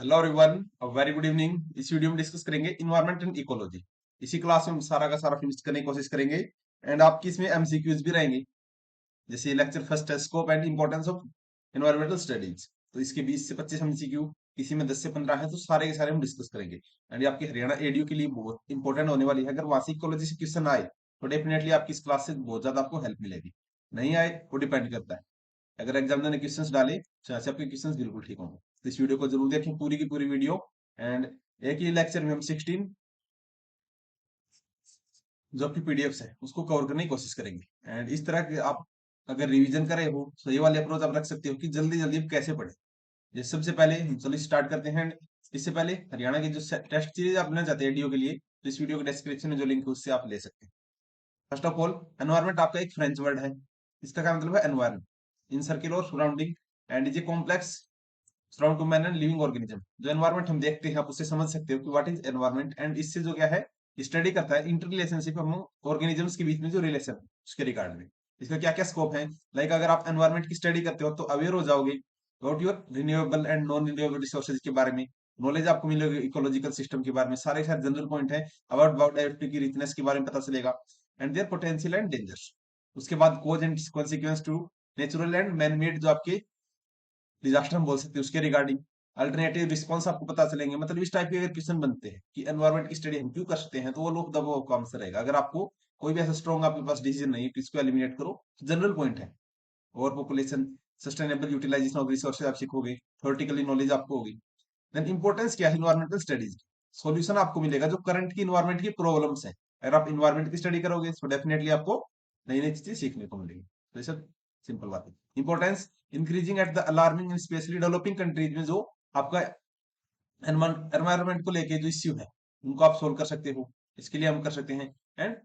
Hello everyone, very good evening. इस video में discuss करेंगे इन्वायरमेंट एंड इकोलॉजी। इसी क्लास में हम सारा का सारा फिनिश करने की कोशिश करेंगे एंड आपकी इसमें एमसीक्यूज भी रहेंगे। जैसे लेक्चर फर्स्ट है scope and importance of environmental studies, तो इसके 20 से 25 एमसीक्यू, किसी में 10 से 15 है, तो सारे के सारे हम डिस्कस करेंगे। एंड ये आपकी हरियाणा एडीयू के लिए बहुत इंपॉर्टेंट होने वाली है। अगर वहां से इकोलॉजी से क्वेश्चन आए तो डेफिनेटली आपकी इस क्लास से बहुत ज्यादा आपको हेल्प मिलेगी। नहीं आए वो डिपेंड करता है। अगर एग्जामिनर ने क्वेश्चंस डाले तो ऐसे आपके क्वेश्चंस बिल्कुल ठीक होंगे। तो इस वीडियो को जरूर देखें, पूरी की पूरी वीडियो। एंड एक ही लेक्चर में हम 16 जो आपकी पीडीएफ है उसको कवर करने की कोशिश करेंगे। एंड इस तरह के आप अगर रिवीजन करे हो तो ये वाली अप्रोच आप रख सकते हो कि जल्दी जल्दी आप कैसे पढ़े। जैसे सबसे पहले हम चलिए स्टार्ट करते हैं। एंड इससे पहले हरियाणा के जो टेस्ट सीरीज आप लेना चाहते हैं एडीओ के लिए, तो इस वीडियो के डिस्क्रिप्शन में जो लिंक है उससे आप ले सकते हैं। फर्स्ट ऑफ ऑल, एनवायरमेंट आपका एक फ्रेंच वर्ड है। इसका क्या मतलब है? एनवायरमेंट इन सर्किल और surrounding and is a complex surround to man and living organism. जो एनवायरमेंट हम देखते हैं आप उससे समझ सकते हो कि व्हाट इज एनवायरमेंट। एंड इससे जो क्या है, स्टडी करता है इंटर रिलेशनशिप हम ऑर्गेनिजम्स के बीच में जो रिलेशन है उसके रिगार्ड में। इसका क्या क्या स्कोप है? लाइक अगर आप एनवायरमेंट की स्टडी करते हो तो अवेयर हो जाओगे about your renewable and non renewable resources के बारे में। नॉलेज आपको मिलेगी इकोलॉजिकल सिस्टम के बारे में, सारे सारे जनरल पॉइंट है अबाउट बायोडाइवर्सिटी की रिचनेस के बारे में पता चलेगा and their potential and dangers. उसके बाद cause and consequence to natural and man made जो आपके डिजास्टर हम बोल सकते हैं उसके रिगार्डिंग अल्टरनेटिव रिस्पॉन्स आपको पता चलेंगे। मतलब इस टाइप के अगर क्वेश्चन बनते हैं कि एनवायरमेंट की स्टडी हम क्यों कर सकते हैं, तो वो लोग दबाव का आंसर रहेगा। अगर आपको कोई भी ऐसा स्ट्रॉन्ग आपके पास डिसीजन नहीं है कि इसको एलिमिनेट करो, जनरल पॉइंट है over population, sustainable utilisation of resources आप सीखोगे, थ्योरेटिकली नॉलेज आपको होगी। देन इंपॉर्टेंस क्या है इन्वायरमेंटल स्टडीज? सॉल्यूशन आपको मिलेगा जो करंट की इन्वायरमेंट की प्रॉब्लम्स है। अगर आप इन्वायरमेंट की स्टडी करोगे तो डेफिनेटली आपको नई नई चीजें सीखने को मिलेगी। तो ये सब सिंपल बात है। Importance increasing at the alarming specially developing countries में जो आपका एनवायरमेंट को लेके जो इश्यू है उनको आप सोल्व कर सकते हो। इसके लिए हम कर सकते हैं। एंड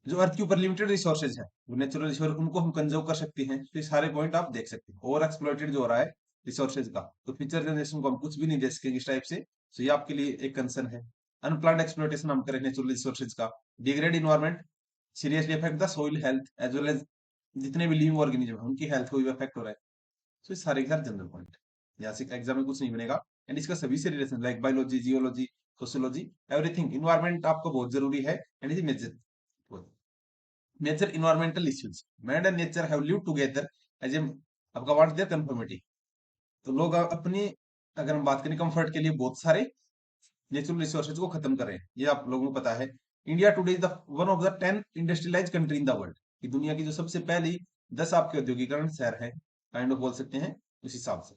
जो अर्थ के ऊपर लिमिटेड रिसोर्सेज है, वो नेचुरल रिसोर्स, उनको हम कंजर्व कर सकते हैं। तो ये सारे पॉइंट आप देख सकते हैं। ओवर एक्सप्लॉइटेड जो हो रहा है रिसोर्सेज का, तो फ्यूचर जनरेशन को हम कुछ भी नहीं दे सकेंगे इस टाइप से। तो ये आपके लिए एक कंसर्न है। अनप्लान्ड एक्सप्लॉइटेशन हम करें नेचुरल रिसोर्सेज का, degrade environment seriously affect the soil health as well as जितने भी लिविंग ऑर्गेनिज्म है उनकी हेल्थ को भी अफेक्ट हो रहा है। तो ये सारे के सारे जनरल पॉइंट यहाँ से एग्जाम में कुछ नहीं बनेगा। एंड इसका सभी से relation like biology, geology, sociology, everything environment आपको बहुत जरूरी है। And is major nature environmental issues man and nature have lived together as a आपका वांट देयर कंफर्मिटी। तो लोग अपनी, अगर हम बात करें कंफर्ट के लिए बहुत सारे नेचुरल रिसोर्सेज को खत्म कर रहे हैं, ये आप लोगों को पता है। India today is the one of the 10 industrialised country in the world, कि दुनिया की जो सबसे पहली 10 आपके औद्योगिकरण शहर है, काइंड ऑफ बोल सकते हैं उस हिसाब से।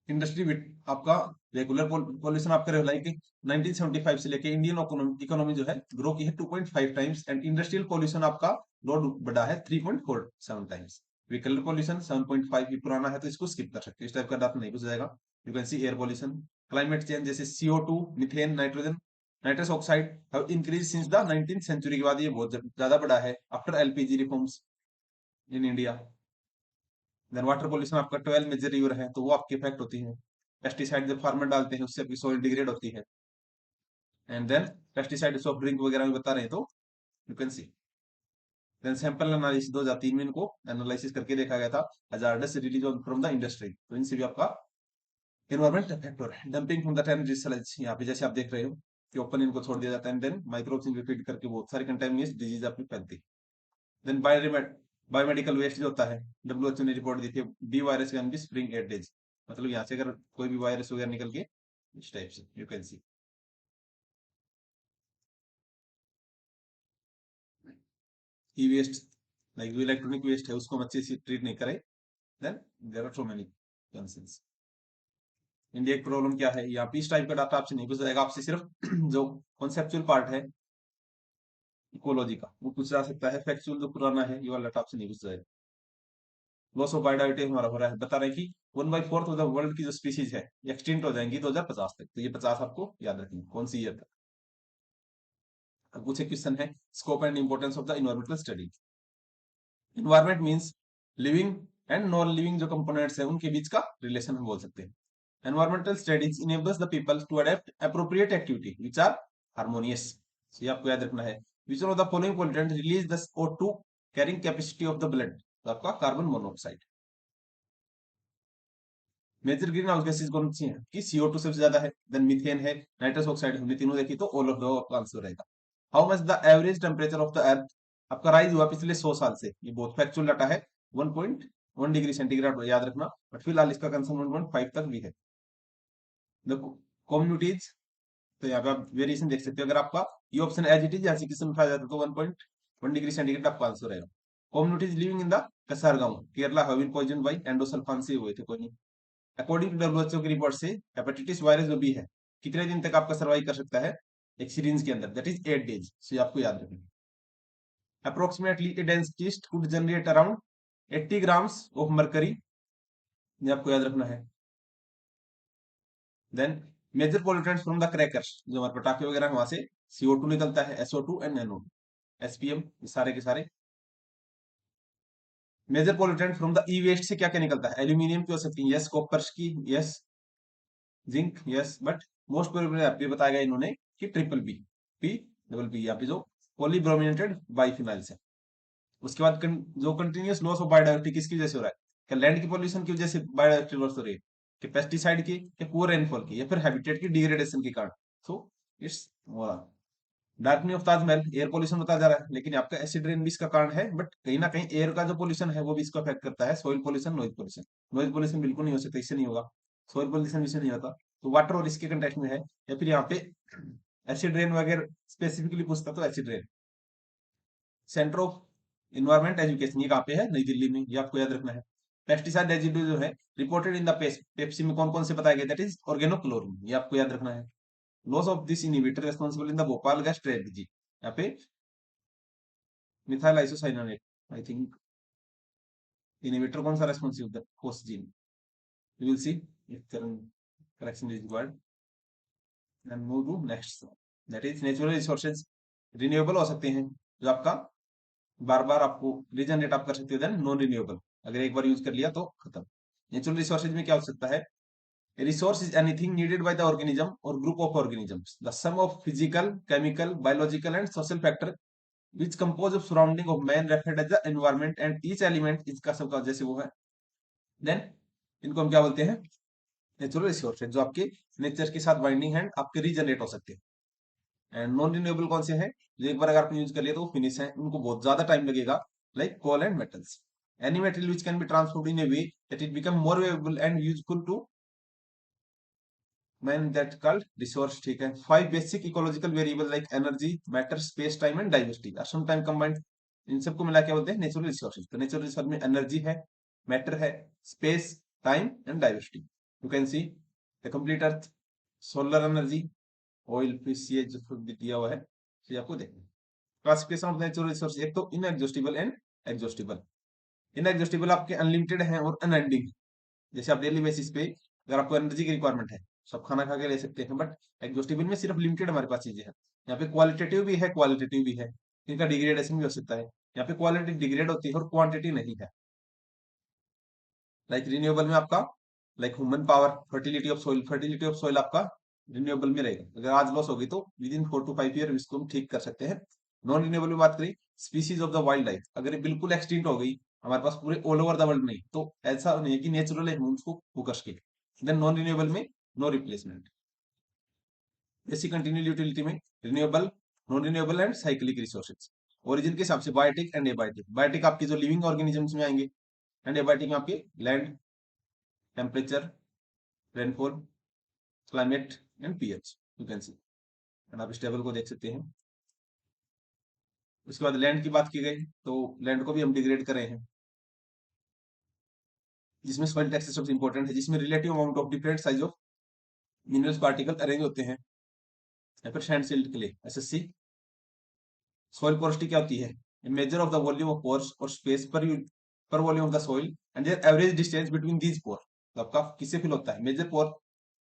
इंडस्ट्री विद आपका रेगुलर पॉल्यूशन आप करे लाइक 1975 से लेके इंडियन इकोनॉमी जो है ग्रो की है 2.5 टाइम्स। एंड इंडस्ट्रियल पॉल्यूशन आपका लोड बढ़ा है 3.47 टाइम्स। व्हीकल पॉल्यूशन 7.5 भी पुराना है, तो इसको स्किप कर सकते हो, इस टाइप का डाटा नहीं पूछा जाएगा। You can see air pollution, climate change जैसे CO2, methane, nitrogen, nitrous oxide have increase since the 19th century के बाद ये बहुत ज्यादा बढ़ा है after LPG reforms in India. Then water pollution आपका 12 मेजर रिवर है तो वो आपकी इफेक्ट होती है। पेस्टिसाइड जब फार्मर डालते हैं उससे आपकी सॉइल डिग्रेड होती है। And then pesticide soft drink वगैरह में बता रहे हैं तो you can see. Then sample analysis 2003 में इनको एनालिसिस करके देखा गया था hazards release from the industry, तो इनसे भी आपका एनवायरमेंट इफेक्ट हो रहा है। डंपिंग फ्रॉम द टेन डिसलेज यहाँ पे जैसे आप देख रहे हो कि ओपन इनको छोड़ दिया जाता है। देन माइक्रोब्स फीड करके बहुत सारी कंटेमिनेस डिजीज आपकी फैलती है। देन बायोमेडिकल वेस्ट जो होता है, WHO ने रिपोर्ट दी थी the virus can be spring Aedes, मतलब यहाँ से अगर कोई भी वायरस वगैरह निकल के इस टाइप से you can see. E waste like जो इलेक्ट्रॉनिक वेस्ट है उसको हम अच्छे से ट्रीट नहीं करें, then there are so many concerns. India की प्रॉब्लम क्या है, यहाँ पे इस टाइप का डाटा आपसे नहीं पूछ जाएगा, आपसे सिर्फ जो कॉन्सेप्चुअल पार्ट है इकोलॉजी का वो पूछ जा सकता है। फैक्चुअल जो पुराना है ये वाला डाटा आपसे नहीं पूछ जाएगा। लॉस ऑफ बायोडाइवर्सिटी हमारा हो रहा है, बता रहे हैं कि 1/4 ऑफ द वर्ल्ड की जो स्पीसीज है एक्सटिंक्ट हो जाएंगी 2050 तक। तो ये 50 आपको याद रखनी कौन सी ईयर तक। अब कुछ क्वेश्चन है scope and importance of the environmental study. Environment means living and non living जो कंपोनेंट्स है उनके बीच का रिलेशन हम बोल सकते हैं। Environmental studies enables the people to adapt appropriate activity which are harmonious. ये आपको याद रखना है। Which of the following pollutant release the O2 carrying capacity of the blood, तो आपका carbon monoxide. Major green house gases कौन सी है कि CO2 सबसे ज्यादा है, देन मीथेन है, नाइट्रस ऑक्साइड, हमने तीनों देखी, तो ऑल ऑफ द आंसर रहेगा। How much the average temperature of the अर्थ आपका राइज हुआ पिछले 100 साल से, ये बहुत फैक्चुअल डाटा है। 1.1 डिग्री सेंटीग्रेड याद रखना, बट फिलहाल इसका कंसर्न 1.5 तक भी है। द कम्युनिटीज, तो यहाँ पे आप वेरिएशन देख सकते हो, अगर आपका ये ऑप्शन एज इट इज यहाँ से किसी में उठाया जाता है तो 1.1 डिग्री सेंटीग्रेड आपका आंसर रहेगा। Communities living in the Kasaragod Kerala have been poisoned by endosulfan से हुए थे कोई नहीं। अकॉर्डिंग टू डब्ल्यूएचओ की रिपोर्ट से हेपेटाइटिस वायरस जो भी है कितने दिन तक आपका सर्वाइव कर सकता है एक सिरिंज के अंदर, दैट इज 8 डेज, सो ये आपको याद रखना है। Approximately a dentist could generate around 80 grams of mercury, ये आपको याद रखना है। Then major pollutants from the crackers, जो हमारे पटाखे वगैरह हैं वहां से CO2 निकलता है, SO2 एंड NO2, SPM, सारे के सारे। Major pollutant from the e waste से क्या क्या निकलता है, एल्यूमिनियम की हो सकती है, यस, कॉपर की, yes, zinc, yes, but most probably आप बताया गया इन्होंने कि P, यहाँ पे जो पॉलीब्रोमिनेटेड बाइफिनाइल्स है। उसके बाद जो कंटिन्यूस लॉस ऑफ बायोडाइवर्सिटी किसकी वजह से हो रहा है, क्या लैंड की पॉल्यूशन की वजह से बायोडाइवर्सिटी लॉस हो रही है, कि पेस्टिसाइड की, या पुअर रेनफॉल की, या फिर हैबिटेट की डिग्रेडेशन के कारण। So it's darkening of Taj Mahal air pollution होता जा रहा है, लेकिन आपका एसिड रेन भी इसका कारण है, बट कहीं ना कहीं एयर का जो पोल्यूशन है वो भी इसको अफेक्ट करता है। Soil pollution, noise pollution, noise pollution बिल्कुल नहीं हो सकता, इससे नहीं होगा। सॉइल पोल्यूशन इससे नहीं होता, तो वाटर और इसके कंटेक्ट में है। या फिर यहाँ पे एसिड रेन वगैरह स्पेसिफिकली पूछता तो acid rain. Centre of environment education ये कहाँ पे है, नई दिल्ली में, ये आपको याद रखना है। पेस्टिसाइड रेजिड्यू जो है रिपोर्टेड इन द पेप्सी में कौन कौन से बताया गया, दैट इज ऑर्गेनोक्लोरिन, ये आपको याद रखना है। Loss of this inhibitor responsible in the Bhopal gas tragedy, यहाँ पे methyl isocyanate, I think inhibitor कौन सा responsible, phosgene, you will see if correction is required. And move to next, that is natural resources renewable हो सकते हैं, जो आपका बार बार आपको रीजनरेट आप कर सकते हो, देन नॉन रिन्यूएबल, अगर एक बार यूज कर लिया तो खत्म। नेचुरल रिसोर्सेज में क्या हो सकता है, resource is anything needed by the organism और group of organisms, the sum of physical, chemical, biological and social factor which compose of surrounding of man referred as the environment and each element इसका सबका जैसे वो है, then इनको हम क्या बोलते हैं, नेचुरल रिसोर्सेज, जो आपके नेचर के साथ बाइंडिंग हैंड आपके रीजनरेट हो सकते हैं। एंड नॉन रिन्यूएबल कौन से हैं, जो एक बार अगर आपने यूज कर लिया तो वो फिनिश है, उनको बहुत ज्यादा टाइम लगेगा, like coal and metals. Any material which can be transformed in a way that it become more valuable and useful to man, that called resource, ठीक है। 5 basic ecological variable like energy, matter, space, time and diversity are some time combined, इन सबको मिला के बोलते हैं natural resources. तो natural resource में एनर्जी है, मैटर है, space, time and diversity. You can see the complete earth, solar energy, oil, fish, ये जो दिया हुआ है, तो ये आपको देखना। क्लासिफिकेशन ऑफ नेचुरल रिसोर्स, एक तो इनएग्जॉस्टिबल एंड एग्जॉस्टिबल। इनएग्जॉस्टिबल आपके अनलिमिटेड हैं और अनएंडिंग, जैसे आप डेली बेसिस पे अगर आपको एनर्जी की रिक्वायरमेंट है, सब खाना खा के ले सकते हैं, बट एग्जॉस्टिबल में सिर्फ लिमिटेड हमारे पास चीजें हैं। यहाँ पे क्वालिटेटिव भी है, क्वालिटेटिव भी है, इनका डिग्रेडेशन भी हो सकता है। यहाँ पे क्वालिटी डिग्रेड होती है और क्वांटिटी नहीं है। लाइक रिन्यूएबल में आपका, like human power, fertility of soil आपका रिन्यूएबल में रहेगा, अगर आज लॉस होगी तो विद इन 4 to 5 ईयर इसको हम ठीक कर सकते हैं। नॉन रिन्यूएबल में बात करें, species of the wild life, अगर ये बिल्कुल एक्सटिंक्ट हो गई हमारे पास पूरे ऑल ओवर द वर्ल्ड नहीं, तो ऐसा नहीं है कि नेचुरल है हम उसको वो कर सके, देन नॉन रिन्यूएबल में no replacement. Basic continual utility में renewable, non renewable and cyclic resources. Origin के हिसाब से बायोटिक एंड एबायोटिक, बायोटिक आपकी जो लिविंग ऑर्गेनिजम्स में आएंगे, एंड एबायोटिक में आपके land, temperature, rainfall, climate and pH, you can C, and आप इस टेबल को देख सकते हैं। उसके बाद लैंड की बात की गई, तो लैंड को भी हम डिग्रेड कर रहे हैं, जिसमें सॉइल टेक्सचर सबसे इंपॉर्टेंट है, जिसमें relative amount of different size of minerals particle arrange होते हैं। या फिर सैंड सिल्ट के लिए SSC। सॉइल पोरोसिटी क्या होती है, measure of the volume of pores और स्पेस पर volume of the soil and their average distance between these pore. तो आपका किससे फिल होता है, मेजर पोर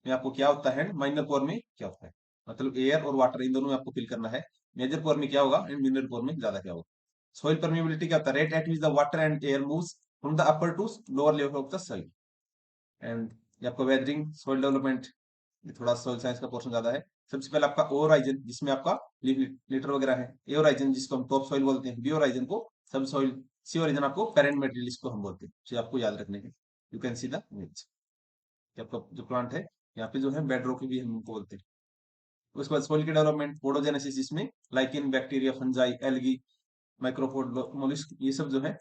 में आपको क्या होता है, माइनर पोर में क्या होता है, मतलब एयर और वाटर इन दोनों में आपको फिल करना है। मेजर पोर में क्या होगा एंड मिनरल पोर में ज्यादा क्या होगा। सॉइल परमेबिलिटी क्या होता है, rate at which the water and air moves from the upper two lower level of the soil. And ये आपको वेदरिंग, सॉइल डेवलपमेंट, ये थोड़ा सॉइल साइंस का पोर्शन ज्यादा है। सबसे पहले आपका ओ होराइजन, जिसमें आपका लीटर वगैरह है। ए होराइजन जिसको हम टॉप सॉइल बोलते हैं, बी होराइजन को सब सॉइल, सी होराइजन आपको पेरेंट मटेरियल इसको हम बोलते हैं, तो आपको याद रखने हैं। You can see the image. कि आपका जो प्लांट है यहाँ पे जो है बेड रॉक भी हम उनको बोलते हैं। उसके बाद सोइल की डेवलपमेंट, पोडोजेनेसिस, जिसमें lichen, bacteria, fungi, algae, micropod, mollusc, ये सब जो है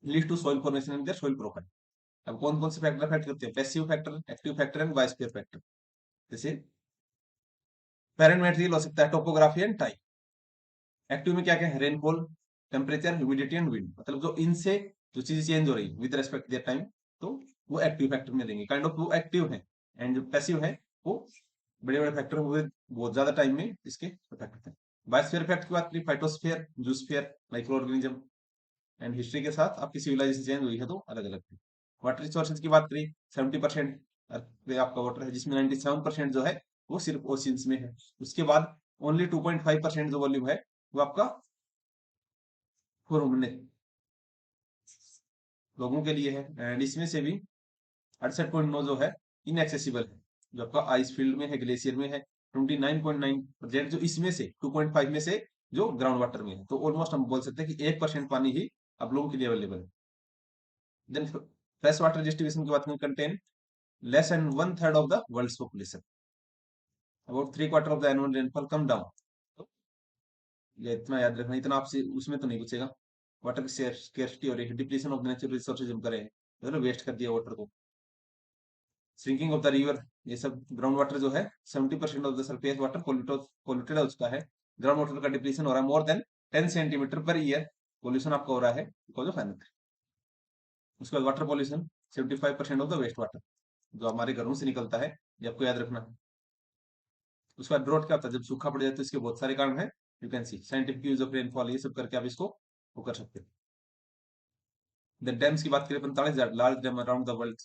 lead to soil formation in their soil profile. अब कौन कौन से फैक्टर अफेक्ट करते हैं? Passive factor, active factor and biosphere factor. जैसे पेरेंट मटेरियल हो सकता है टोपोग्राफी एंड टाइप। एक्टिव में क्या क्या है? Rainfall, temperature, humidity and wind, मतलब जो इनसे जो चीजें चेंज हो रही है विद रेस्पेक्ट देयर टाइम, तो वो एक्टिव फैक्टर में लेंगे, काइंड ऑफ वो एक्टिव है। एंड जो पैसिव है वो बड़े बड़े फैक्टर हुए बहुत ज्यादा टाइम में इसके इफेक्ट होते हैं। बायोस्फीयर इफेक्ट की बात करें, फाइटोस्फीयर, जूस्फीयर, माइक्रो ऑर्गेनिज्म, एंड हिस्ट्री के साथ आपकी सिविलाइजेशन चेंज हुई है तो अलग अलग है। वाटर रिसोर्सेज की बात करें, 70% आपका वाटर है, जिसमें 97% जो है वो सिर्फ ओशियंस में है। उसके बाद ओनली 2.5% जो वॉल्यूम है वो आपका घूमने लोगों के लिए है। एंड इसमें से भी 68.9 जो है इनएक्सेसिबल है, जो आपका आइस फील्ड में है, ग्लेशियर में है। 29.9% जो इसमें से 2.5 में से जो ग्राउंड वाटर में है, तो ऑलमोस्ट हम बोल सकते हैं कि 1% पानी ही आप लोगों के लिए अवेलेबल है। देन फ्रेश वाटर डिस्ट्रीब्यूशन की बात करें, contain less and one third of the world's population, about three quarter of the annual rainfall come down. ये इतना याद रखना, इतना आपसे उसमें तो नहीं पूछेगा। वाटर की स्केर्सिटी हो रही है, डिप्लीशन ऑफ नेचुरल रिसोर्सेज हम करें, मतलब वेस्ट कर दिया वाटर को। श्रिंकिंग ऑफ द रिवर, ये सब ग्राउंड वाटर जो है 70% of the surface water polluted हो चुका है। ग्राउंड वाटर का डिप्लीशन हो रहा है more than 10 centimetre per year. Pollution आपका हो रहा है बिकॉज ऑफ एनर्जी। उसके बाद water pollution, 75% of the waste water जो हमारे घरों से निकलता है, ये आपको याद रखना है। उसके बाद ड्रॉट क्या होता है? जब सूखा पड़ जाए तो इसके बहुत सारे कारण हैं, you can C scientific use of rainfall, ये सब करके आप इसको वो कर सकते हैं। द डैम्स की बात करें, 45 large dam around the world.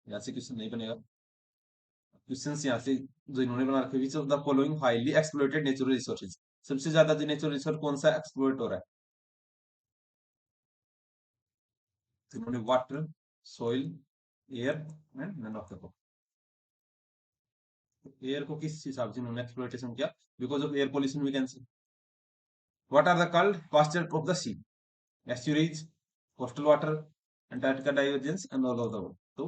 यहाँ से क्वेश्चन नहीं बनेगा। क्वेश्चन यहाँ से जो इन्होंने बना रखे, विच of the following highly exploited natural resources, सबसे ज्यादा जो नेचुरल रिसोर्स कौन सा एक्सप्लॉइट हो रहा है? तो इन्होंने water, soil, air and none of the. Air को किस हिसाब से इन्होंने एक्सप्लॉइटेशन किया? Because of air pollution we can see. What are the called pasture of the sea? Estuaries, coastal water, Antarctica divergence and all of the world. तो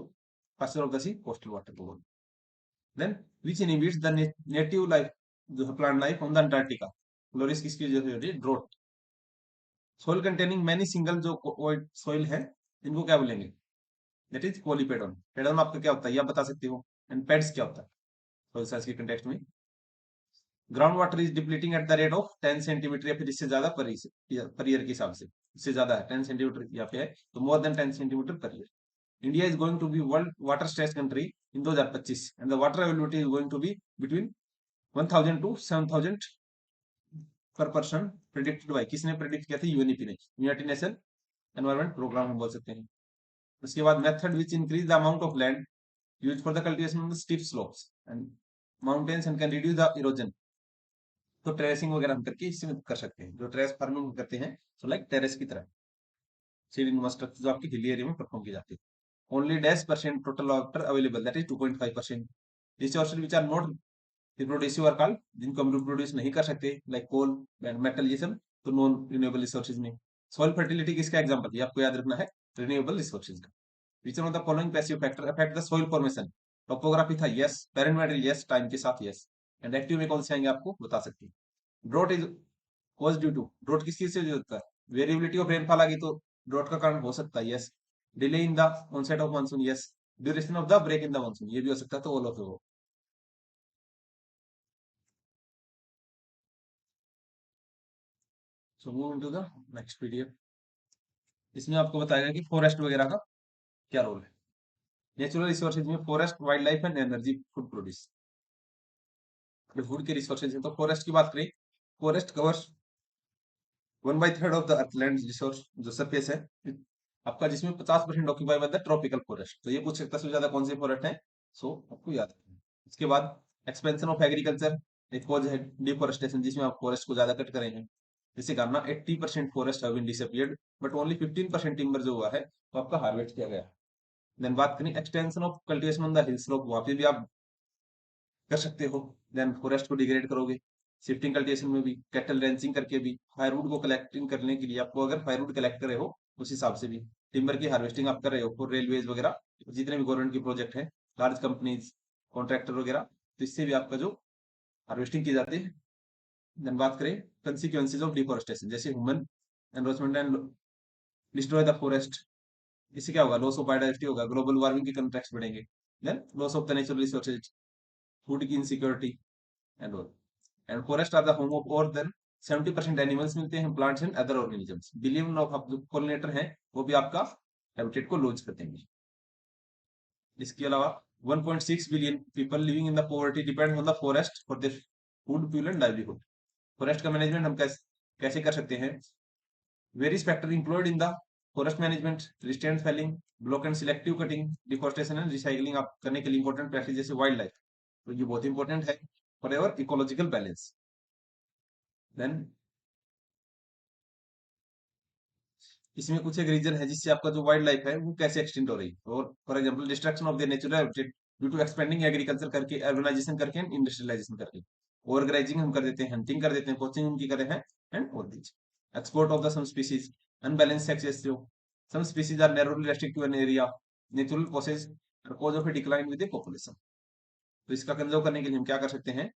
pasture of the sea coastal water को बोल। Then which inhibits the native life, जो है plant life on the Antarctica. फ्लोरिस किसकी वजह से हो रही है? Draught. Soil containing many single जो सोइल है, इनको क्या बोलेंगे? That is पॉलीपेडोन। पेडोन आपका क्या होता है ये आप बता सकते हो। एंड पेड्स क्या होता है सोइल साइंस के कंटेक्स्ट में? Ground water is depleting at the rate of 10 centimetre, या फिर इससे ज्यादा पर ईयर के हिसाब से। इससे ज्यादा है 10 सेंटीमीटर यहाँ पे है, तो more than 10 centimetre per year. India is going to be world water stretch country in 2025, and the water availability is going to be between 1000 to 7000 per person, predicted by, किसने प्रेडिक्ट किया था? UNEP ने, United nation environment programme हम बोल सकते हैं। उसके बाद method which increase the amount of land used for the cultivation of the steep slopes and mountains and can reduce the erosion. तो टेरेसिंग वगैरह हम करके इससे कर सकते हैं, जो टेरेस फार्मिंग करते हैं, सो लाइक टेरेस की तरह सीलिंग स्ट्रक्चर जो आपकी हिली एरिया में परफॉर्म की जाती है। Only 10% total water available, that is 2.5%। Resources which are not reproductive are called, जिनको हम रिप्रोड्यूस नहीं कर सकते, लाइक कोल एंड मेटल, ये सब तो नॉन रिन्यूएबल रिसोर्सेज में। सॉइल फर्टिलिटी किसका एग्जांपल है? आपको याद रखना है रिन्यूएबल रिसोर्सेज का। Which one of the following passive factor affect the soil formation? Topography था yes, parent matter yes, time के साथ यस। एंड एक्टिव में कौन से आएंगे आपको बता सकते हैं। Drought is cause due to, drought किस चीज से होता है? वेरिएबिलिटी ऑफ रेनफॉल आ गई तो ड्रॉट का कारण हो सकता है yes. Delay in the onset of monsoon yes. Duration of the break in the monsoon, ये भी हो सकता है, तो ऑल ऑफ वो। So move into the next PDF. इसमें आपको बताएगा कि फॉरेस्ट वगैरह का क्या रोल है। नेचुरल रिसोर्सेज में forest, wild life and energy, food produce, जो फूड के रिसोर्सेज हैं। तो फॉरेस्ट की बात करें, forest covers 1/3 of the earth land resource, जो सरफेस है आपका, जिसमें 50% occupy by the tropical forest. तो ये पूछ सकता है सबसे ज्यादा कौन से फॉरेस्ट है, सो आपको याद रखना है। इसके बाद एक्सपेंशन ऑफ एग्रीकल्चर, एक कॉज है डिफोरेस्टेशन, जिसमें आप फॉरेस्ट को ज्यादा कट करे हैं। जैसे Ghana 80% forest have been disappeared, but only 15% timber जो हुआ है वो आपका हार्वेस्ट किया गया। देन बात करें extension of cultivation on the hill slope, वहां पे भी आप कर सकते हो। देन फॉरेस्ट को डिग्रेड करोगे। शिफ्टिंग कल्टीवेशन में भी, कैटल रेंचिंग करके भी, फायरवुड को कलेक्टिंग करने के लिए आपको, अगर फायरवुड कलेक्ट कर रहे हो उस हिसाब से भी, टिम्बर की हार्वेस्टिंग आप कर रहे हो फॉर रेलवेज वगैरह, जितने भी गवर्नमेंट के प्रोजेक्ट है, लार्ज कंपनीज, कॉन्ट्रैक्टर वगैरह, तो इससे भी आपका जो हार्वेस्टिंग की जाती है। देन बात करें कंसिक्वेंसेज ऑफ डिफोरेस्टेशन, जैसे human encroachment and destroy the forest, इससे क्या होगा, लॉस ऑफ बायोडाइवर्सिटी होगा, ग्लोबल वार्मिंग के कॉन्ट्रैक्ट्स बढ़ेंगे, then loss of the natural resources, food की insecurity and all. And forest are the home of और than 70% animals मिलते हैं, plants and other organisms, billion of जो पोलिनेटर हैं वो भी आपका हैबिटेट को लॉन्च कर देंगे। इसके अलावा 1.6 billion people living in the poverty depend on the forest for their food, fuel and livelihood. Forest का मैनेजमेंट हम कैसे कर सकते हैं? Various factor included in the forest management, restraint felling, block and selective cutting, deforestation and recycling आप करने के लिए इंपॉर्टेंट प्रैक्टिस जैसे वाइल्ड लाइफ, तो ये बहुत इंपॉर्टेंट है for ever ecological balance. Then इसमें कुछ एक रीजन है जिससे आपका जो वाइल्ड लाइफ है वो कैसे एक्सटेंड हो रही है, और for example destruction of the natural habitat due to expanding agriculture करके, अर्बनाइजेशन करके एंड इंडस्ट्रियलाइजेशन करके, ओवरग्राइजिंग हम कर देते हैं, हंटिंग कर देते हैं, पोचिंग उनकी कर रहे हैं, and all this export of the some species, unbalance sex ratio, some species are narrowly restricted to an area, natural process cause of a decline with the population. तो इसका कंजर्व करने के लिए हम क्या कर सकते हैं,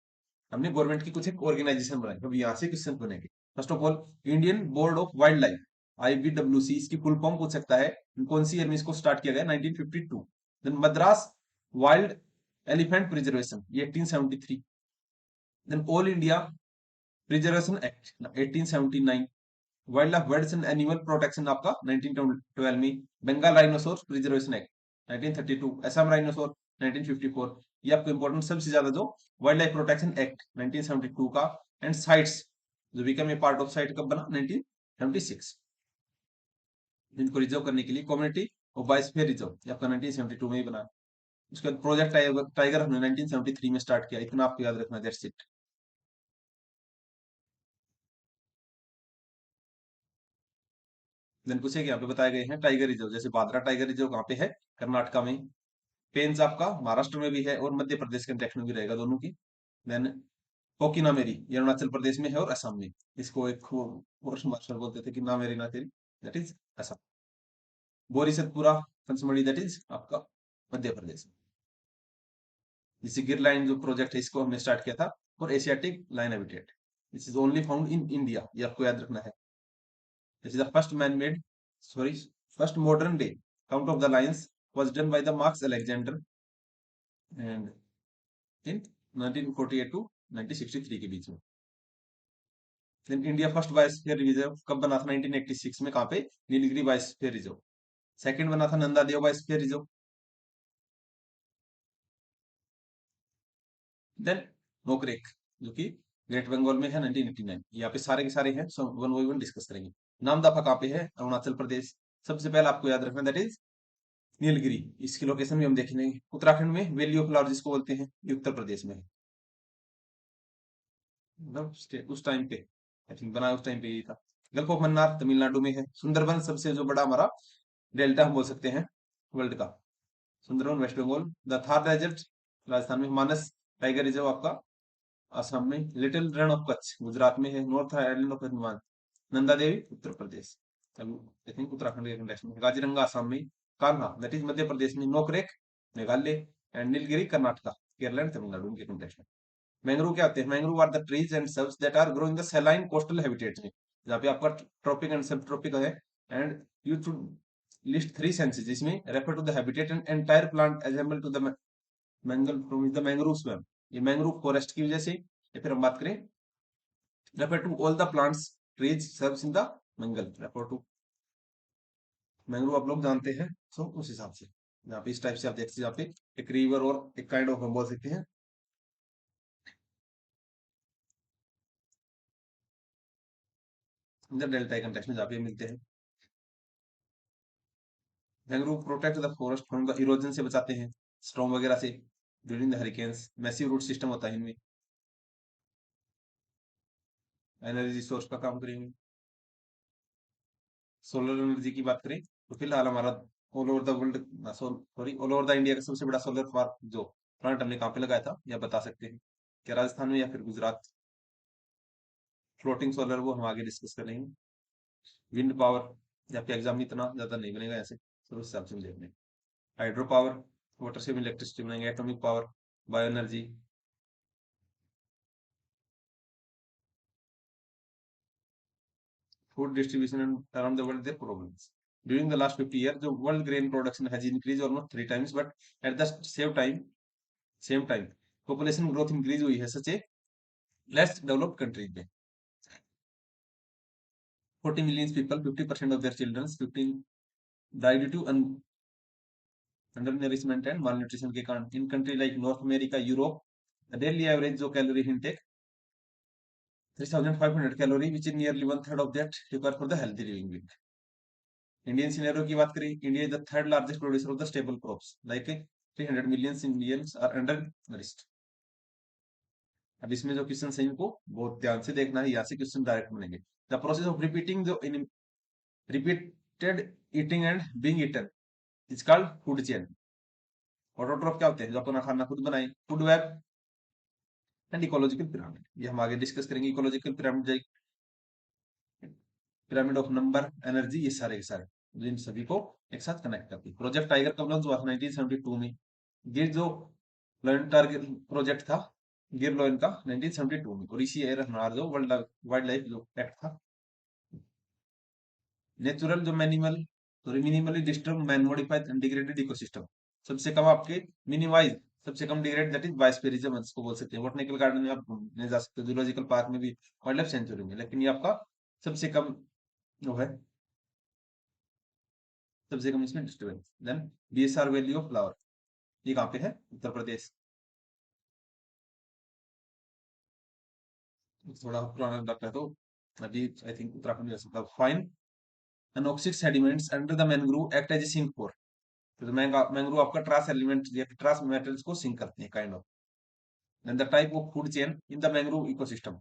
हमने गवर्नमेंट की कुछ एक ऑर्गेनाइजेशन बनाई, अब यहाँ से क्वेश्चन बनेंगे। First of all Indian board of wild life, IBWC, इसकी फुल फॉर्म पूछ सकता है, कौन सी ईयर में इसको स्टार्ट किया गया, 1952। Then Madras wild elephant preservation, ये 1873। Then all India preservation act 1879। Wild life birds and animal protection आपका 1912 में। Bengal rhinoceros preservation act 1932। Assam rhinoceros 1954। ये आपको इंपॉर्टेंट सबसे ज्यादा जो वाइल्ड लाइफ प्रोटेक्शन एक्ट 1972 का। एंड साइट्स जो become a part of site कब बना, 1976। इनको रिजर्व करने के लिए कम्युनिटी और बायोस्फीयर रिजर्व, ये आपका 1972 में ही बना। उसके बाद प्रोजेक्ट टाइगर हमने 1973 में स्टार्ट किया, इतना आपको याद रखना, दैट्स इट। देन पूछे यहाँ पे बताए गए हैं टाइगर रिजर्व, जैसे भादरा टाइगर रिजर्व कहाँ पे है, कर्नाटका में। पेंज आपका महाराष्ट्र में भी है और मध्य प्रदेश के टेक्स्ट में भी रहेगा दोनों की। देन कोकिनामेरी, ये अरुणाचल प्रदेश में है और असम में। इसको एक फॉरेस्ट मार्शल बोलते थे कि ना मेरी ना तेरी, that is Assam. Bori Satpura Pachmarhi, that is आपका मध्य प्रदेश में। जैसे गिर लाइन जो प्रोजेक्ट है इसको हमने स्टार्ट किया था और Asiatic lion habitat, this is only found in India, ये आपको याद रखना है। This is the first man made, sorry, first modern day count of the lions was done by the Marx Alexander and in 1948 to 1963 के बीच में। Then India first biosphere reserve कब बना था, 1986 में, कहाँ पे, नीलगिरी बायोस्फीयर रिजर्व। सेकंड बना था नंदा देव बायोस्फीयर रिजर्व। देन नोकरेक जो कि ग्रेट बंगाल में है, 1989। यहाँ पे सारे के सारे हैं, so one by one discuss करेंगे। नाम दफा कहाँ पे है, अरुणाचल प्रदेश। सबसे पहले आपको याद रखना, दैट इज नीलगिरी, इसकी लोकेशन भी हम देखेंगे। उत्तराखंड में वैली ऑफ फ्लावर जिसको बोलते हैं, ये उत्तर प्रदेश में है। मतलब उस टाइम पे आई थिंक बना उस टाइम पे ये था। गल्फ ऑफ मन्नार तमिलनाडु में है। सुंदरबन सबसे जो बड़ा हमारा डेल्टा हम बोल सकते हैं वर्ल्ड का, Sundarban West Bengal. The Thar desert Rajasthan में। मानस टाइगर रिजर्व आपका असम में। लिटिल रन ऑफ कच्छ गुजरात में है। North island of Hanuman, Nanda Devi Uttar Pradesh, I think Uttarakhand के कंटेक्स्ट में। काजीरंगा असम में। कान्हा दैट इज मध्य प्रदेश में। नोकरेक मेघालय एंड नीलगिरी कर्नाटका, केरला एंड तमिलनाडु के कंटेक्स्ट में। मैंग्रोव क्या होते हैं, mangrove are the trees and shrubs that are grow in the saline coastal habitats में, जहाँ पे आपका ट्रॉपिक एंड सब ट्रॉपिक है। And you should list three senses, जिसमें refer to the habitat and entire plant assemble to the mangal from the mangrove swamp, ये mangrove forest की वजह से। या फिर हम बात करें, refer to all the plants trees subs in the mangal, refer to mangrove, आप लोग जानते हैं। सो उस हिसाब से यहाँ पे इस टाइप से आप देखते हैं, यहाँ पे एक रिवर और एक काइंड ऑफ हम बोल सकते हैं डेल्टा कंटेक्स्ट में, जहाँ पे मिलते हैं। Mangrove protect the forest from the erosion, से बचाते हैं स्टॉर्म वगैरह से, during the hurricanes. Massive root system होता है इनमें। एनर्जी सोर्स का काम करेंगे। सोलर एनर्जी की बात करें तो फिलहाल हमारा all over the world, sorry, all over the India का सबसे बड़ा सोलर पार्क जो प्लांट हमने कहाँ पे लगाया था, या बता सकते हैं क्या, राजस्थान में या फिर गुजरात। फ्लोटिंग सोलर वो हम आगे डिस्कस करेंगे। विंड पावर, या फिर एग्जाम में इतना ज्यादा नहीं बनेगा ऐसे, तो उस हिसाब से हम देख लें। हाइड्रो पावर वाटर से भी इलेक्ट्रिसिटी बनाएंगे, atomic power, bio energy. Food distribution and around the world their problems. During the last 50 years, the world grain production has increased almost 3 times, but at the same time, population growth increase हुई है such a less developed countries में. 40 million people, 50% of their children, 15 die due to undernourishment and malnutrition के कारण. In country like North America, Europe, the daily average जो calorie intake 3,500 calorie, which is nearly one third of that required for the healthy living week. Indian scenario की बात करें, India is the third largest producer of the stable crops, like 300 million Indians are under nourished. अब इसमें जो question है इनको बहुत ध्यान से देखना है, यहाँ से क्वेश्चन डायरेक्ट बनेंगे. द प्रोसेस ऑफ रिपीटिंग जो in repeated eating and being eaten is called food chain. Autotroph क्या होते हैं? जो अपना खाना खुद बनाए. Food web and ecological pyramid, ये हम आगे डिस्कस करेंगे. Ecological pyramid, pyramid of number, energy, ये सारे के सारे इन सभी को एक साथ कनेक्ट करती है. प्रोजेक्ट टाइगर कब लॉन्च हुआ था? 1972 में. ये जो लॉयन टारगेट प्रोजेक्ट था, गिर लॉयन का 1972 में. और इसी ईयर हमारा जो वर्ल्ड वाइल्ड लाइफ जो एक्ट था. नेचुरल जो minimal sorry minimally disturb man modified and degraded ecosystem, सबसे कम आपके मिनिमाइज, सबसे कम डिग्रेड, दैट इज बायोस्फीयरिज्म इसको बोल सकते हैं. बॉटनिकल गार्डन में आप घूमने जा सकते हो, जूलॉजिकल पार्क में भी, वाइल्ड लाइफ सेंचुरी में, लेकिन ये आपका सबसे कम जो है, सबसे कम इसमें disturbance. Then BSR value of flower, ये कहाँ पे है? उत्तर प्रदेश. थोड़ा पुराना डॉक्टर है तो अभी आई थिंक उत्तराखंड में सकता. Fine anoxic sediments under the mangrove act as a sink pour. तो मैंग्रोव आपका ट्रास एलिमेंट या ट्रास मेटल्स को सिंक करते हैं, kind of. Then the type of food chain in the mangrove ecosystem,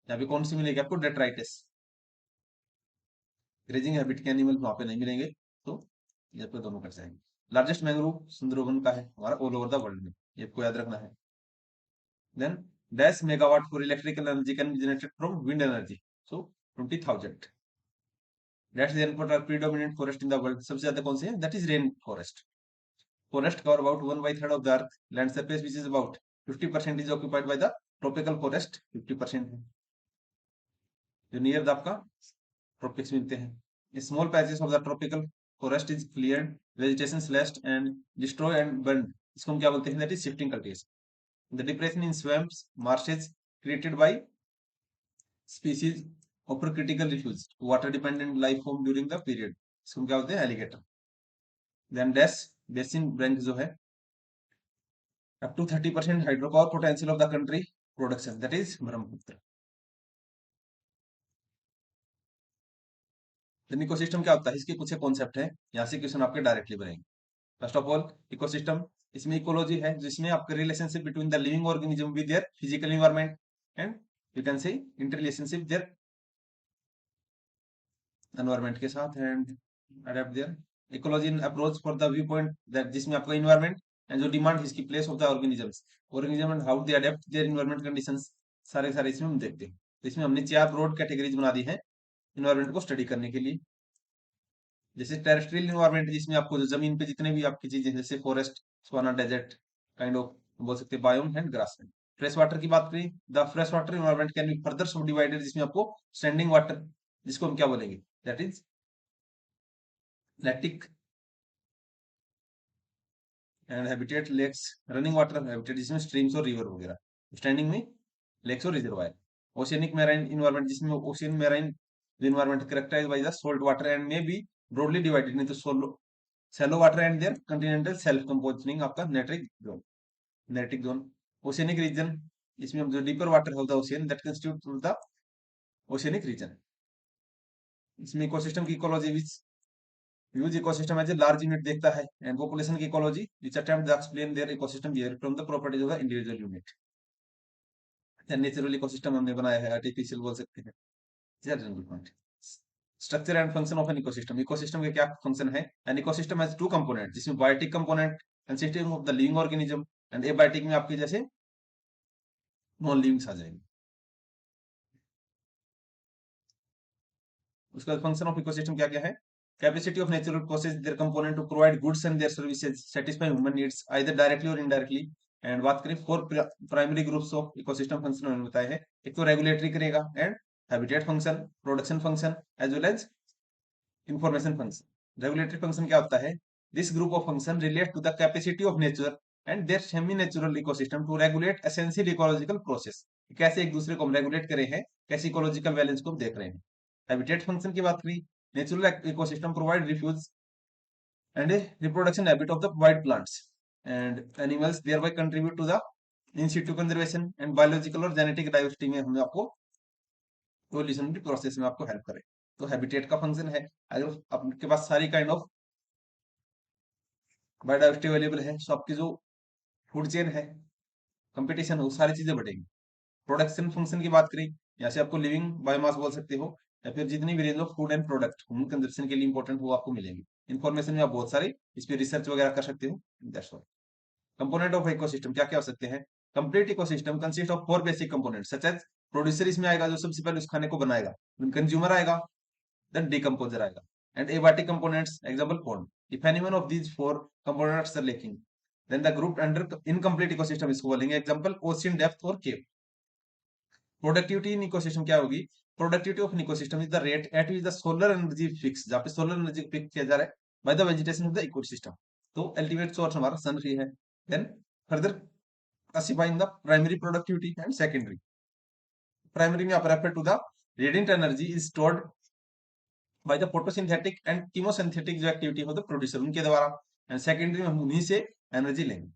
यहाँ पे कौन सी मिलेगी आपको? डेट्राइटिस. ग्रेजिंग हैबिट के एनिमल वहां पे नहीं मिलेंगे, तो ये आपको दोनों कट जाएंगे. लार्जेस्ट मैंग्रोव सुंदरबन का है हमारा ऑल ओवर द वर्ल्ड में, ये आपको याद रखना है. Then dash megawatt for electrical energy can be generated from wind energy. So 20,000. That's the input are predominant forest in the world. सबसे ज्यादा कौन से हैं? That is rain forest. Forest cover about 1/3 of the earth land surface, which is about 50% is occupied by the tropical forest. 50% है जो near the आपका tropics मिलते हैं. Small patches of the tropical forest is cleared, vegetation slashed and destroyed and burned. इसको हम क्या बोलते हैं? That is shifting cultivation. The depression in swamps, marshes created by species offer critical refuge, water dependent life form during the period. इसको क्या बोलते हैं? Alligator. Then dash basin bank जो है up to 30% hydropower potential of the country production, that is Brahmaputra. Then ecosystem क्या होता है? इसके कुछ कॉन्सेप्ट है, यहाँ से क्वेश्चन आपके डायरेक्टली बनेंगे. फर्स्ट ऑफ ऑल इकोसिस्टम, इसमें इकोलॉजी है जिसमें आपका relationship between the living organism with their physical environment and you can say interrelationship their environment के साथ and adapt there. Ecology approach for the viewpoint that, जिसमें आपका environment and जो demand इसकी place of the organism and how they adapt their environment conditions, सारे सारे इसमें हम देखते हैं. तो इसमें हमने 4 ब्रॉड कैटेगरीज बना दी है इन्वायरमेंट को स्टडी करने के लिए. जैसे टेरेस्ट्रियल इन्वायरमेंट, जिसमें आपको जो जमीन पे जितने भी आपकी चीजें जैसे forest, savanna, desert, kind of बोल सकते हैं biome and grassland. Fresh water की बात करें, the fresh water environment can be further subdivided, जिसमें आपको स्टैंडिंग वाटर, जिसको हम क्या बोलेंगे? That is lentic and habitat, lakes, running water habitat, जिसमें स्ट्रीम्स और रिवर वगैरह. स्टैंडिंग में लेक्स और रिजर्वायर. ओशियनिक मैराइन इन्वायरमेंट, जिसमें ocean marine environment characterised by the salt water and may be broadly divided into shallow water and their continental self composing आपका नेट्रिक zone. Oceanic region, इसमें जो deeper water होता है ocean, that constitute the oceanic region. इसमें ecosystem की ecology which use ecosystem as a large unit देखता है, and population की ecology which attempt to explain their ecosystem behaviour from the properties of the individual unit. Natural ecosystem हमने बनाया है, artificial बोल सकते हैं. Point. Structure and function of an ecosystem, ecosystem के क्या फंक्शन है? एन इकोसिस्टम हैज 2 कंपोनेंट, जिसमें biotic component consisting of the living organism and abiotic में आपके जैसे नॉन लिविंग्स आ जाएंगे. उसका फंक्शन ऑफ इकोसिस्टम क्या क्या है? Capacity of natural process their component to provide goods and their services, satisfy human needs either directly or indirectly. And बात करें four primary groups of ecosystem function मैंने बताया है, एक तो रेगुलेटरी करेगा and habitat function, production function as well as information function. Regulatory function क्या होता है? This group of function relate to the capacity of nature and their semi natural ecosystem to regulate essential ecological process. कैसे एक दूसरे को हम regulate करे हैं, कैसे इकोलॉजिकल बैलेंस को हम देख रहे हैं. हैबिटेट फंक्शन की बात करी, natural ecosystem provide refuge and a reproduction habit of the wild plants and animals, thereby contribute to the in situ conservation and biological और genetic diversity में हमें आपको evolution की प्रोसेस में आपको हेल्प करे. तो हैबिटेट का फंक्शन है, अगर आपके पास सारी काइंड ऑफ बायोडाइवर्सिटी अवेलेबल है तो आपकी जो फूड चेन है, कंपटीशन है, वो सारी चीजें बढ़ेंगी. प्रोडक्शन फंक्शन की बात करें, यहाँ से आपको लिविंग बायोमास बोल सकते हो या फिर जितनी भी range of food and product human consumption के लिए इंपॉर्टेंट वो आपको मिलेंगे. इन्फॉर्मेशन में आप बहुत सारी इस पे रिसर्च वगैरह कर सकते हो. That's all. Component of ecosystem क्या क्या हो सकते हैं? Complete ecosystem consist of four basic component such as producer इसमें आएगा जो सबसे पहले उस खाने को बनाएगा, कंज्यूमर आएगा, देन डिकम्पोजर आएगा and abiotic components example pond. If any one of these four components are lacking then the group under incomplete ecosystem इसको बोलेंगे. एग्जांपल ओशियन डेप्थ और केव. प्रोडक्टिविटी इन इकोसिस्टम क्या होगी? Productivity of ecosystem is the rate at which the solar energy fix, जहाँ पे solar energy fix किया जा रहा है by the vegetation of the ecosystem. तो अल्टीमेट सोर्स हमारा सन ही है. Then further classifying the primary productivity and secondary. Primary में आप refer to the radiant energy is stored by the photosynthetic and chemosynthetic जो activity हो the producer उनके द्वारा, and secondary में हम उन्हीं से energy लेंगे.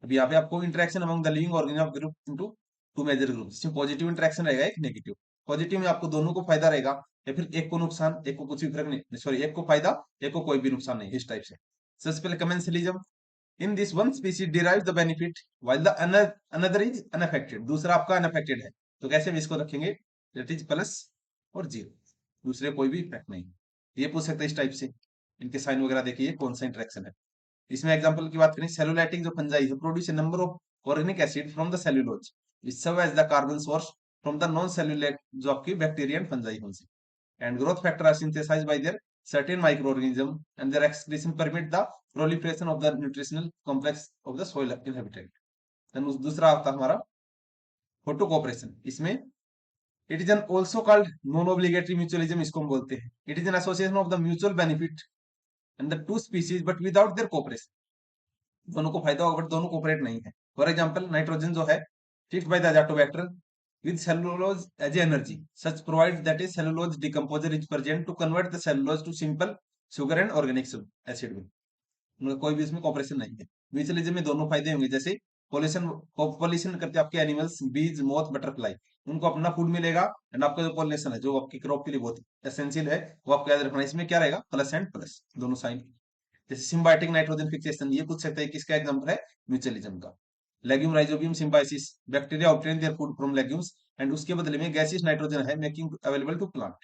अभी यहाँ पे आपको interaction among the living organism group into two major groups. इसमें पॉजिटिव इंटरेक्शन रहेगा, एक नेगेटिव. पॉजिटिव में आपको दोनों को फायदा रहेगा या फिर एक को नुकसान, एक को कुछ भी फर्क नहीं, सॉरी एक को फायदा एक को कोई भी नुकसान नहीं, इस टाइप से. सबसे पहले commensalism. In this one species derives the benefit while the another is unaffected. दूसरा आपका unaffected है, तो कैसे हम इसको रखेंगे? That is प्लस और जीरो, दूसरे कोई भी इफेक्ट नहीं. ये पूछ सकते हैं इस टाइप से. इनके साइन वगैरह देखिए कौन सा इंटरेक्शन है. इसमें एग्जांपल की बात करें, सेलुलाइटिक जो फंजाई है produce a number of organic acid from the cellulose which serve as the carbon source from the non cellulolytic जो आपकी बैक्टीरिया एंड फंजाई होंगे. And growth factor are synthesized by their certain microorganism and their excretion permit the proliferation of the nutritional complex of the soil inhabitant. Then दूसरा आता है हमारा photo cooperation. इसमें it is N also called non obligatory mutualism, इसको हम बोलते हैं. It is an association of the mutual benefit and the two species but without their cooperation. दोनों को फायदा होगा बट दोनों कोऑपरेट नहीं है. फॉर एग्जांपल नाइट्रोजन जो है fixed by the Azotobacter with cellulose as energy. Such provides that a cellulose decomposer is present to convert the cellulose to simple sugar and organic acid. उनका कोई भी इसमें corporation नहीं है. म्यूचुअलिज्म में दोनों फायदे होंगे, जैसे पॉलिशन पॉलिनेशन करते हैं आपके एनिमल्स, बीज, मोथ, बटरफ्लाई, उनको अपना फूड मिलेगा एंड आपका जो पॉलिनेशन है जो आपकी क्रॉप के लिए बहुत एसेंशियल है वो आपको याद रखना. इसमें क्या रहेगा? प्लस एंड प्लस दोनों साइन. जैसे सिम्बायोटिक नाइट्रोजन फिक्सेशन, ये पूछ सकते हैं किसका एग्जांपल है? म्यूचुअलिज्म का. Legume Rhizobium symbiosis, bacteria obtain their food from legumes and उसके बदले में गैसियस नाइट्रोजन है making available to plant.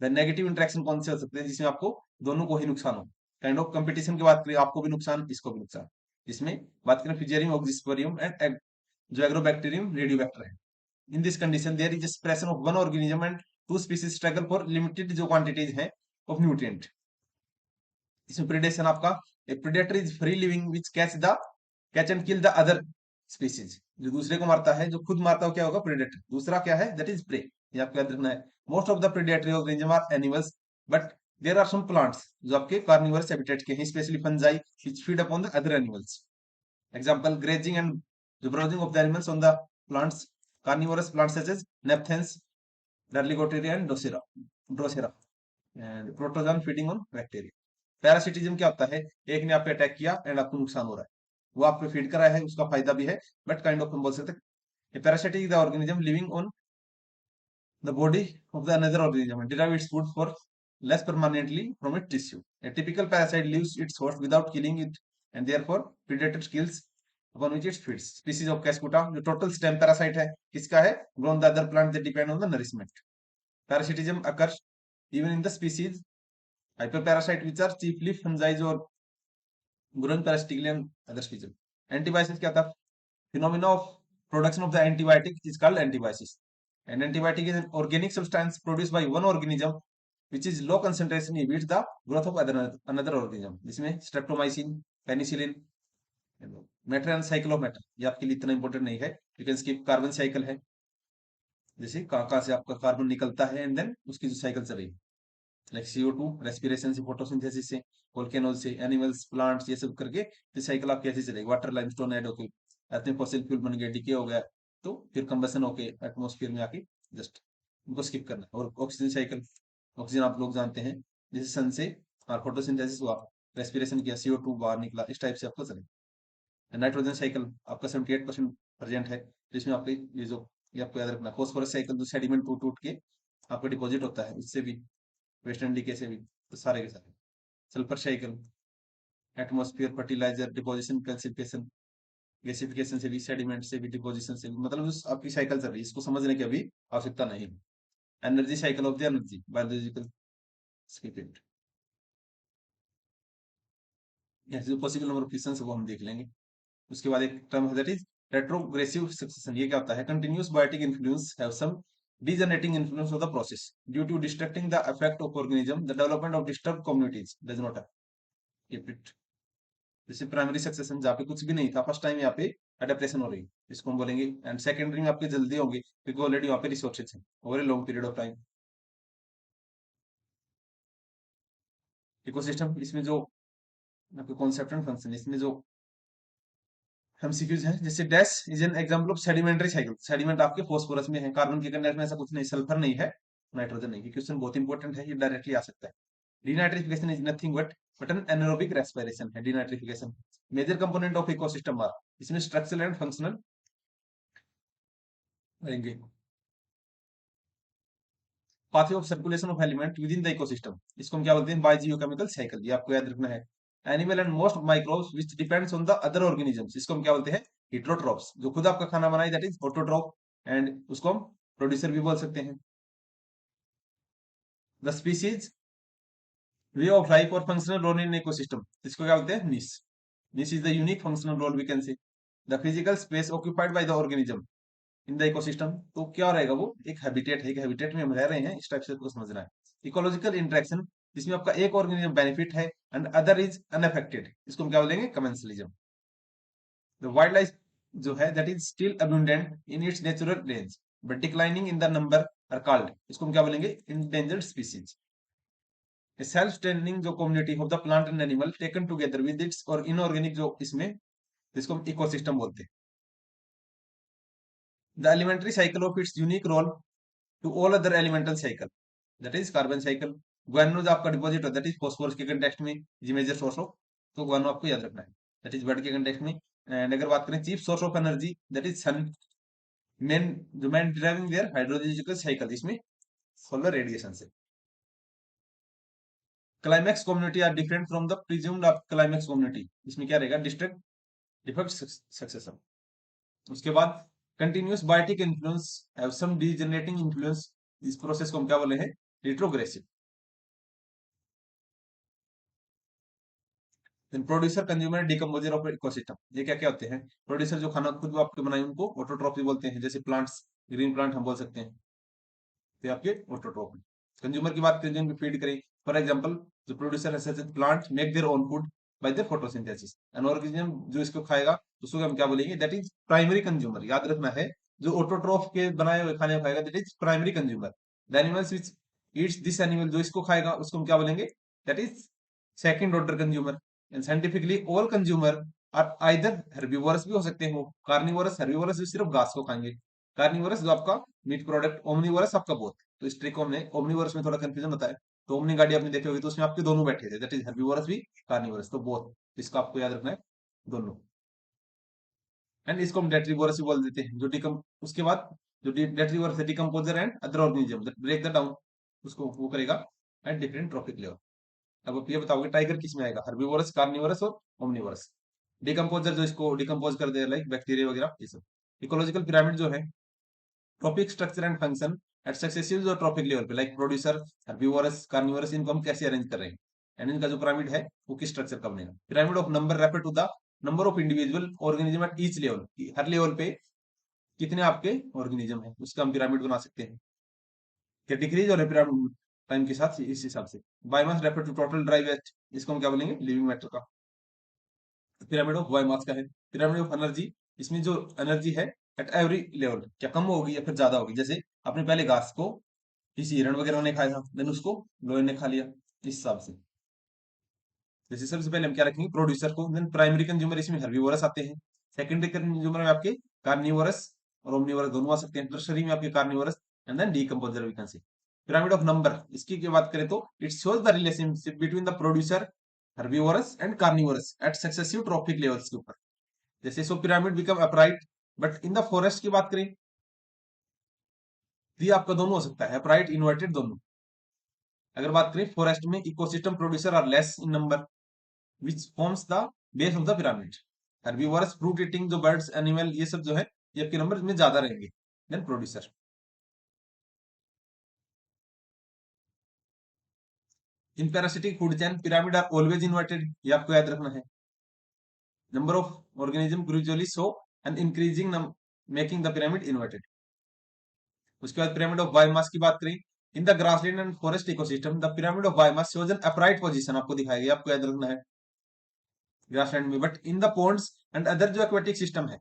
The negative interaction कौन से हो सकते हैं? जिसमें आपको दोनों को ही नुकसान हो. काइंड ऑफ कंपटीशन की बात करें, आपको भी नुकसान इसको भी नुकसान. इसमें बात करें फिजेरियम ऑक्सीस्पोरियम एंड जो एग्रोबैक्टीरियम रेडियोबैक्टर है. In this condition there is expression of one organism and two species struggle for limited जो क्वांटिटीज है ऑफ न्यूट्रिएंट. इसमें प्रेडेशन आपका, एक predator is free living which catch and kill the other species. जो दूसरे को मारता है, जो खुद मारता है क्या होगा? प्रेडेटर. दूसरा क्या है? That is prey. ये आपको याद रखना है. Most of the predatory organism are animals but there are some plants जो आपके कार्निवरस हैबिटेट के हैं, specially fungi which feed upon the other animals. Example grazing and the browsing of the animals on the plants, carnivorous plants such as Nepenthes, Darlingtonia and Drosera and protozoan feeding on bacteria. Parasitism क्या होता है? एक ने आप पे attack किया and आपको नुकसान हो रहा है, वो आप पे फीड कर रहा है, उसका फायदा भी है बट काइंड ऑफ हम बोल सकते हैं parasitic is the organism living on the body of the another organism and derive its food for less permanently from its tissue. A typical parasite leaves its host without killing it and therefore predator kills upon which it feeds. Species of Cascuta जो total stem parasite है, किसका है? Grown the other plant that depend on the nourishment. Parasitism occurs even in the species hyperparasite which are chiefly fungi or growing parasitically and other species. Antibiosis क्या था? Phenomena of production of the antibiotic is called antibiosis. An antibiotic is an organic substance produced by one organism which is low concentration inhibits the growth of another organism, जिसमें streptomycin, penicillin, matter and cycle of matter, ये आपके लिए इतना important नहीं है, you can skip. Carbon cycle है, जैसे कहाँ से आपका कार्बन निकलता है एंड देन उसकी जो साइकिल चल रही है, लाइक CO2 रेस्पिरेशन से, फोटोसिंथेसिस से, वोल्केनोल से, एनिमल्स, प्लांट्स, ये सब करके फिर साइकिल आपकी ऐसे चलेगी। वाटर लाइमस्टोन ऐड होके अपने फॉसिल फ्यूल बन गया, डिके हो गया, तो फिर कंबसन होके एटमोस्फियर में आके जस्ट उनको स्किप करना है। और ऑक्सीजन साइकिल, ऑक्सीजन आप लोग जानते हैं, जैसे सन से और फोटोसिंथेसिस हुआ, रेस्पिरेशन किया, CO2 बाहर निकला, इस टाइप से आपको चलेगा। नाइट्रोजन साइकिल आपका 78% प्रेजेंट है, जिसमें आपके ये आपको याद रखना। फॉस्फोरस साइकिल जो सेडिमेंट टूट टूट के आपका डिपॉजिट होता है, उससे भी, वेस्टर्न डीके से भी, तो सारे के सारे। Sulphur cycle, atmosphere, fertiliser deposition, calcification, gasification से भी, सेडिमेंट से भी, डिपोजिशन से भी, मतलब आपकी साइकिल चल रही है, इसको समझने की अभी आवश्यकता नहीं है। Energy cycle of the energy, biological, skip it. जो पॉसिबल नंबर ऑफ क्वेश्चन है वो हम देख लेंगे। उसके बाद एक टर्म है दैट इज रेट्रोग्रेसिव सक्सेशन। ये क्या होता है? Continuous biotic influence have some degenerating influence of the process due to distracting the effect of organism, the development of disturbed communities does not keep it। जैसे primary succession जहाँ पे कुछ भी नहीं था, फर्स्ट टाइम यहाँ पे अडेप्टेशन हो रही है, इसको हम बोलेंगे। एंड सेकेंडरी में आपके जल्दी होंगे क्योंकि ऑलरेडी वहाँ पे रिसोर्सेज हैं over a long period of time. Ecosystem, इसमें जो आपके कॉन्सेप्ट एंड फंक्शन, इसमें जो एमसीक्यूज है, जैसे dash is an example of sedimentary cycle. Sediment आपके फोस्फोरस में है, कार्बन के कंटेंट में ऐसा कुछ नहीं, सल्फर नहीं है, नाइट्रोजन नहीं। ये क्वेश्चन बहुत इंपॉर्टेंट है, ये डायरेक्टली आ सकता है। Denitrification is nothing but an anaerobic respiration है denitrification. Major component of ecosystem are, इसमें स्ट्रक्चरल एंड फंक्शनल रहेंगे। Pathway of circulation of element within the ecosystem, इसको हम क्या बोलते हैं? बायोजियोकेमिकल साइकिल, ये आपको याद रखना है। Animal and most microbes which depends on the other organisms, इसको हम क्या बोलते हैं? हिट्रोट्रॉप्स, जो खुद आपका खाना बनाए, दैट इज ऑटोट्रॉप। एंड उसको हम प्रोड्यूसर भी बोल सकते हैं। The species way of life और फंक्शनल रोल इन इकोसिस्टम, इसको क्या बोलते हैं? Niche. Niche is the unique functional role we can say. The physical space occupied by the organism in the ecosystem, तो क्या रहेगा? वो एक हैबिटेट है, एक हैबिटेट में हम रह रहे हैं, इस टाइप से आपको समझना है। इकोलॉजिकल इंटरेक्शन, जिसमें आपका एक ऑर्गेनिज्म बेनिफिट है एंड अदर इज अनअफेक्टेड, इसको हम क्या बोलेंगे? कमेंसलिज्म। द वाइल्ड लाइफ जो है that is still abundant in its natural range but declining in the number are called, इसको हम क्या बोलेंगे? Endangered species. सेल्फ स्टैंडिंग जो community of the plant and animal taken together with its और inorganic जो इसमें, जिसको हम इकोसिस्टम बोलते हैं। The elementary cycle of its unique role to all other elemental cycle, that is carbon cycle. Guano जो आपका डिपॉजिट होता है दैट इज फॉस्फोरस के कंटेक्स्ट में, जी मेजर सोर्स ऑफ, तो ग्वानो आपको याद रखना है, दैट इज बर्ड के कंटेक्स्ट में। एंड अगर बात करें chief source of energy, that is sun. Main जो man driving their hydrological cycle, इसमें सोलर रेडिएशन से। Climax community are different from the presumed climax community, इसमें क्या रहेगा? Distract defect succession. उसके बाद continuous biotic influence have some degenerating influence, इस process को हम क्या बोले हैं? Retrogressive. Producer, consumer, decomposer of ecosystem, ये क्या क्या होते हैं? प्रोड्यूसर जो खाना खुद आपके बनाए उनको ऑटोट्रॉफी बोलते हैं, जैसे प्लांट्स, ग्रीन प्लांट हम बोल सकते हैं, तो आपके ऑटोट्रॉफ। कंज्यूमर की बात करें, जिनको फीड करें, फॉर एग्जांपल जो प्रोड्यूसर है such plant make their own food by their photosynthesis. An organism जो इसको खाएगा उसको हम क्या बोलेंगे? दैट इज प्राइमरी कंज्यूमर, याद रखना है। जो ऑटोट्रॉफ के बनाए हुए खाने को खाएगा that is primary consumer. The animals which eats this animal, जो इसको खाएगा उसको हम क्या बोलेंगे? That is second order consumer. And scientifically all consumer are either herbivorous भी हो सकते हैं, वो कार्निवोरस, हेर्बिवोरस जो सिर्फ घास को खाएंगे, कार्निवोरस जो आपका मीट प्रोडक्ट, ओमनिवोरस आपका बोथ। तो इस ट्रिक में ओमनिवोरस में थोड़ा कंफ्यूजन होता है। तो ओमनी गाड़ी आपने देखी होगी, तो उसमें आपके दोनों बैठे थे, दैट इज हेर्बिवोरस भी, कार्निवोरस, तो बोथ। इसका आपको याद रखना है, दोनों। एंड इसको हम डेट्रीवोरस भी बोल देते हैं, जो डिकम उसके बाद जो डेट्रीवोरस है, decomposer and other organism that break the down, उसको वो करेगा एट डिफरेंट ट्रॉफिक लेवल। अब आप ये बताओगे टाइगर किस में आएगा? हर्बीवोरस, कार्निवोरस और ओमनिवोरस। डिकम्पोजर जो इसको डिकम्पोज कर दे, लाइक बैक्टीरिया वगैरह, ये सब। इकोलॉजिकल पिरामिड जो है, trophic structure and function at successive जो ट्रॉपिक लेवल पे, लाइक प्रोड्यूसर, हर्बीवोरस, कार्निवोरस, इनको हम कैसे अरेंज कर रहे हैं, एंड इनका जो पिरामिड है वो किस स्ट्रक्चर का बनेगा? Pyramid of number refer to the number of individual organism at each level, हर लेवल पे कितने आपके ऑर्गेनिज्म है उसका हम पिरामिड बना सकते हैं। क्या डिक्रीज हो रहा है पिरामिड? टाइम के साथ इस हिसाब से। Biomass refer to total dry waste, इसको हम क्या बोलेंगे, लिविंग मैटर का। पिरामिड ऑफ बायोमास का है। पिरामिड ऑफ एनर्जी, इसमें जो एनर्जी है एट एवरी लेवल, क्या कम होगी या फिर ज्यादा होगी। जैसे आपने पहले घास को किसी हिरण वगैरह ने खाया था, देन उसको लोहे ने खा लिया, इस हिसाब से। जैसे सबसे पहले हम क्या रखेंगे, प्रोड्यूसर को, देन प्राइमरी कंज्यूमर, इसमें हर्बीवोरस आते हैं। सेकेंडरी कंज्यूमर में आपके कार्निवोरस और ओमनिवोरस दोनों आ सकते हैं। टर्शरी में आपके carnivorous and then decomposer we can see. Pyramid of number, इसकी की बात करें तो it shows the relationship between the producer, herbivorous and carnivorous at successive trophic levels के ऊपर। जैसे so pyramid become upright, but in the forest की बात करें तो ये आपका दोनों हो सकता है, अपराइट इन्वर्टेड दोनों। अगर बात करें फॉरेस्ट में, ecosystem producer are less in number which forms the base of the pyramid. Herbivores, fruit eating जो birds, animal, ये सब जो है ये आपके नंबर में ज्यादा रहेंगे than producer. In parasitic food chain pyramid are always inverted, ये आपको याद रखना है। Number of organism gradually show and increasing making the pyramid inverted. उसके बाद पिरामिड ऑफ बायोमास की बात करें, in the grassland and forest ecosystem the pyramid of biomass shows an upright position, आपको दिखाया गया, आपको याद रखना है ग्रासलैंड में। But in the ponds and other जो एक्वेटिक सिस्टम है,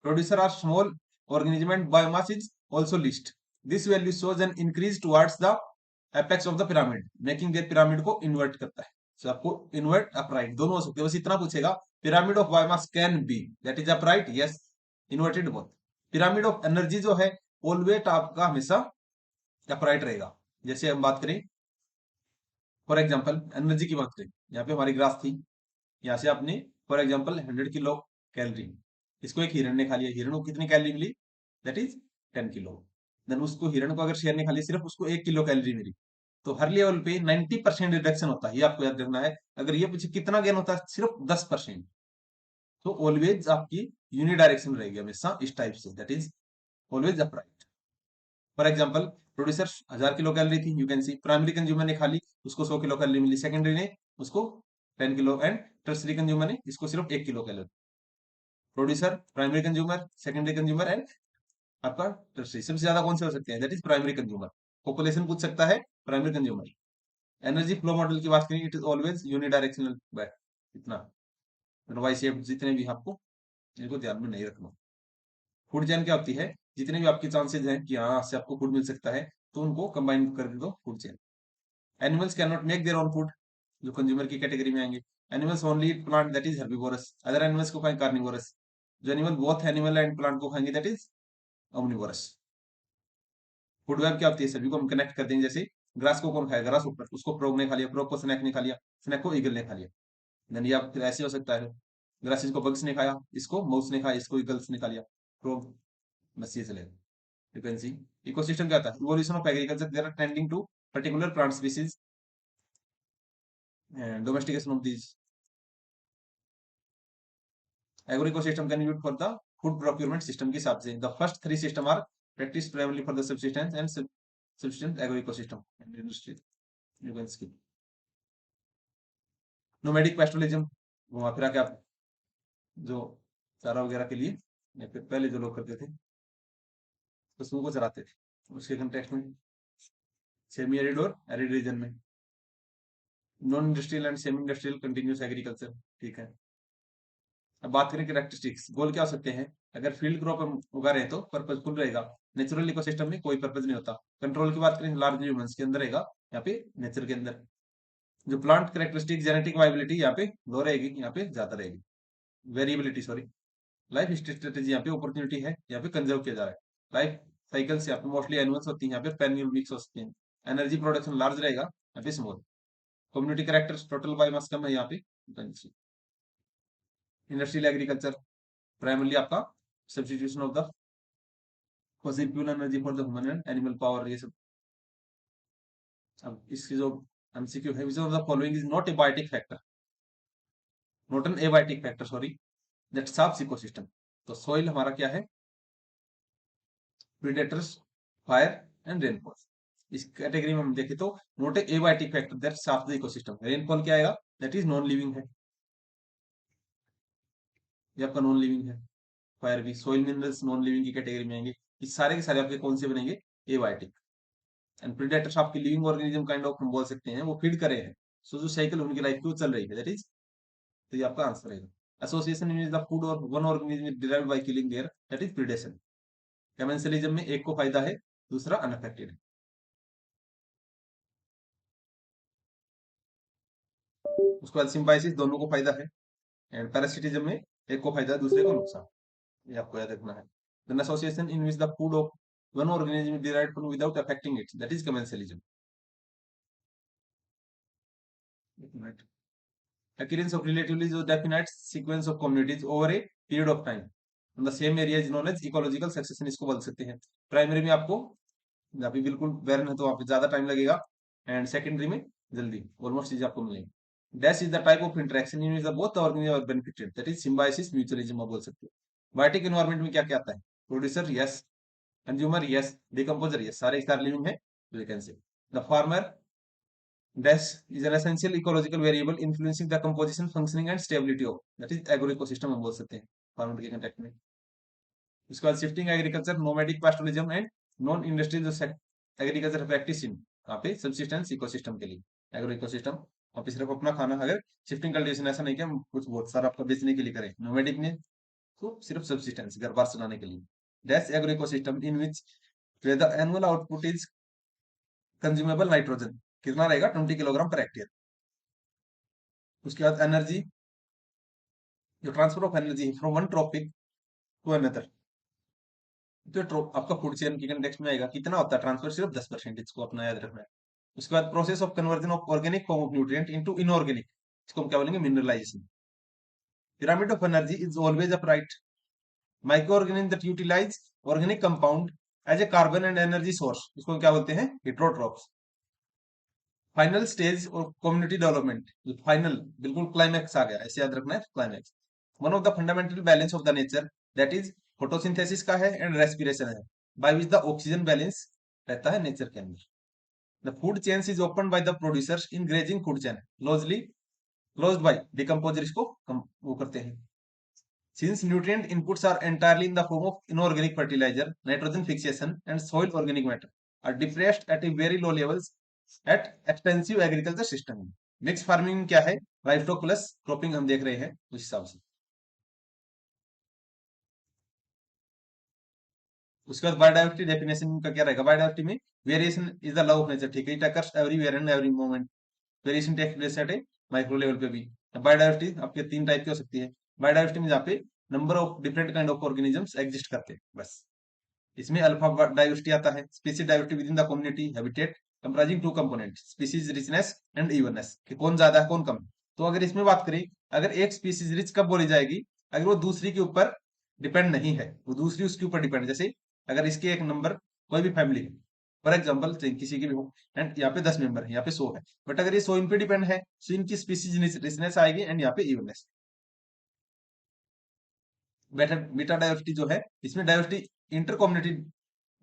producer are small organism and biomass is also least. This value shows an increase towards the apex of the pyramid, making their pyramid को invert करता है। So आपको invert upright दोनों हो सकते हैं, बस इतना पूछेगा। pyramid of biomass can be that is upright, yes, inverted both। pyramid of energy जो है always आपका हमेशा upright रहेगा। जैसे हम बात करें फॉर एग्जाम्पल एनर्जी की बात करें, यहाँ पे हमारी ग्राफ थी, यहाँ से आपने फॉर एग्जाम्पल 100 किलो कैलोरी, इसको एक हिरण ने खा लिया, हिरण को कितनी कैलोरी मिली, दैट इज 10 किलो। देन उसको हिरण को अगर शेर ने खा लिया, सिर्फ उसको 1 किलो कैलोरी मिली। तो हर लेवल पे 90% रिडक्शन होता है, ये आपको याद रखना है। अगर ये पूछे कितना गेन होता है, सिर्फ 10%। तो ऑलवेज आपकी यूनिडायरेक्शन रहेगी हमेशा इस टाइप से, that is always upright. For example producer 1000 kilocalorie थी, you can see primary consumer ने खा ली, उसको 100 किलो कैलोरी मिली, सेकेंडरी ने उसको 10 किलो, एंड टर्सरी कंज्यूमर ने इसको सिर्फ 1 kilo calorie. Producer, primary consumer, secondary consumer and आपका टर्सरी। सबसे ज्यादा कौन से हो सकते हैं, that is primary consumer. Population पूछ सकता है, primary consumer. Energy flow model की बात करें, it is always unidirectional back, इतना वाई शेप जितने भी आपको इनको ध्यान में नहीं रखना। फूड चेन क्या होती है, जितने भी आपके चांसेस हैं कि यहाँ से आपको फूड मिल सकता है, तो उनको कंबाइन कर दो food chain. Animals can not make their own food, जो कंज्यूमर की कैटेगरी में आएंगे। Animals only eat plant, that is herbivorous. Other animals को खाएं, कार्निवोरस। जो animal both animal and plant को खाएंगे, that is omnivorous. Food web क्या होती है, सभी को हम कनेक्ट कर देंगे। जैसे ग्रास को कौन खाएगा, ग्रास ऊपर, उसको फ्रॉग ने खा लिया, फ्रॉग को स्नैक ने खा लिया, स्नैक को ईगल ने खा लिया। देन ये आप फिर ऐसे हो सकता है, ग्रासेस को बग्स ने खाया, इसको माउस ने खाया, इसको ईगल्स ने खा लिया, फ्रॉग, बस ये चलेगा। यू कैन सी इकोसिस्टम क्या होता है, evolution of agriculture, there are tending to particular plant species and domestication of these. Agro ecosystem can use for the food procurement system के हिसाब से। The first three system are practice primarily for the subsistence and subsistence agro ecosystem and industry. You can skip nomadic pastoralism, घुमा फिरा के आप जो चारा वगैरह के लिए, या फिर पहले जो लोग करते थे पशुओं को चराते थे, उसके कंटेक्स्ट में सेमी एरिड और एरिड रीजन में। Non industrial and semi industrial continuous agriculture, ठीक है। अब बात करें कैरेक्टरिस्टिक्स, गोल क्या हो सकते हैं। अगर फील्ड क्रॉप हम उगा रहे हैं तो पर्पजफुल रहेगा। नेचुरल इकोसिस्टम में कोई पर्पज नहीं होता। कंट्रोल की बात करें, लार्ज ह्यूमंस के अंदर रहेगा, यहाँ पे नेचर के अंदर। जो प्लांट कैरेक्टरिस्टिक, जेनेटिक वाइबिलिटी यहाँ पे लो रहेगी, यहाँ पे ज्यादा रहेगी, वेरिएबिलिटी सॉरी। लाइफ स्ट्रेटेजी यहाँ पे अपॉर्चुनिटी है, यहाँ पे कंजर्व किया जा रहा है। लाइफ साइकिल्स यहाँ पे मोस्टली एनिमल्स होती है, यहाँ पे पेनियल मिक्स हो सकते हैं। एनर्जी प्रोडक्शन लार्ज रहेगा, यहाँ पे small. Community characters, total biomass कम है यहाँ पे। इंडस्ट्रियल एग्रीकल्चर प्राइमरली आपका substitution of the fossil fuel energy for the human and animal power, ये सब। अब इसकी जो एमसीक्यू है, which of the following is not a biotic factor, not an abiotic factor sorry, that saps ecosystem. तो soil हमारा क्या है, प्रीडेटर्स, फायर एंड रेनफॉल। इस कैटेगरी में हम देखें तो not A abiotic factor that saps the ecosystem. Rainfall क्या आएगा, दैट इज नॉन लिविंग है, ये आपका नॉन लिविंग है। फायर भी, सोइल मिनरल्स नॉन लिविंग की कैटेगरी में आएंगे। ये सारे के सारे आपके कौन से बनेंगे, एबायोटिक। एंड प्रीडेटर्स आपके लिविंग ऑर्गेनिज्म काइंड ऑफ हम बोल सकते हैं, वो फीड करे हैं। सो जो साइकिल उनकी लाइफ की वो चल रही है, दैट इज, तो ये आपका आंसर है। एसोसिएशन मींस द फूड और one organism is derived by killing there, that is predation. Commensalism में एक को फायदा है, दूसरा अनअफेक्टेड है। उसके बाद सिम्बायोसिस दोनों को फायदा है, एंड पैरासिटिज्म में एक को फायदा है, दूसरे को नुकसान। ये आपको याद रखना है। Then association in which the food of one organism is derived from without affecting it, that is commensalism. Occurrence of relatively जो definite sequence of communities over a period of time on the same area is known as ecological succession, इसको बोल सकते हैं। Primary में आपको जहाँ पे बिल्कुल बैरन है तो वहाँ पे ज्यादा टाइम लगेगा, एंड सेकेंडरी में जल्दी ऑलमोस्ट चीज आपको मिलेगी। Dash is the type of interaction in which both organism are benefited, that is symbiosis mutualism आप बोल सकते हो। बायोटिक एनवायरनमेंट में क्या क्या आता है? Producer yes, consumer yes, decomposer yes, सारे स्टार लिविंग है, तो you can say the farmer dash is an essential ecological variable influencing the composition, functioning and stability of, that is agro ecosystem हम बोल सकते हैं फार्मर के contact में। उसके बाद shifting agriculture, nomadic pastoralism and non industrial जो agriculture practice in वहाँ पे सबसिस्टेंस इकोसिस्टम के लिए, एग्रो इकोसिस्टम वहाँ पे सिर्फ अपना खाना, अगर शिफ्टिंग कल्टीवेशन ऐसा नहीं कि हम कुछ बहुत सारा आपका बेचने के लिए करें, नोमैडिक में तो सिर्फ सबसिस्टेंस घर बार चलाने के लिए। Dash agro ecosystem in which the annual output is consumable nitrogen कितना रहेगा, 20 किलोग्राम पर हेक्टेयर। उसके बाद एनर्जी, जो transfer of energy from one trophic to another, तो आपका फूड चेन के कंटेक्स्ट में आएगा, कितना होता है ट्रांसफर, सिर्फ 10%, इसको अपना याद रखना है। उसके बाद process of conversion of organic form of nutrient into inorganic, इसको हम क्या बोलेंगे, mineralisation. Pyramid of energy is always upright, microorganism that utilise organic compound as a carbon and energy source, इसको हम क्या बोलते हैं, हेट्रोट्रॉप्स। फाइनल स्टेज और कम्युनिटी डेवलपमेंट, फाइनल बिल्कुल क्लाइमैक्स आ गया, ऐसे याद रखना है climax. One of the fundamental balance of the nature, that is photosynthesis का है एंड रेस्पिरेशन है, by which the oxygen balance रहता है नेचर के अंदर। The food chain is open by the producers in grazing food chain closely closed by decomposer, इसको वो करते हैं। Since nutrient inputs are entirely in the form of inorganic fertilizer, nitrogen fixation, and soil organic matter are depressed at a very low levels at extensive agriculture system. Mix farming क्या है, livestock plus cropping हम देख रहे हैं उस हिसाब से। उसके बाद बायोडाइवर्सिटी डेफिनेशन का क्या रहेगा, बायोडाइवर्सिटी में variation is the love of nature, ठीक है, it occurs everywhere and every moment, variation takes place at a micro level पे भी। बायोडाइवर्सिटी आपके तीन टाइप की हो सकती है, बायोडाइवर्सिटी में जहाँ पे number of different kind of organisms exist करते हैं बस। इसमें अल्फा डाइवर्सिटी आता है, species diversity within the community habitat comprising two component, species richness and evenness, कि कौन ज्यादा है कौन कम है। तो अगर इसमें बात करें, अगर एक स्पीसीज रिच कब बोली जाएगी, अगर वो दूसरी के ऊपर डिपेंड नहीं है, वो दूसरी उसके ऊपर डिपेंड, जैसे अगर इसके एक नंबर कोई भी फैमिली है, फॉर एग्जाम्पल किसी की भी हो, एंड यहाँ पे 10 मेंबर है, यहाँ पे 100 है, बट अगर ये 100 इन पे डिपेंड है, तो इनकी स्पीसीज रिचनेस आएगी एंड यहाँ पे इवननेस। बेटा बीटा डाइवर्सिटी जो है, इसमें diversity inter community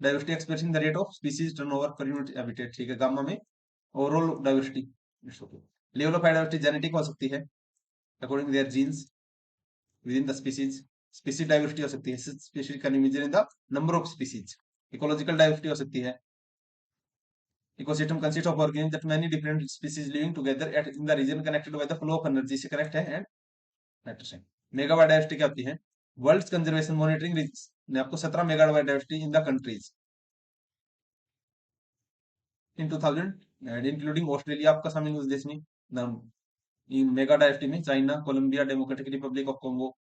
diversity expressing the rate of species turnover per unit habitat, ठीक है, गामा में overall diversity it's okay. Level of diversity genetic हो सकती है according their genes within the species, species diversity हो सकती है, species can be measured in the number of species. Ecological diversity हो सकती है, ecosystem consist of organism that many different species living together at in the region connected by the flow of energy, से connect है and nitrogen. Mega biodiversity क्या होती है, world conservation monitoring ने आपको 17 mega biodiversity in the countries in 2000 and including Australia आपका शामिल उस देश में। इन मेगा डायवर्सिटी में China, Colombia, democratic republic of Congo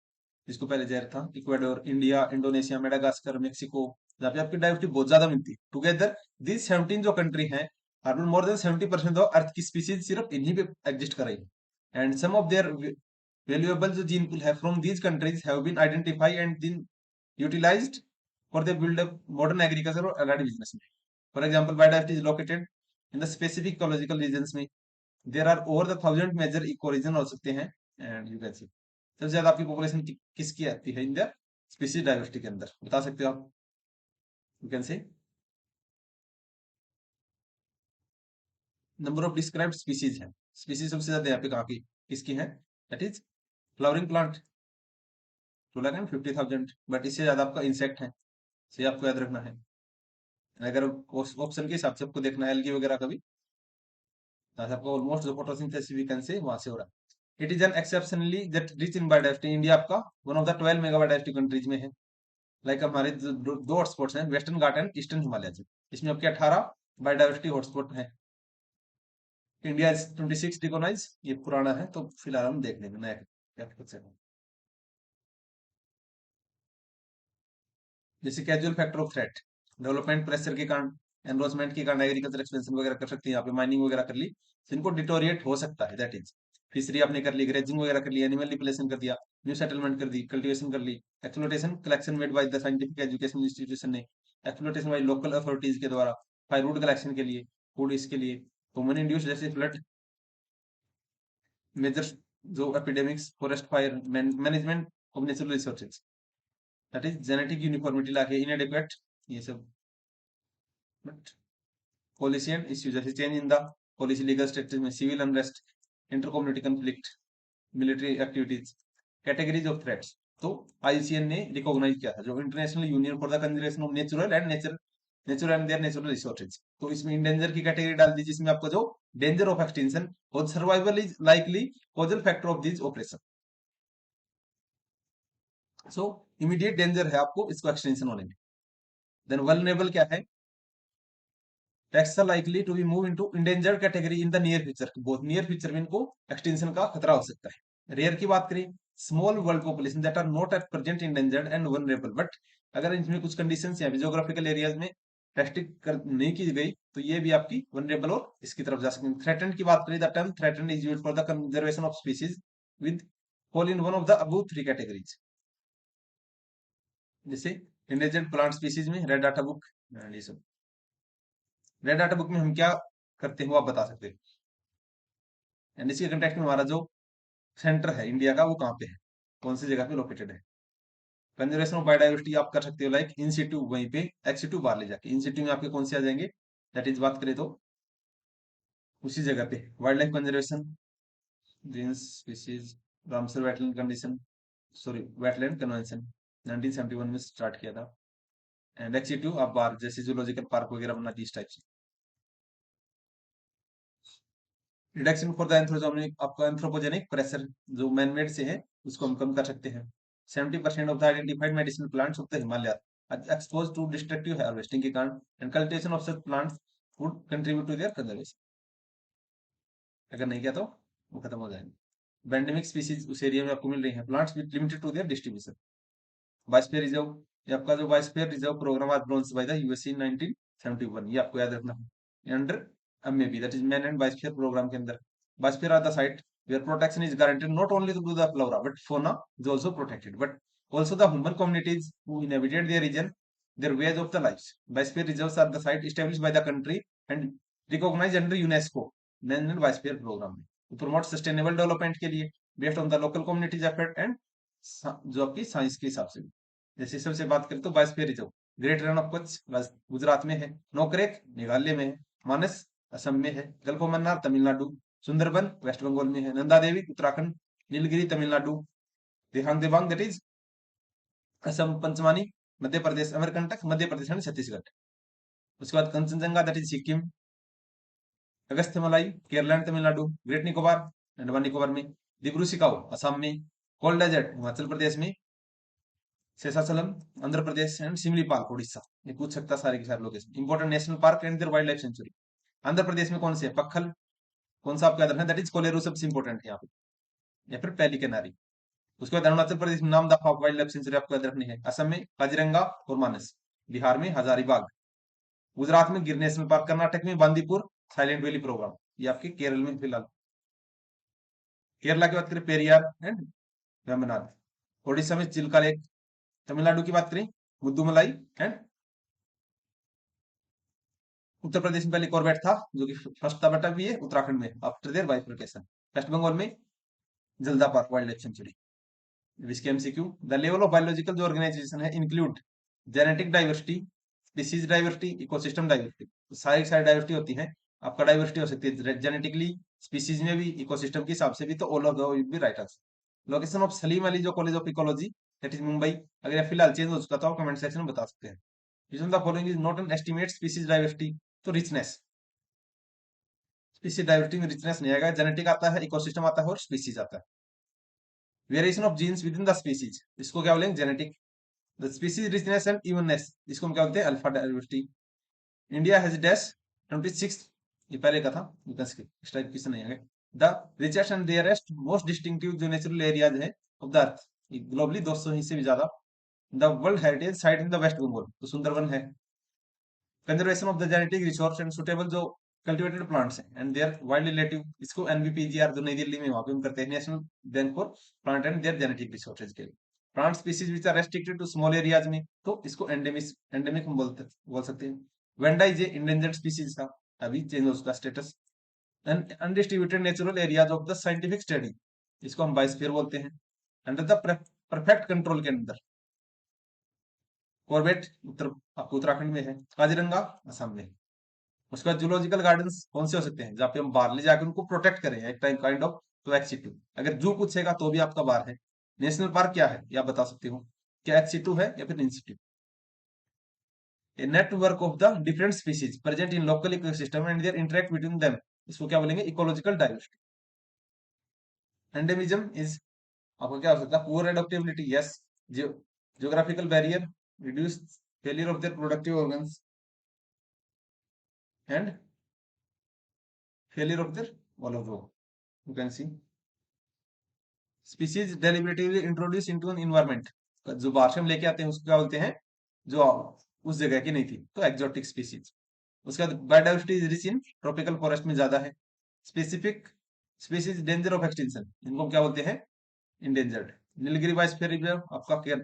जिसको पहले जहर था, Ecuador, India, Indonesia, Madagascar, Mexico, जहाँ पे आपकी डायवर्सिटी बहुत ज्यादा मिलती है। टुगेदर दीज 17 जो कंट्री हैं are more than 70% of earth की स्पीसीज सिर्फ इन्हीं पे एग्जिस्ट कर रही है, and some of their valuable जो जीन पूल है from these countries have been identify and been utilized for the build up modern agriculture और एलाइड बिजनेस में। For example biodiversity is located in the specific ecological regions में, there are over the 1000 major eco region हो सकते हैं, and you can सी सबसे ज्यादा आपकी population किसकी आती है इन द स्पीसीज डाइवर्सिटी के अंदर, बता सकते हो आप, यू कैन से नंबर ऑफ डिस्क्राइब्ड स्पीसीज है, स्पीसीज सबसे ज्यादा यहाँ पे कहाँ की किसकी है, that is flowering plant 2,50,000, but इससे ज्यादा आपका इंसेक्ट है, से आपको याद रखना है। अगर ऑप्शन के हिसाब से आपको देखना है एल्गी वगैरह का भी, जहाँ से आपको ऑलमोस्ट जो फोटोसिंथेसिस वी कैन से वहां से हो रहा है। It is an exceptionally that rich in biodiversity, India आपका one of the 12 mega biodiversity countries में है। लाइक हमारे दो हॉटस्पॉट्स हैं, Western Ghat and Eastern Himalaya. इसमें आपके 18 बायोडाइवर्सिटी हॉटस्पॉट हैं। इंडिया इज 26 रिकॉग्नाइज, ये पुराना है तो फिलहाल हम देख लेंगे नया क्या कुछ है। जैसे casual factor of threat, development pressure के कारण, एनरोचमेंट के कारण एग्रीकल्चर एक्सपेंशन वगैरह कर सकते हैं, यहाँ पे माइनिंग वगैरह कर ली, जिनको डिटोरिएट हो सकता है, दैट इज फिशरी आपने कर ली, ग्रेजिंग वगैरह कर ली, एनिमल रिप्लेसन कर दिया, न्यू सेटलमेंट कर दी, कल्टीवेशन कर ली, exploitation collection made by the scientific education institution ने, एक्सप्लोटेशन बाय लोकल अथॉरिटीज के द्वारा, फायरवुड कलेक्शन के लिए, फूड इसके लिए, ह्यूमन इंड्यूस जैसे फ्लड, मेजर जो epidemics, forest fire, management of natural resources, that is genetic uniformity lack inadequate, ये सब पॉलिसी एंड इश्यू जैसे change in the policy, legal structure में, civil unrest, inter community conflict, military activities, categories of threats. तो ICN ने recognise किया था जो international union for the conservation of natural and there natural resources, तो इसमें endanger की कैटेगरी डाल दी, जिसमें आपको जो डेंजर ऑफ एक्सटिंक्शन और survival is likely causal factor of this operation. So immediate danger है आपको इसको एक्सटेंशन होने में। देन वल्नरेबल क्या है, taxa are likely to be move into endangered category in the near future, बहुत नियर फ्यूचर में इनको एक्सटेंशन का खतरा हो सकता है। रेयर की बात करें, small world population that are not at present endangered and vulnerable, but अगर इसमें कुछ कंडीशंस या जियोग्राफिकल एरियाज में रेस्ट्रिक्ट कर नहीं की गई तो ये भी आपकी वनरेबल और इसकी तरफ जा सकते हैं। थ्रेटेंड की बात करें, the term threatened is used for the conservation of species with fall in one of the above three categories, जैसे इंडेंजर्ड प्लांट स्पीसीज में रेड डाटा बुक, ये सब। रेड डाटा बुक में हम क्या करते हैं वो आप बता सकते हैं, एंड इसी कंटेक्ट में हमारा जो सेंटर है इंडिया का वो कहाँ पे है, कौन सी जगह पे लोकेटेड है। कंजर्वेशन ऑफ बायोडाइवर्सिटी आप कर सकते हो लाइक इन सिटू, वहीं पे एक्सिटू बाहर ले जाके, इन सिटू में आपके कौन से आ जाएंगे, दैट इज बात करें तो उसी जगह पे wild life conservation, green species, Ramsar wetland condition, sorry wetland convention 1971 में स्टार्ट किया था, एंड एक्सिटू आप बाहर जैसे जूलॉजिकल पार्क वगैरह बना दी इस टाइप से। रिडक्शन फॉर द एंथ्रोपोजेनिक, आपका एंथ्रोपोजेनिक प्रेशर जो मैनमेड से है उसको हम कम कर सकते हैं। 70% of the identified medicinal plants of the Himalaya expose to destructive harvesting के कारण, and cultivation of such plants would contribute to their conservation, अगर नहीं किया तो वो खत्म हो जाएंगे। बेंडेमिक स्पीसीज उस एरिया में आपको मिल रही है, plants with limited to their distribution. Biosphere reserve, ये आपका जो बायोस्फीयर रिजर्व प्रोग्राम आज launch by the USA in 1971, ये आपको याद रखना है, under MAB that is man and biosphere program के अंदर। Biosphere are the site where protection is guaranteed not only to the flora but fauna is also protected, but also the human communities who inhabited their region, their ways of the lives. Biosphere reserves are the site established by the country and recognized under UNESCO National Biosphere Program to promote sustainable development के लिए based on the local communities effort and जो आपकी science के हिसाब से। जैसे सबसे बात करें तो biosphere reserve great run of Kutch Gujarat में है, नोकरेक मेघालय में है, मानस असम में है, Gulf of Mannar Tamil Nadu, Sundarban West Bengal में है, Nanda Devi Uttarakhand, Nilgiri Tamil Nadu, Dehang Debang that is Assam, Panchmani Madhya Pradesh, Amarkantak Madhya Pradesh and Chhattisgarh. उसके बाद Kanchenjunga that is Sikkim, Agasthyamalai Kerala and Tamil Nadu, Great Nicobar Andaman Nicobar में, दिब्रू सिकाओ असम में, कोल्ड डेजर्ट हिमाचल प्रदेश में, शेषाचलम आंध्र प्रदेश एंड सिमलीपाल उड़ीसा। ये पूछ सकता सारे के सारे location. Important national park and their wildlife sanctuary, Andhra Pradesh में कौन से है, पक्खल, कौन सा आपको याद रखना है, दैट इज कोलेरू सबसे इंपॉर्टेंट है यहाँ पे, या फिर पहली कैनारी। उसके बाद अरुणाचल प्रदेश में नाम दफा वाइल्ड लाइफ सेंचुरी आपको याद रखनी है, असम में काजीरंगा और मानस, बिहार में हजारीबाग, गुजरात में गिर नेशनल पार्क, कर्नाटक में बांदीपुर साइलेंट वैली प्रोग्राम, ये आपके केरल में फिलहाल। केरला की बात करें पेरियार एंड वेम्बनाड, ओडिशा में चिल्का लेक, तमिलनाडु की बात करें मुद्दुमलाई एंड, उत्तर प्रदेश में पहले कॉर्बेट था जो कि फर्स्ट था, बटा भी है उत्तराखंड में after their bifurcation. West Bengal में Jalda park wildlife sanctuary. इसके MCQ, the level of biological जो ऑर्गेनाइजेशन है include genetic diversity, species diversity, ecosystem diversity, सारी सारी डाइवर्सिटी होती है। आपका डाइवर्सिटी हो सकती है जेनेटिकली, स्पीसीज में भी, इकोसिस्टम के हिसाब से भी, तो ऑल ऑफ द भी right answer. Location of Salim Ali जो college of ecology that is Mumbai, अगर फिलहाल चेंज हो चुका तो आप कमेंट सेक्शन में बता सकते हैं। Which one of the following is not an estimate species diversity? तो richness, स्पीसीज डाइवर्सिटी में richness नहीं आएगा, जेनेटिक आता है, इकोसिस्टम आता है और स्पीसीज आता है। Variation of genes within the species, इसको क्या बोलेंगे? Genetic. The species richness and evenness, इसको हम क्या बोलते हैं? Alpha diversity. India has dash 26, ये पहले का था, इस टाइप किसी नहीं आगे। The richest and dearest most distinctive जो नेचुरल एरियाज है ऑफ द अर्थ, ग्लोबली 200 ही से भी ज्यादा। The world heritage site in the West Bengal, तो सुंदरबन है। Conservation of the genetic resource and suitable जो कल्टिवेटेड प्लांट्स हैं एंड देयर वाइल्ड रिलेटिव, इसको एनबीपीजीआर जो नई दिल्ली में वहां पे हम करते हैं, national bank for plant and their genetic resources के लिए। Plant species which are restricted to small areas में, तो इसको एंडेमिक, एंडेमिक हम बोल सकते हैं। Vanda is a endangered species था, अभी चेंज हो उसका status. And undistributed natural areas of the scientific study, इसको हम बायोस्फीयर बोलते हैं। अंडर द परफेक्ट कंट्रोल के अंदर। कॉर्बेट उत्तर, आपको उत्तराखंड में है। काजीरंगा असम में। उसके बाद जूलॉजिकल गार्डन्स कौन से हो सकते हैं जहाँ पे हम बाहर ले जाकर उनको प्रोटेक्ट करें, एक टाइम काइंड ऑफ, तो एक्सिटू। अगर जू पूछेगा तो भी आपका बार है। नेशनल पार्क क्या है ये आप बता सकते हो, क्या एक्सिटू है या फिर institute. A network of the different species present in local ecosystem and their interact between them, इसको क्या बोलेंगे? Ecological diversity. एंडेमिज्म इज, आपको क्या हो सकता है? Poor adaptability, yes. Geographical barrier, reduce failure of their productive organs and failure of their all of though, you can see. Species deliberately introduce into an environment, जो बाहर से हम लेके आते हैं उसको क्या बोलते हैं? जो उस जगह की नहीं थी, तो एक्सोटिक स्पीसीज। उसके बाद biodiversity is rich in tropical forest में ज्यादा है। Specific species danger of extinction, इनको हम क्या बोलते हैं? इंडेंजर्ड। नीलगिरी बायोस्फीयर रिजर्व आपका क्या,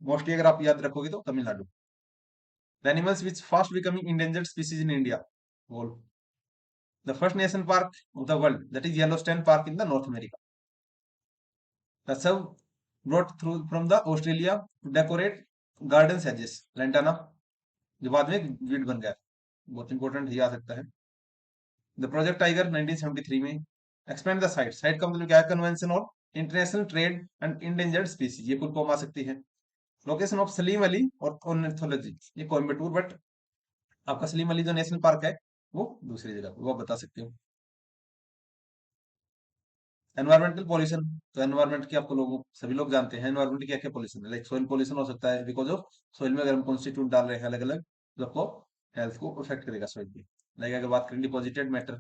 मोस्टली अगर आप याद रखोगे तो Tamil Nadu. The animals which fast becoming endangered species in India, बोल। The first national park of the world that is Yellowstone park in the North America. The sub brought through from the Australia to decorate garden edges, lantana, जो बाद में weed बन गया, बहुत important ही आ सकता है। The project tiger 1973 में। Expand the site, site का मतलब क्या है? कन्वेंशन और international trade and endangered species, ये फुल फॉर्म आ सकती है। लोकेशन ऑफ सलीम अली और ऑर्निथोलॉजी, ये कोयम्बटूर, बट आपका सलीम अली जो नेशनल पार्क है वो दूसरी जगह, वो आप बता सकते हो। एनवायरमेंटल पॉल्यूशन, तो एनवायरमेंट की आपको लोगों सभी लोग जानते हैं एनवायरमेंट क्या क्या पॉल्यूशन है। लाइक सोइल पॉल्यूशन हो सकता है, बिकॉज ऑफ सोइल में अगर हम कॉन्स्टिट्यूट डाल रहे हैं अलग अलग, जो आपको हेल्थ को अफेक्ट करेगा सोइल की। लाइक अगर बात करें डिपॉजिटेड मैटर,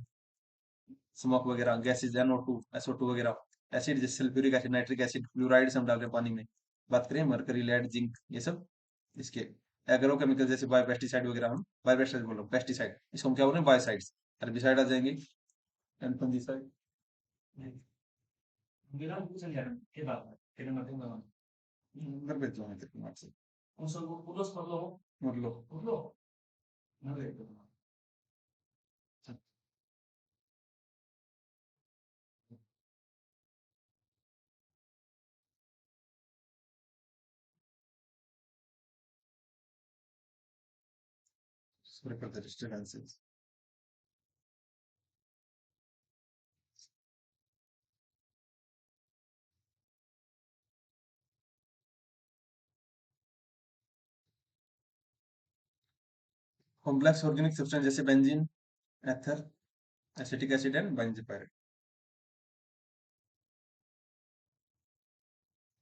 स्मोक वगैरह, गैसेज, NO2, SO2 वगैरह, एसिड जैसे sulphuric acid, nitric acid, fluoride हम डाल रहे हैं पानी में। बात करें मरकरी, लेड, जिंक, ये सब इसके एग्रो केमिकल जैसे बायो पेस्टिसाइड वगैरह, हम बायो पेस्टिसाइड बोलो, पेस्टिसाइड, इसको हम क्या बोल रहे हैं? बायोसाइड्स। हेर्बिसाइड आ जाएंगे, एंड फंगिसाइड। मेरा पूछ लिया के बात है तेरे मत में घर भेज दो मैं तेरे को व्हाट्सएप, उन सब को पुलोस कर लो ना रे। sorry for the disturbances. Complex organic substance जैसे benzene, ether, acetic acid and benzpyrene.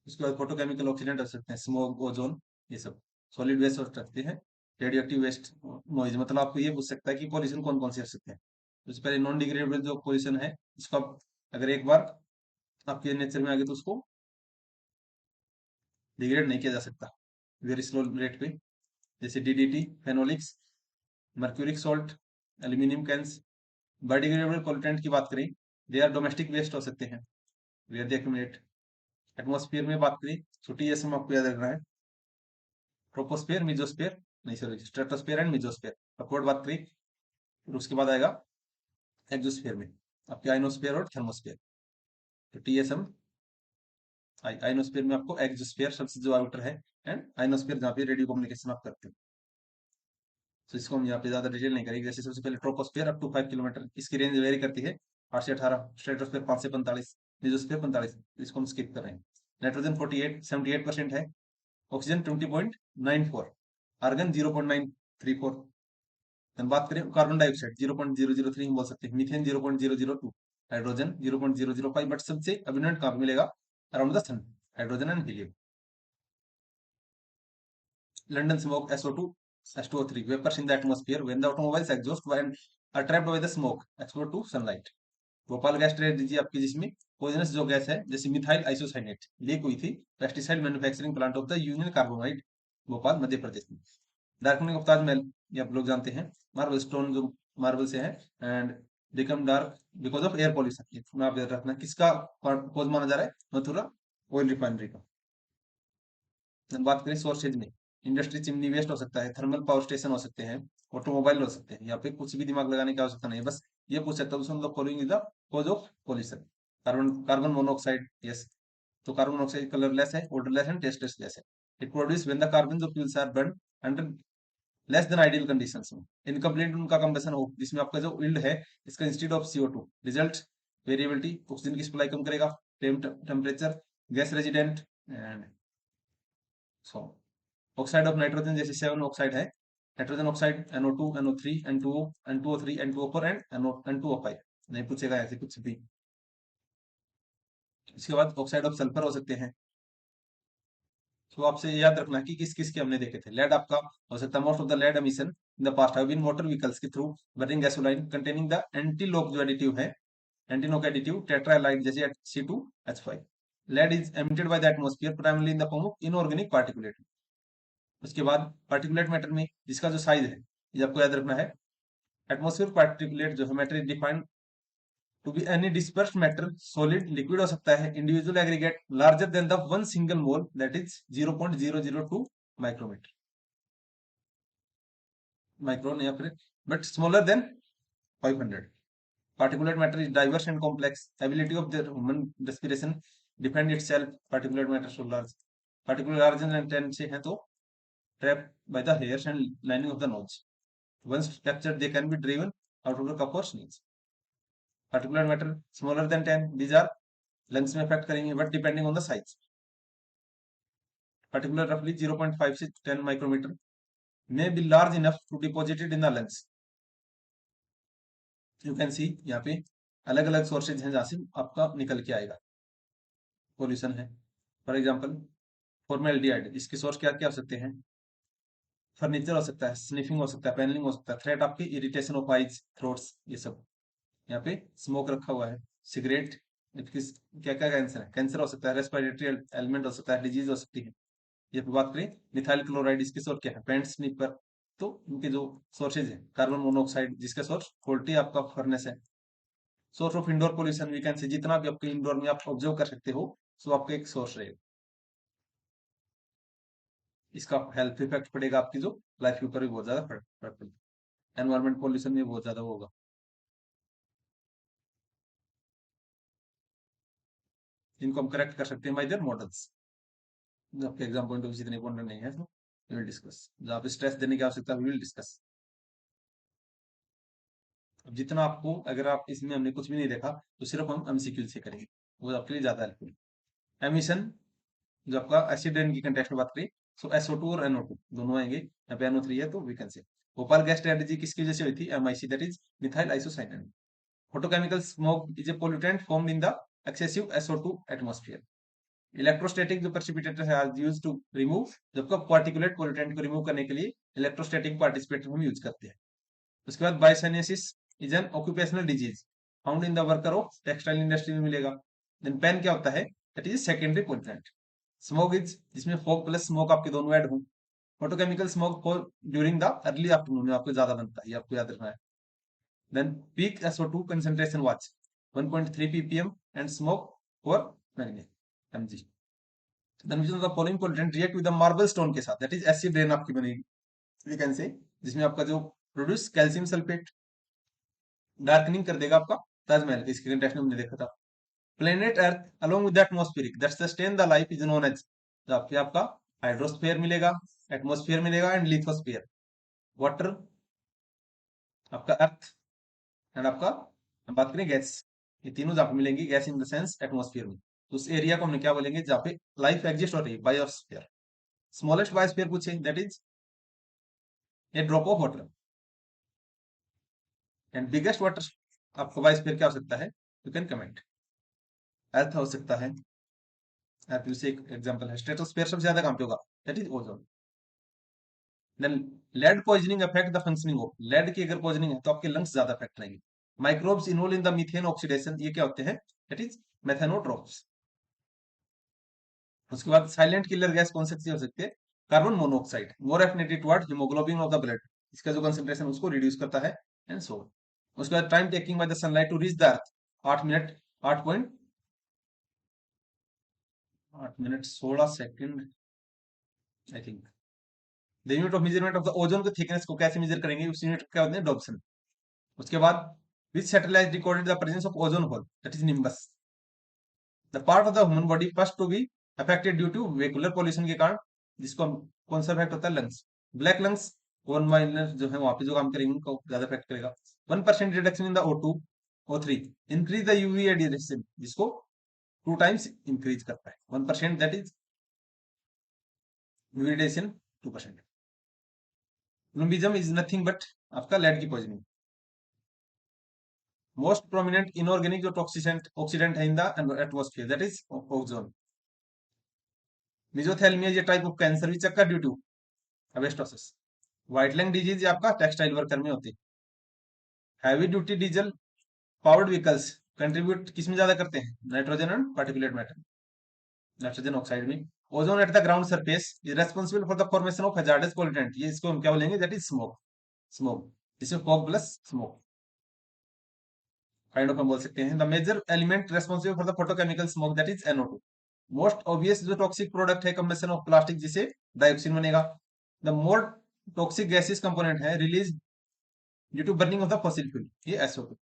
उसके बाद फोटोकेमिकल ऑक्सीडेंट हो सकते हैं, स्मोक, ओजोन, ये सब। सॉलिड वेस्ट हो सकते हैं, रेडियोएक्टिव वेस्ट, नॉइज। मतलब आपको ये पूछ सकता है कि पॉल्यूशन कौन कौन से हो सकते हैं। उससे पहले नॉन डिग्रेडेबल जो पॉल्यूशन है, इसको आप अगर एक बार आपके नेचर में आ गए तो उसको डिग्रेड नहीं किया जा सकता वेरी स्लो रेट पे, जैसे DDT, phenolics, mercuric salt, aluminium cans. Biodegradable pollutant की बात करें, दे आर डोमेस्टिक वेस्ट हो सकते हैं, वेयर दे एक्यूमुलेट। एटमॉस्फेयर में बात करें, छोटी एस आपको याद रखना है, ट्रोपोस्फेयर, मिजोस्फेयर, नहीं sorry, stratosphere and mesosphere. Upward बात करें, फिर उसके बाद आएगा एक्सोस्फेयर में आपके आइनोस्फेयर और थर्मोस्फेयर। तो TSM, आइनोस्फेयर में आपको एक्सोस्फेयर सबसे जो आउटर है, एंड आइनोस्फेयर जहाँ पे रेडियो कम्युनिकेशन आप करते हो। तो इसको हम यहाँ पे ज्यादा डिटेल नहीं करेंगे। जैसे सबसे पहले ट्रोपोस्फेयर अप टू 5 किलोमीटर, इसकी रेंज वेरी करती है 8 से 18। स्ट्रेटोस्फेयर 5 से 45, मेसोस्फेयर 45, इसको हम स्किप कर रहे हैं। नाइट्रोजन 48, 78% है। Oxygen 20.94, argon 0.934। बात करें कार्बन डाइऑक्साइड 0.003 हम बोल सकते हैं, मीथेन 0.002, हाइड्रोजन 0.005, बट सबसे अबिडेंट कहाँ पे मिलेगा? Around the sun, hydrogen and helium. London smoke SO2, H2O3, vapors in the atmosphere when the automobile's exhaust when are trapped by the smoke exposed to sunlight। Bhopal gas tragedy आपकी, जिसमें poisonous जो gas है जैसे methyl isocyanate leak हुई थी pesticide manufacturing plant of the Union Carbide, Bhopal Madhya Pradesh में। Darkening of Taj Mahal ये आप लोग जानते हैं, मार्बल स्टोन जो मार्बल से है, and become dark because of air pollution. इसमें आप याद रखना किसका कॉज माना जा रहा है? मथुरा ऑयल रिफाइनरी का। बात करें सोर्सेज में, इंडस्ट्री चिमनी वेस्ट हो सकता है, थर्मल पावर स्टेशन हो सकते हैं, ऑटोमोबाइल हो सकते हैं। यहाँ पे कुछ भी दिमाग लगाने की आवश्यकता नहीं है, बस ये पूछ सकता हूँ the following is the cause of pollution. Carbon monoxide, yes. तो कार्बन मोनोऑक्साइड कलरलेस है, ओडरलेस एंड टेस्टलेस है। It produce when the carbon जो fuels are burn under less than ideal conditions में। इनकम्प्लीट उनका कंबशन हो, जिसमें आपका जो यील्ड है इसका instead of CO2 result variability, oxygen की सप्लाई कम करेगा, temperature, gas resident and so. Oxide of nitrogen जैसे 7 ऑक्साइड है, nitrogen oxide NO2, NO3, N2O, N2O3, N2O4 and N2O5। नहीं पूछेगा ऐसे कुछ भी। इसके बाद ऑक्साइड ऑफ सल्फर हो सकते हैं। तो आपसे याद रखना कि किस किस के हमने देखे थे। लेड आपका हो सकता है, most of the lead emission in the past have been motor vehicles के through burning gasoline containing the anti lock जो एडिटिव है, एंटी नॉक एडिटिव टेट्रालाइड जैसे C2H5। Lead is emitted by the atmosphere primarily in the form of inorganic particulate. उसके बाद particulate matter में जिसका जो size है ये आपको याद रखना है। एटमॉस्फेयर पार्टिकुलेट जो है matter is defined to be any dispersed matter, solid liquid हो सकता है, individual aggregate larger than the one single mole that is 0.002 micrometre, micron या फिर, but smaller than 500। Particulate matter is diverse and complex. Ability of the human respiration defend itself. Particulate matter so large. Particular larger than 10 से है तो trapped by the hairs and lining of the nose. Once captured, they can be driven out of the cup or sneeze. Particulate matter smaller than 10. These are lungs में affect करेंगे, but depending on the size. Particular roughly 0.5 से 10 micrometer may be large enough to deposit it in the lungs. You can see यहाँ पे अलग अलग sources हैं जहाँ से आपका निकल के आएगा पोल्यूशन है। फॉर एग्जाम्पल फॉर्मेल्डिहाइड, इसके सोर्स क्या क्या हो सकते हैं? फर्नीचर हो सकता है, स्निफिंग हो सकता है, पेनलिंग हो सकता है, थ्रेट आपके इरिटेशन ऑफ आइज, थ्रोट्स, ये सब। यहाँ पे स्मोक रखा हुआ है, सिगरेट, किस क्या क्या कैंसर है, कैंसर हो सकता है, रेस्पिरेटरी एलिमेंट हो सकता है, डिजीज हो सकती है। ये पे बात करें मिथाइल क्लोराइड, इसके सोर्स क्या है? Paint sniper. तो इनके जो सोर्सेज है, कार्बन मोनोऑक्साइड जिसका सोर्स पोल्ट्री आपका फर्नेस है। Source of indoor pollution we can say, जितना भी आपके इंडोर में आप ऑब्जर्व कर सकते हो सो आपका एक सोर्स रहेगा। इसका हेल्थ इफेक्ट पड़ेगा आपकी जो लाइफ के ऊपर भी बहुत ज्यादा फर्क पड़ेगा। एनवायरमेंट पोल्यूशन में बहुत ज्यादा होगा। इनको हम करेक्ट कर सकते हैं बाय देयर मॉडल्स। आपके एग्जाम पॉइंट ऑफ व्यू इतने इंपॉर्टेंट नहीं है तो वी विल डिस्कस। जहाँ पे स्ट्रेस देने की आवश्यकता वी विल डिस्कस। अब जितना आपको, अगर आप इसमें हमने कुछ भी नहीं देखा तो सिर्फ हम एमसीक्यू से करेंगे, वो आपके लिए ज्यादा हेल्पफुल। एमिशन जो आपका एसिड रेन की कंटेक्स्ट में बात करें, सो SO2 और NO2 दोनों आएंगे। यहाँ पे NO3 है तो वी कैन से। भोपाल गैस स्ट्रेटेजी किसकी वजह से हुई थी? MIC, that is methyl isocyanate. Photochemical smoke is a pollutant formed in the excessive SO2 atmosphere. Electrostatic जो प्रेसिपिटेटर है यूज टू रिमूव, जबकि पार्टिकुलेट पोल्यूटेंट को रिमूव करने के लिए इलेक्ट्रोस्टैटिक पार्टिसिपेटर हम यूज करते हैं। उसके बाद byssinosis is an occupational disease found in the worker of textile industry में मिलेगा। देन पेन क्या होता है? That is secondary pollutant. Smoke is, जिसमें फॉग प्लस स्मोक आपके दोनों ऐड हों। Photochemical smoke for during the early afternoon में आपको ज्यादा बनता है, ये आपको याद रखना है। Then peak SO2 concentration was 1.3 ppm and smoke for many mg. Then which of the following pollutant react with the marble stone के साथ? That is acid rain आपकी बनेगी, we can say, जिसमें आपका जो प्रोड्यूस कैल्शियम सल्फेट डार्कनिंग कर देगा आपका ताजमहल। इसके टेस्ट में हमने देखा था। Planet earth along with the atmospheric that sustain the life is known as, तो आपका हाइड्रोस्फीयर मिलेगा, एटमॉस्फेयर मिलेगा एंड लिथोस्फीयर। वाटर आपका अर्थ एंड आपका, हम बात करें गैस, ये तीनों जहां पे मिलेंगी, gas in the sense atmosphere में, तो उस एरिया को हमने क्या बोलेंगे जहाँ पे लाइफ एग्जिस्ट हो रही है? बायोस्फीयर। स्मॉलेस्ट बायोस्फीयर पूछे that is a drop of water. And biggest water आपका बायोस्फीयर क्या हो सकता है, यू कैन कमेंट। अर्थ हो सकता है, अर्थ से एक एग्जांपल है। स्ट्रेटोस्फीयर सबसे ज्यादा कहां पे होगा, that is ozone. Then lead poisoning affect the functioning of, lead की अगर पॉइजनिंग है तो आपके लंग्स ज्यादा अफेक्ट करेंगे। Microbes involve in the methane oxidation, ये क्या होते हैं, दैट इज मेथेनोट्रोप्स। उसके बाद साइलेंट किलर गैस कौन सी हो सकती है, carbon monoxide, more affinity toward haemoglobin of the blood, इसका जो कंसंट्रेशन उसको रिड्यूस करता है, एंड सो। उसके बाद time taking by the sunlight to reach the earth, 8 minute, 8 minute 16 second I think. The unit of measurement of the ozone के thickness को कैसे मेजर करेंगे, उस यूनिट क्या होते हैं, डॉप्सन। उसके बाद which satellite recorded the presence of ozone hole, that is Nimbus. The part of the human body first to be affected due to vehicular pollution के कारण, जिसको कौन सा इफेक्ट होता है, लंग्स। ब्लैक लंग्स कौन माइनर जो है वहां पे जो काम करेंगे उनको ज्यादा इफेक्ट करेगा। 1% reduction in the O2 O3 increase the UV radiation, जिसको 2 टाइम्स इंक्रीज करता है 1%, that is UV radiation 2%। Plumbism is nothing but आपका लेड की पॉइजनिंग। मोस्ट प्रोमिनेंट इनऑर्गेनिक जो टॉक्सिसेंट ऑक्सीडेंट है in the atmosphere, that is ozone. Mesothelioma ये type of cancer which occur due to asbestosis. White lung disease आपका textile worker में होती है। Heavy duty diesel powered vehicles contribute किस में ज्यादा करते हैं, nitrogen and particulate matter, nitrogen oxide में। Ozone at the ground surface is responsible for the formation of hazardous pollutant, ये इसको हम क्या बोलेंगे, दैट इज स्मोक। स्मोक, इसमें fog plus smoke kind of हम बोल सकते हैं। The major element responsible for the photochemical smoke, that is NO2। Most obvious जो टॉक्सिक प्रोडक्ट है कंबशन ऑफ प्लास्टिक, जिसे डाइऑक्सिन बनेगा। The more toxic gases component है release due to burning of the fossil fuel, ये SO2।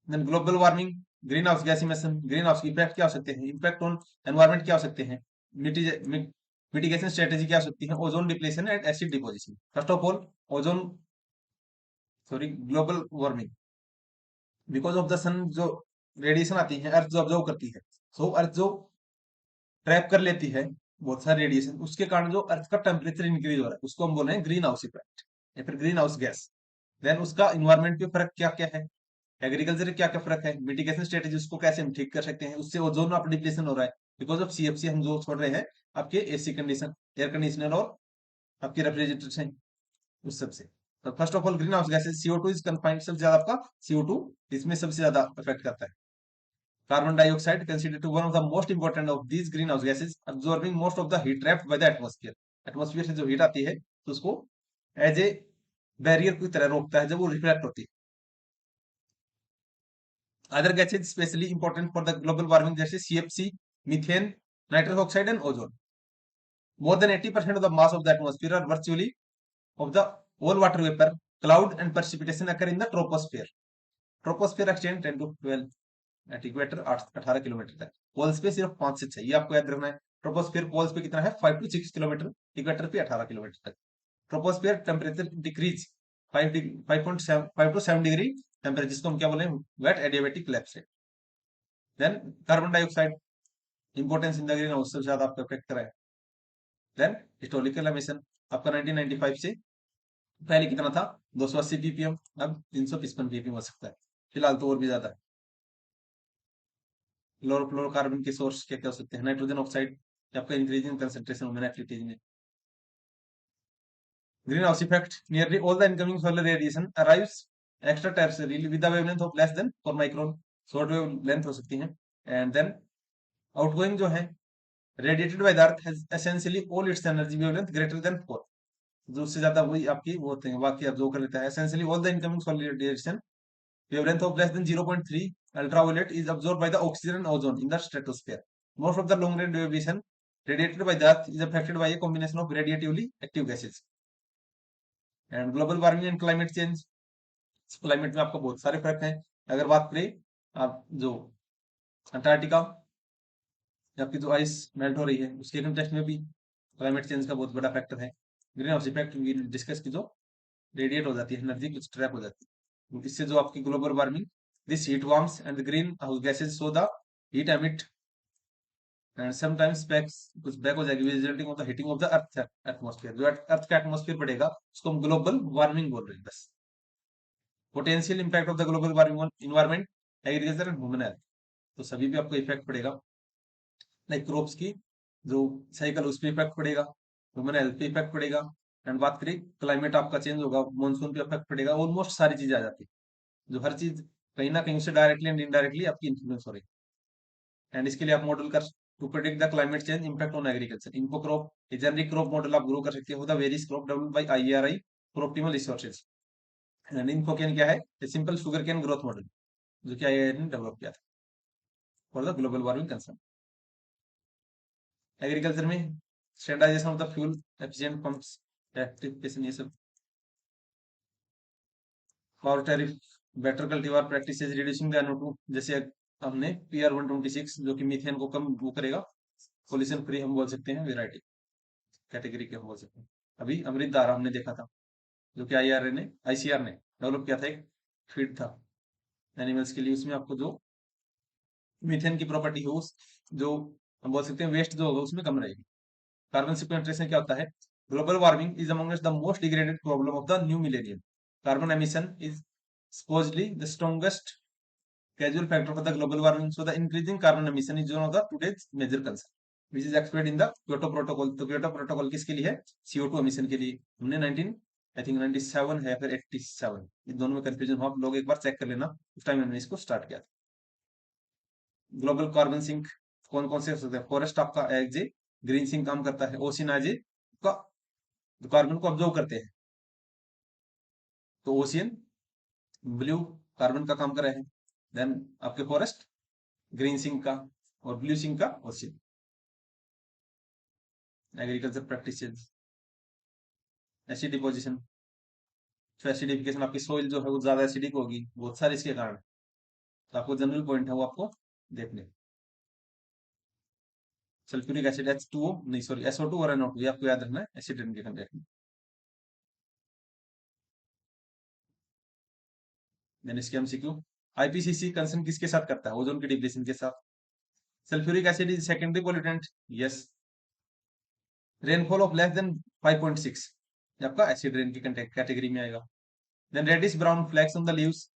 Then global warming, greenhouse gas emission, greenhouse की effect क्या हो सकते हैं, इम्पैक्ट ऑन एनवायरमेंट क्या हो सकते हैं, मिटिगेशन स्ट्रेटेजी क्या हो सकती है, ozone depletion and acid deposition. First of all ozone, sorry, global warming, because of the sun जो रेडिएशन आती है, अर्थ जो ऑब्जर्व करती है, सो अर्थ जो ट्रैप कर लेती है बहुत सारे रेडिएशन, उसके कारण जो अर्थ का टेम्परेचर इंक्रीज हो रहा है उसको हम बोल रहे हैं ग्रीन हाउस इफेक्ट या फिर ग्रीन हाउस गैस। देन उसका इन्वायरमेंट पे फर्क क्या क्या है, एग्रीकल्चर क्या क्या फर्क है, मिटिगेशन स्ट्रेटेजी उसको कैसे हम ठीक कर सकते हैं, उससे ओजोन आप डिप्लेशन हो रहा है बिकॉज ऑफ CFC हम जो छोड़ रहे हैं आपके AC कंडीशन, एयर कंडीशनर और आपके रेफ्रिजरेटर से, उस सबसे। तो first of all green house gases, CO2 is confined, सबसे ज्यादा आपका CO2 इसमें सबसे ज्यादा इफेक्ट करता है। Carbon dioxide considered to one of the most important of these greenhouse gases, absorbing most of the heat trapped by the atmosphere. Atmosphere से जो हीट आती है तो उसको एज ए बैरियर की तरह रोकता है जब वो रिफ्लेक्ट होती है। Other gases specially important for the global warming जैसे CFC, methane, nitrous oxide and ozone. More than 80% of the mass of the atmosphere or virtually of the all water vapor, cloud and precipitation occur in the troposphere. Troposphere extend 10 to 12 at equator 18 kilometre तक, poles पे सिर्फ 5 से 6, ये आपको याद रखना है। Troposphere poles पे कितना है, 5 to 6 किलोमीटर, इक्वेटर पे 18 किलोमीटर तक। Troposphere temperature decrease 5 to 7 degree temperature, जिसको हम क्या बोले, वेट एडियाबेटिक लैप्स है। Then carbon dioxide importance in the greenhouse सबसे ज्यादा आपको इफेक्ट करा है। देन हिस्टोरिकल एमिशन आपका 1995 से पहले कितना था, 280 ppm, अब 355 ppm हो सकता है, फिलहाल तो और भी ज्यादा है। क्लोरोफ्लोरोकार्बन के सोर्स क्या क्या हो सकते हैं, नाइट्रोजन ऑक्साइड आपका इंक्रीजिंग कंसंट्रेशन ऑफ एक्टिविटीज में। Green house effect, nearly all the incoming solar radiation arrives extra terrestrial with the wavelength of less then 4 micron, short wave length हो सकती है। एंड देन आउटगोइंग जो है radiated by the earth has essentially all it's energy wavelength greater than 4, जो उससे ज्यादा वही आपकी वो होते हैं, बाकी ऑब्जर्व कर लेता है। Essentially all the incoming solar radiation wavelength of less than 0.3 ultraviolet is absorbed by the oxygen and ozone in the stratosphere. Most of the long range radiation radiated by the earth is affected by a combination of radiatively active gases. And global warming and climate change, climate में आपको बहुत सारे फर्क हैं। अगर बात करें आप जो अंटार्कटिका, आपकी जो आइस मेल्ट हो रही है उसके कंटेक्स्ट में भी क्लाइमेट चेंज का बहुत बड़ा फैक्टर है। ग्रीन हाउस इफेक्ट डिस्कस की, जो रेडिएट हो जाती है एनर्जी, कुछ ट्रैप हो जाती है, इससे जो आपकी global warming, this heat warms and the greenhouse gases so the heat emit and sometimes back कुछ बैक हो जाएगी resulting of the heating of the earth atmosphere. जो अर्थ का एटमॉस्फेयर बढ़ेगा उसको हम ग्लोबल वार्मिंग बोल रहे हैं बस। Potential impact of the global warming environment, agriculture and human health, तो सभी पे आपको इफेक्ट पड़ेगा। लाइक क्रॉप्स की जो साइकिल उस पर इफेक्ट पड़ेगा, ह्यूमन हेल्थ पे इफेक्ट पड़ेगा। एंड बात करें क्लाइमेट आपका चेंज होगा, मानसून पे इफेक्ट पड़ेगा, ऑलमोस्ट सारी चीजें आ जाती है जो हर चीज कहीं ना कहीं से डायरेक्टली एंड इनडायरेक्टली आपकी इन्फ्लुएंस हो रही है। एंड इसके लिए आप मॉडल कर to predict the climate change impact on agriculture इनको क्रॉप जेनरिक क्रॉप मॉडल आप ग्रो कर सकते हो the various crop developed by IARI for optimal resources. And इनको क्या है, simple sugarcane growth model जो कि IARI ने डेवलप किया था for the global warming concern. Agriculture में standardisation of the fuel efficient pumps, electrification, ये सब। Power tariff, better cultivar practices, reducing the NO2, जैसे हमने PR-126 जो कि मीथेन को कम वो करेगा, पोल्यूशन फ्री हम बोल सकते हैं, वेराइटी कैटेगरी के हम बोल सकते हैं। अभी अमृत धारा हमने देखा था जो कि ICR ने डेवलप किया था, एक फीड था एनिमल्स के लिए, उसमें आपको जो मीथेन की प्रॉपर्टी हो जो हम बोल सकते हैं वेस्ट जो होगा उसमें कम रहेगी। कार्बन सिक्वेस्ट्रेशन क्या होता है, global warming is amongst the most degraded problem of the new millennium. Carbon emission is supposedly the strongest causal factor for the global warming. So the increasing carbon emission is one of the today's major concern, which is explained in the Kyoto Protocol. तो Kyoto Protocol किसके लिए है, CO2 emission के लिए। हमने 19 I think 97 है फिर 87, इन दोनों में कंफ्यूजन हो, आप लोग एक बार चेक कर लेना, उस टाइम हमने इसको स्टार्ट किया था। ग्लोबल कार्बन सिंक कौन कौन से हो सकते हैं, फॉरेस्ट आपका एज ए ग्रीन सिंक काम करता है, ओशियन एज ए का कार्बन को ऑब्जर्व करते हैं, तो ओशियन ब्लू कार्बन का काम कर रहे हैं। देन आपके फॉरेस्ट ग्रीन सिंक का, और ब्लू सिंक का ocean. Agriculture practices, acid deposition, तो एसिडिफिकेशन आपकी सोइल जो है वो ज्यादा एसिडिक होगी, बहुत सारे इसके कारण, तो आपको जनरल पॉइंट है वो आपको देखने। सल्फ्यूरिक एसिड H2O नहीं सॉरी SO2 और NO2 ये आपको याद रखना है एसिड के कंटेंट में। देन इसके MCQ, IPCC कंसर्न किसके साथ करता है, ओजोन की डिप्लीशन के साथ। Sulphuric acid is secondary pollutant, yes. Rainfall of less than 5.6 आपका एसिड रेन की कैटेगरी में आएगा। Then reddish brown flecks on the leaves,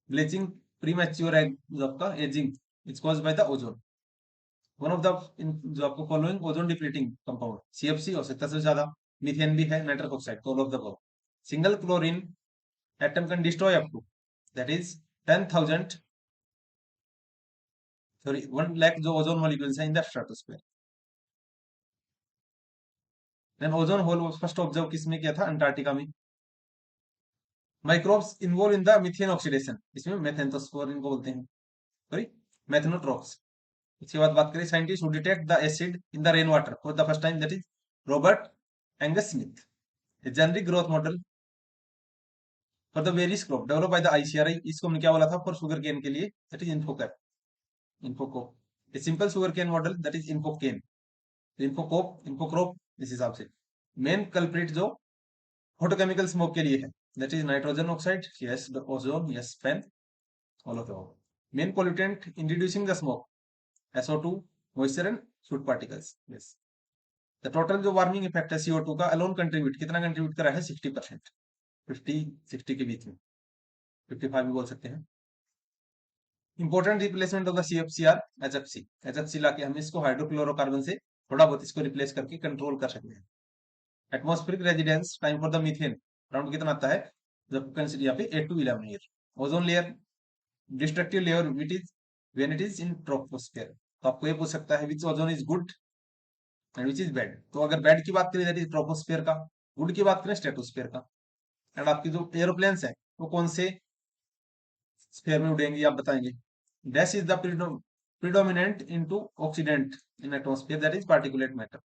bleaching premature जो आपका ageing is caused by the ozone. One of the जो आपको following ozone depleting compound, CFC हो सकता है सबसे ज्यादा, मीथेन भी है, nitrous oxide, all of the above. Single chlorine atom can destroy up to that is 10,000 sorry 1 lakh जो ओजोन मॉलिक्यूल्स हैं in the stratosphere. Then ozone hole first observe किसमें किया था, अंटार्कटिका में। Microbes involve in the methane oxidation, इसमें methanospore इनको बोलते हैं, सॉरी मेथनोट्रॉप्स। इसके बाद बात करें scientist who detect the acid in the rain water for the first time, that is Robert Angus Smith. Generic growth model for the various crop develop by the ICRI, इसको हमने क्या बोला था, फॉर शुगर केन के लिए, that is InfoCap, InfoCrop. A simple sugar cane model that is InfoCane, InfoCrop InfoCrop इस हिसाब से। मेन कल्प्रिट जो फोटोकेमिकल स्मोक के लिए है, that is nitrogen oxide, yes, ozone, yes, PAN, all of the above. Main pollutant introducing the smoke, SO2, moisture and soot particles, yes। The total जो warming effect है CO2 का alone contribute कितना contribute करा है, 60%, 50-60 के बीच में, 55 भी बोल सकते हैं। Important replacement of the CFCR HFC लाके हम इसको हाइड्रोक्लोरोकार्बन से थोड़ा बहुत इसको रिप्लेस करके कंट्रोल कर सकते हैं। Atmospheric residence time for the methane around कितना आता है, जब कंसिडर यहाँ पे 8 to 11 year. Ozone layer destructive layer which is when it is in troposphere, तो आपको ये पूछ सकता है which ozone is good and which is bad. तो अगर बैड की बात करें दैट इज ट्रोपोस्फेयर का, गुड की बात करें स्ट्रेटोस्फेयर का। एंड आपकी जो एरोप्लेन्स है वो कौन से स्फीयर में उड़ेंगे आप बताएंगे। Dash is the predominant into oxidant in atmosphere, that is particulate matter.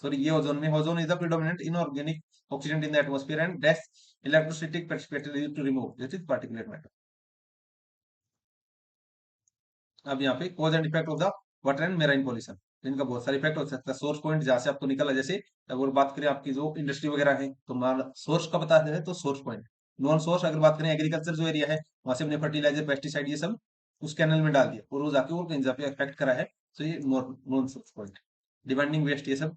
Sorry ये ओजोन में, ozone is the predominant inorganic oxidant in the atmosphere and dash electrostatic precipitation to remove, that is particulate matter. अब यहाँ पे cause and effect of the water and marine pollution, इनका बहुत सारे effect हो सकता है। सोर्स पॉइंट जहां से आपको निकला, जैसे अगर बात करें आपकी जो इंडस्ट्री वगैरह है तो सोर्स का बता है, तो सोर्स पॉइंट। नॉन सोर्स अगर बात करें एग्रीकल्चर जो एरिया है वहां से हमने फर्टिलाइजर पेस्टिसाइड ये सब उस कैनल में डाल दिया और वो जाके वो कहीं जाके इफेक्ट करा है तो ये non source point, demanding waste, ये सब।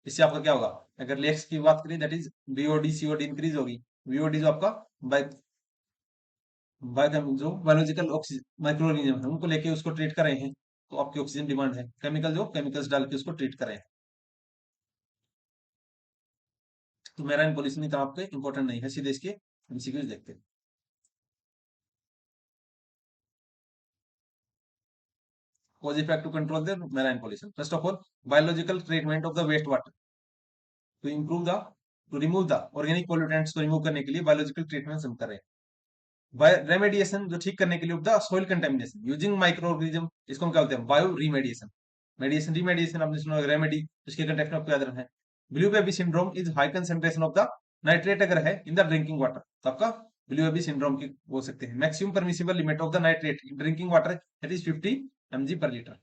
इससे आपका क्या होगा, अगर लेक्स की बात करें, that is BOD COD increase होगी। बीओडी जो आपका बाय बाय जो बायोलॉजिकल ऑक्सीजन माइक्रो ऑर्गेनिज्म है उनको लेके उसको ट्रीट कर रहे हैं, तो आपकी ऑक्सीजन डिमांड है। केमिकल जो केमिकल्स डाल के उसको ट्रीट कर रहे हैं। तो मेराइन पॉल्यूशन इतना आपके इंपॉर्टेंट नहीं है, सीधे इसके एमसीक्यूज देखते हैं। cause effect to control the marine pollution. First of all, biological treatment of the wastewater to improve the to remove the organic pollutants को remove करने के लिए biological treatment हम कर रहे हैं। रेमेडिएशन जो ठीक करने के लिए the soil contamination using micro organism, इसको हम क्या बोलते हैं, बायो रीमेडिएशन। मेडिएशन रीमेडिएशन आपने सुना होगा, रेमेडी इसके कंटेक्स्ट में आपको याद रखना है। Blue baby syndrome is high concentration of the nitrate अगर है इन द ड्रिंकिंग वाटर, तो आपका ब्लू बेबी सिंड्रोम की बोल सकते हैं। Maximum permissible limit of the nitrate in drinking water that is 50 mg per liter।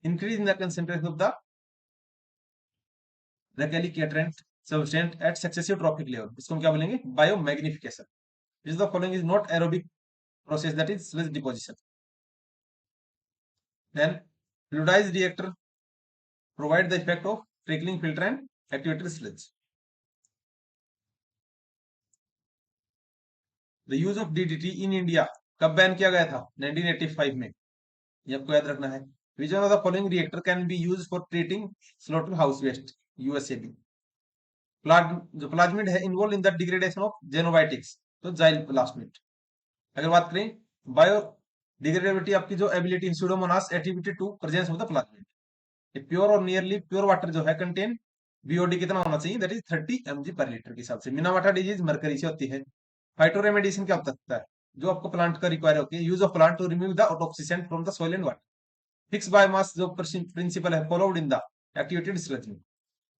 increase in the concentration of the recalcitrant substance at successive trophic level, इसको हम क्या बोलेंगे, biomagnification। this is the following is not aerobic process, that is sludge deposition। then fluidized reactor provide the effect of trickling filter and activated sludge। the use of DDT in India कब ban किया गया था, 1985 में, ये आपको याद रखना है। which one of the following reactor can be used for treating slaughterhouse waste, USAB। जो प्लाज्मिड है involve in the degradation of xenobiotics, तो जाइल प्लाज्मिड। अगर बात करें बायो डिग्रेडेबिलिटी, आपकी जो एबिलिटी है pseudomonas attributed to presence of the plasmid. Pure और नियरली प्योर वाटर जो है कंटेन बीओडी कितना होना चाहिए, that is 30 mg per litre के हिसाब से। मिनामाटा डिजीज मरकरी से होती है। फाइटोरेमेडिसिन क्या होता है, जो आपको प्लांट का रिक्वायर होती है, use of plant to remove the toxicant from the soil and water. Fix biomass जो प्रिंसिपल है followed in the activated sludge.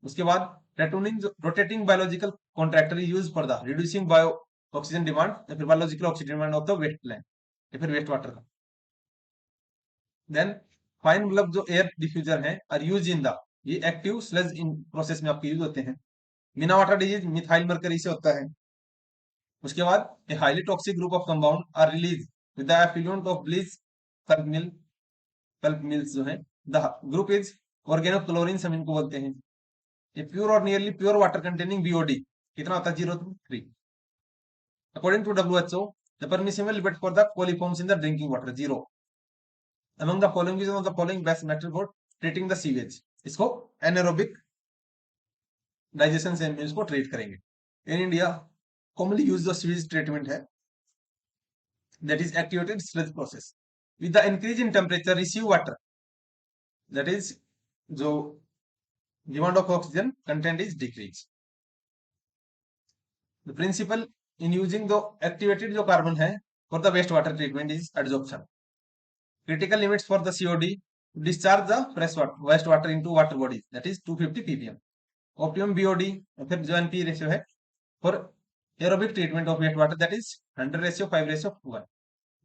उसके बाद rotating biological contractor use for the reducing bio oxygen demand या फिर biological oxygen demand of the waste land या फिर waste water का। Then fine मतलब जो एयर डिफ्यूजर है आर यूज इन द, ये एक्टिव स्लज इन प्रोसेस में आपके यूज होते हैं। मिना वाटर डिजीज मिथाइल मरकरी से होता है। उसके बाद a highly toxic group of compound are release with the effluent of bleach pulp mill, pulp mills जो है। द ग्रुप इज ऑर्गेनोक्लोरीन हम इनको बोलते हैं। ये प्योर और nearly pure water containing BOD कितना होता है, 0 to 3। According to WHO the permissible limit for the coliforms in the drinking water 0। Among the following is the following best method for treating the sewage, इसको anaerobic digestion से हम इसको treat करेंगे। In India commonly use the sewage treatment है that is activated sludge process. With the increase in temperature receive water, that is जो demand of oxygen content is decrease. The principle in using the activated जो carbon है for the waste water treatment is adsorption. Critical limits for the COD discharge the fresh water waste water into water bodies, that is 250 ppm। Optimum BOD फिर जो NP ratio है for aerobic treatment of waste water, that is 100:5:1।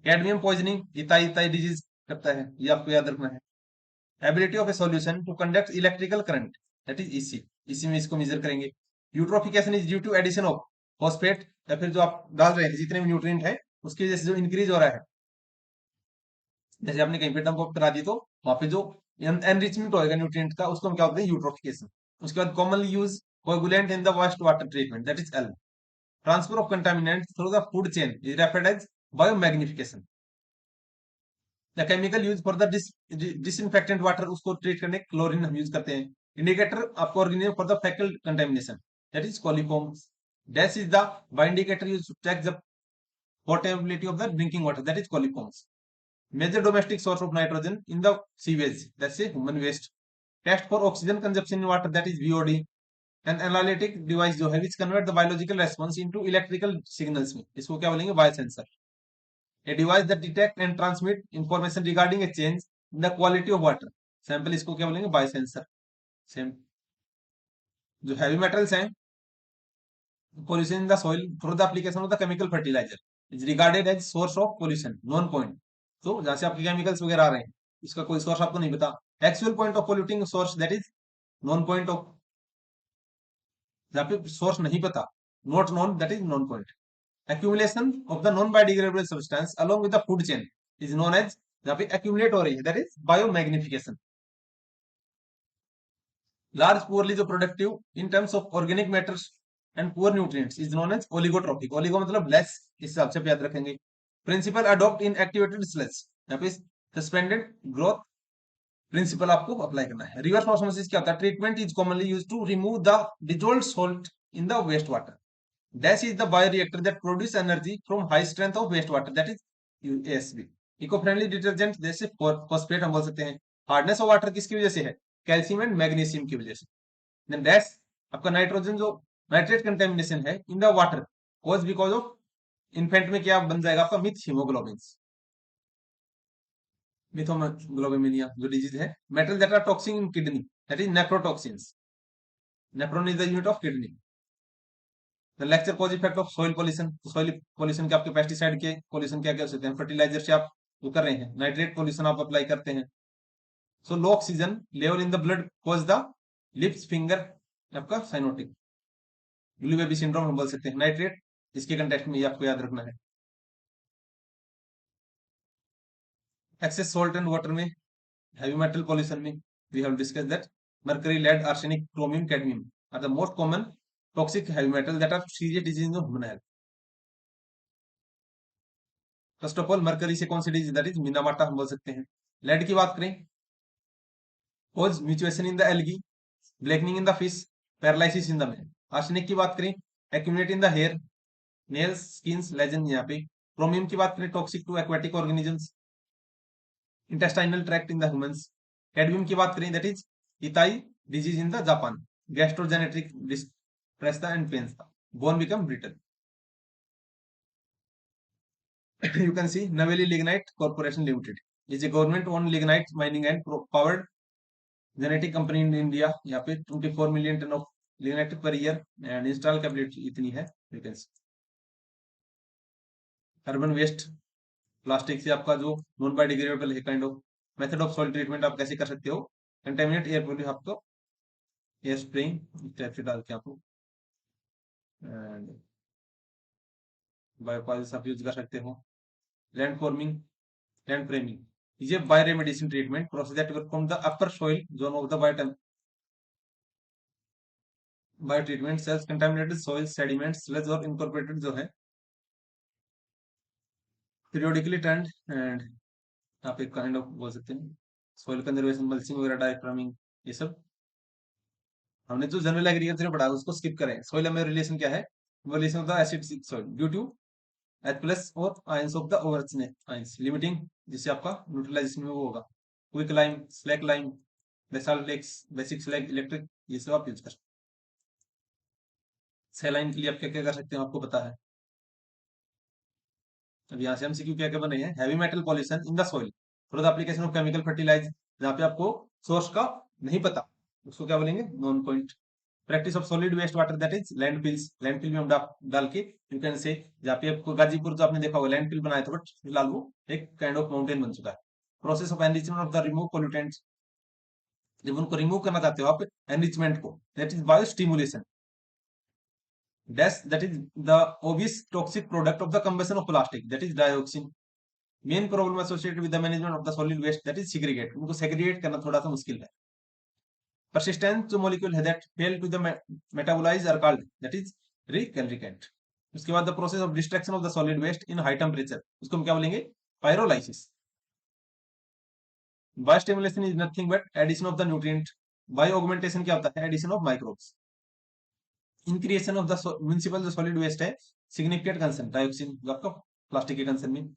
Cadmium poisoning itai itai disease करता है, ये आपको याद रखना है। Ability of a solution to conduct electrical current, that is EC, इसी में इसको मेजर करेंगे। Eutrophication is due to addition of phosphate, या फिर जो आप डाल रहे हैं जितने भी न्यूट्रिएंट है उसकी वजह से जो इंक्रीज हो रहा है, जैसे आपने कहीं पे डंप ऑफ करा दी तो वहां पे जो एनरिचमेंट होगा न्यूट्रिएंट का, उसको हम क्या बोलते हैं, यूट्रोफिकेशन। उसके बाद commonly use coagulant in the waste water treatment, that is L. Transfer of contaminant through the food chain is referred as biomagnification. The chemical use for the disinfectant water, उसको treat करने chlorine हम use करते हैं। Indicator आपको organism for the faecal contamination, that is coliforms. Dash is the by indicator use to check the portability of the drinking water, that is coliforms. Major domestic source of nitrogen in the sewage, that's a human waste. Test for oxygen consumption in water, that is BOD. An analytic device जो है which convert the biological response into electrical signals में, इसको क्या बोलेंगे, biosensor. A device that detect and transmit information regarding a change in the quality of water sample, इसको क्या बोलेंगे, biosensor. Same जो हैवी मेटल्स हैं pollution in the soil through the application of the chemical fertilizer is regarded as source of pollution, non point. तो जहां से आपके chemicals वगैरह आ रहे हैं इसका कोई सोर्स आपको नहीं पता। Actual point of polluting source, that is non point of, जहां पे सोर्स नहीं पता, not non, that is non point. Accumulation of the non-biodegradable substance along with the food chain is known as जहां पे accumulate हो रही है, that is biomagnification. Large poorly जो productive in terms of organic matters and poor nutrients is known as oligotrophic. Oligo मतलब less, इस हिसाब से याद रखेंगे। Principle adopt in activated sludge, यहाँ पे सस्पेंडेड ग्रोथ प्रिंसिपल आपको अप्लाई करना है। रिवर्स ऑस्मोसिस क्या होता है? Treatment is commonly used to remove the dissolved salt in the waste water. Dash is the bioreactor that produce energy from high strength of waste water, that is USB. Eco friendly detergent जैसे phosphate हम बोल सकते हैं। Hardness of water किसकी वजह से है? Calcium and magnesium की वजह से। देन डैश आपका नाइट्रोजन जो नाइट्रेट कंटेमिनेशन है in the water cause because of infant में क्या बन जाएगा आपका? मिथ हीमोग्लोबिन, मिथोग्लोबिमिनिया जो डिजीज है। Metal that are toxic in kidney, that is nephrotoxins. Nephron is the unit of kidney. The lecture cause effect of soil pollution, soil pollution के आपके pesticide के पॉल्यूशन क्या क्या हो सकते हैं? फर्टिलाइजर से आप जो कर रहे हैं, नाइट्रेट पॉल्यूशन आप अप्लाई करते हैं। So low oxygen level in the blood cause the lips finger आपका साइनोटिक, ब्लू बेबी सिंड्रोम हम बोल सकते हैं। नाइट्रेट इसके कंटेक्ट में ये आपको याद रखना है। एक्सेस सॉल्ट एंड वाटर में, heavy metal pollution में we have discussed that mercury, lead, arsenic, chromium, cadmium are the most common toxic heavy metal that are serious disease of human health. First of all mercury से कौन सी disease? That is Minamata हम बोल सकते हैं। Lead की बात करें, cause mutation in the algae, blackening in the fish, paralysis in the man. Arsenic की बात करें, accumulate in the hair, nails, skins, lesion यहाँ पे। क्रोमियम की बात करें, toxic to aquatic organisms, intestinal tract in the humans. Cadmium की बात करें, that is itai disease in the Japan, gastrogenetic distress and pains, bone become brittle. You can see Naveli Lignite Corporation Limited is a government-owned lignite mining and powered genetic company in India. यहाँ पे 24 million ton of lignite per year and install capacity इतनी है। You can see urban waste plastic से आपका जो non biodegradable है kind of method of soil treatment आप कैसे कर सकते हो? कंटेमिनेट एयर पोल्यूशन आपको एयर स्प्रेइंग टाइप से डाल के आपको एंड बायोपॉइल्स आप यूज कर सकते हो। Land forming, land framing is a bioremediation treatment process that work from the upper soil zone of the biotreatment cells contaminated soil sediments sludge और incorporated जो है periodically turned and आप एक काइंड ऑफ बोल सकते हैं सोइल कंजर्वेशन, मल्चिंग वगैरह, डायफ्रामिंग, ये सब हमने जो जनरल एग्रीकल्चर में पढ़ा उसको स्किप करें। सोइल में रिलेशन क्या है? Relation of the acidic soil due to H plus और आयंस ऑफ द ओवरचने आयंस लिमिटिंग, जिससे आपका न्यूट्रलाइजेशन में वो होगा। Quick lime, slack lime, basalt flex, basic slag, electric, ये सब आप यूज कर सकते हैं। सेलाइन के लिए आप क्या क्या कर सकते हैं आपको पता है। अब यहाँ से हम सीक्यू क्या क्या बने हैं? Heavy metal pollution in the soil for the application of chemical fertilise, जहाँ पे आपको सोर्स का नहीं पता उसको क्या बोलेंगे? Non point. Practice of solid waste water that is landfills, landfill में हम डाल के यू कैन से, जहाँ पे आपको गाजीपुर जो आपने देखा होगा लैंडफिल बनाया था, बट फिलहाल वो एक काइंड ऑफ माउंटेन बन चुका है। Process of enrichment of the remove pollutants, जब उनको रिमूव करना चाहते हो आप एनरिचमेंट को, that is bio stimulation. that is the obvious toxic product of the combustion of plastic, that is dioxin। Main problem associated with the management of the solid waste that is segregate, उनको segregate करना थोड़ा सा मुश्किल है। persistent जो molecule है that fail to the metabolize are called that is recalcitrant. उसके बाद the process of destruction of the solid waste in high temperature, उसको हम क्या बोलेंगे? Pyrolysis. Biostimulation is nothing but addition of the nutrient. Bio augmentation क्या होता है? Addition of microbes. In creation of the municipal जो सॉलिड वेस्ट है significant concern dioxin जो आपका प्लास्टिक के कंसर्न में।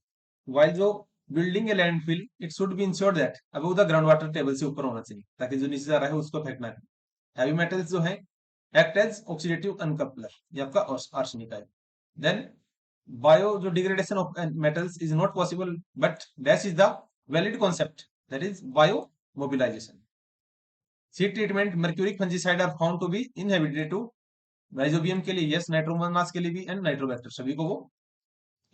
वाइल जो building A landfill it should be ensure that above the ground water table से ऊपर होना चाहिए, ताकि जो नीचे जा रहा है उसको अफेक्ट ना करे। हैवी मेटल्स जो है एक्ट एज ऑक्सीडेटिव अनकपलर, ये आपका आर्सेनिक है। देन बायो जो degradation of metals is not possible but that is the valid concept, that is biomobilization. Seed treatment, mercuric fungicide are found to be inhibited to rhizobium के लिए, yes, नाइट्रोमोनास के लिए भी, and Nitrobacter सभी को वो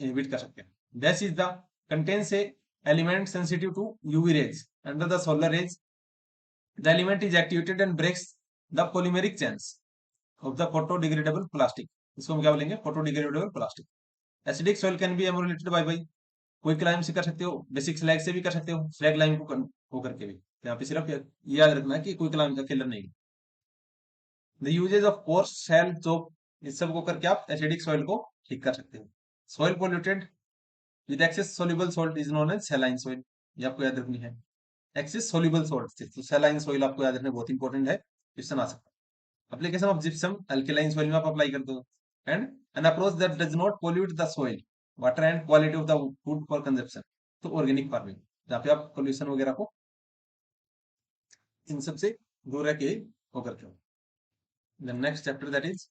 inhibit कर सकते हैं। That is the contains a element sensitive to UV rays under the solar rays, the element is activated and breaks the polymeric chains of the photodegradable plastic, इसको हम क्या बोलेंगे? photodegradable plastic। acidic soil can be emulated by कोई climb से कर सकते हो, basic slag से भी कर सकते हो, स्लैग लाइन को करके भी। तो यहाँ पे सिर्फ ये याद रखना है कि कोई क्लाइम का किलर नहीं। द यूजेज ऑफ कोर्स शैल चोक, इस सब को करके आप एसिडिक सॉइल को ठीक कर सकते हो। Soil polluted with excess soluble salt is known as saline soil, ये आपको याद रखनी है। एक्सेस सोल्यूबल सॉल्ट, तो सैलाइन सॉइल आपको याद रखना बहुत इंपॉर्टेंट है, क्वेश्चन आ सकता है। Application of gypsum alkaline soil में आप अप्लाई करते हो। And an approach that does not pollute the soil water and quality of the food for consumption, तो ऑर्गेनिक फार्मिंग, जहाँ पे आप पोल्यूशन वगैरह को इन सब से दूर रह के वो करते हो। The next chapter that is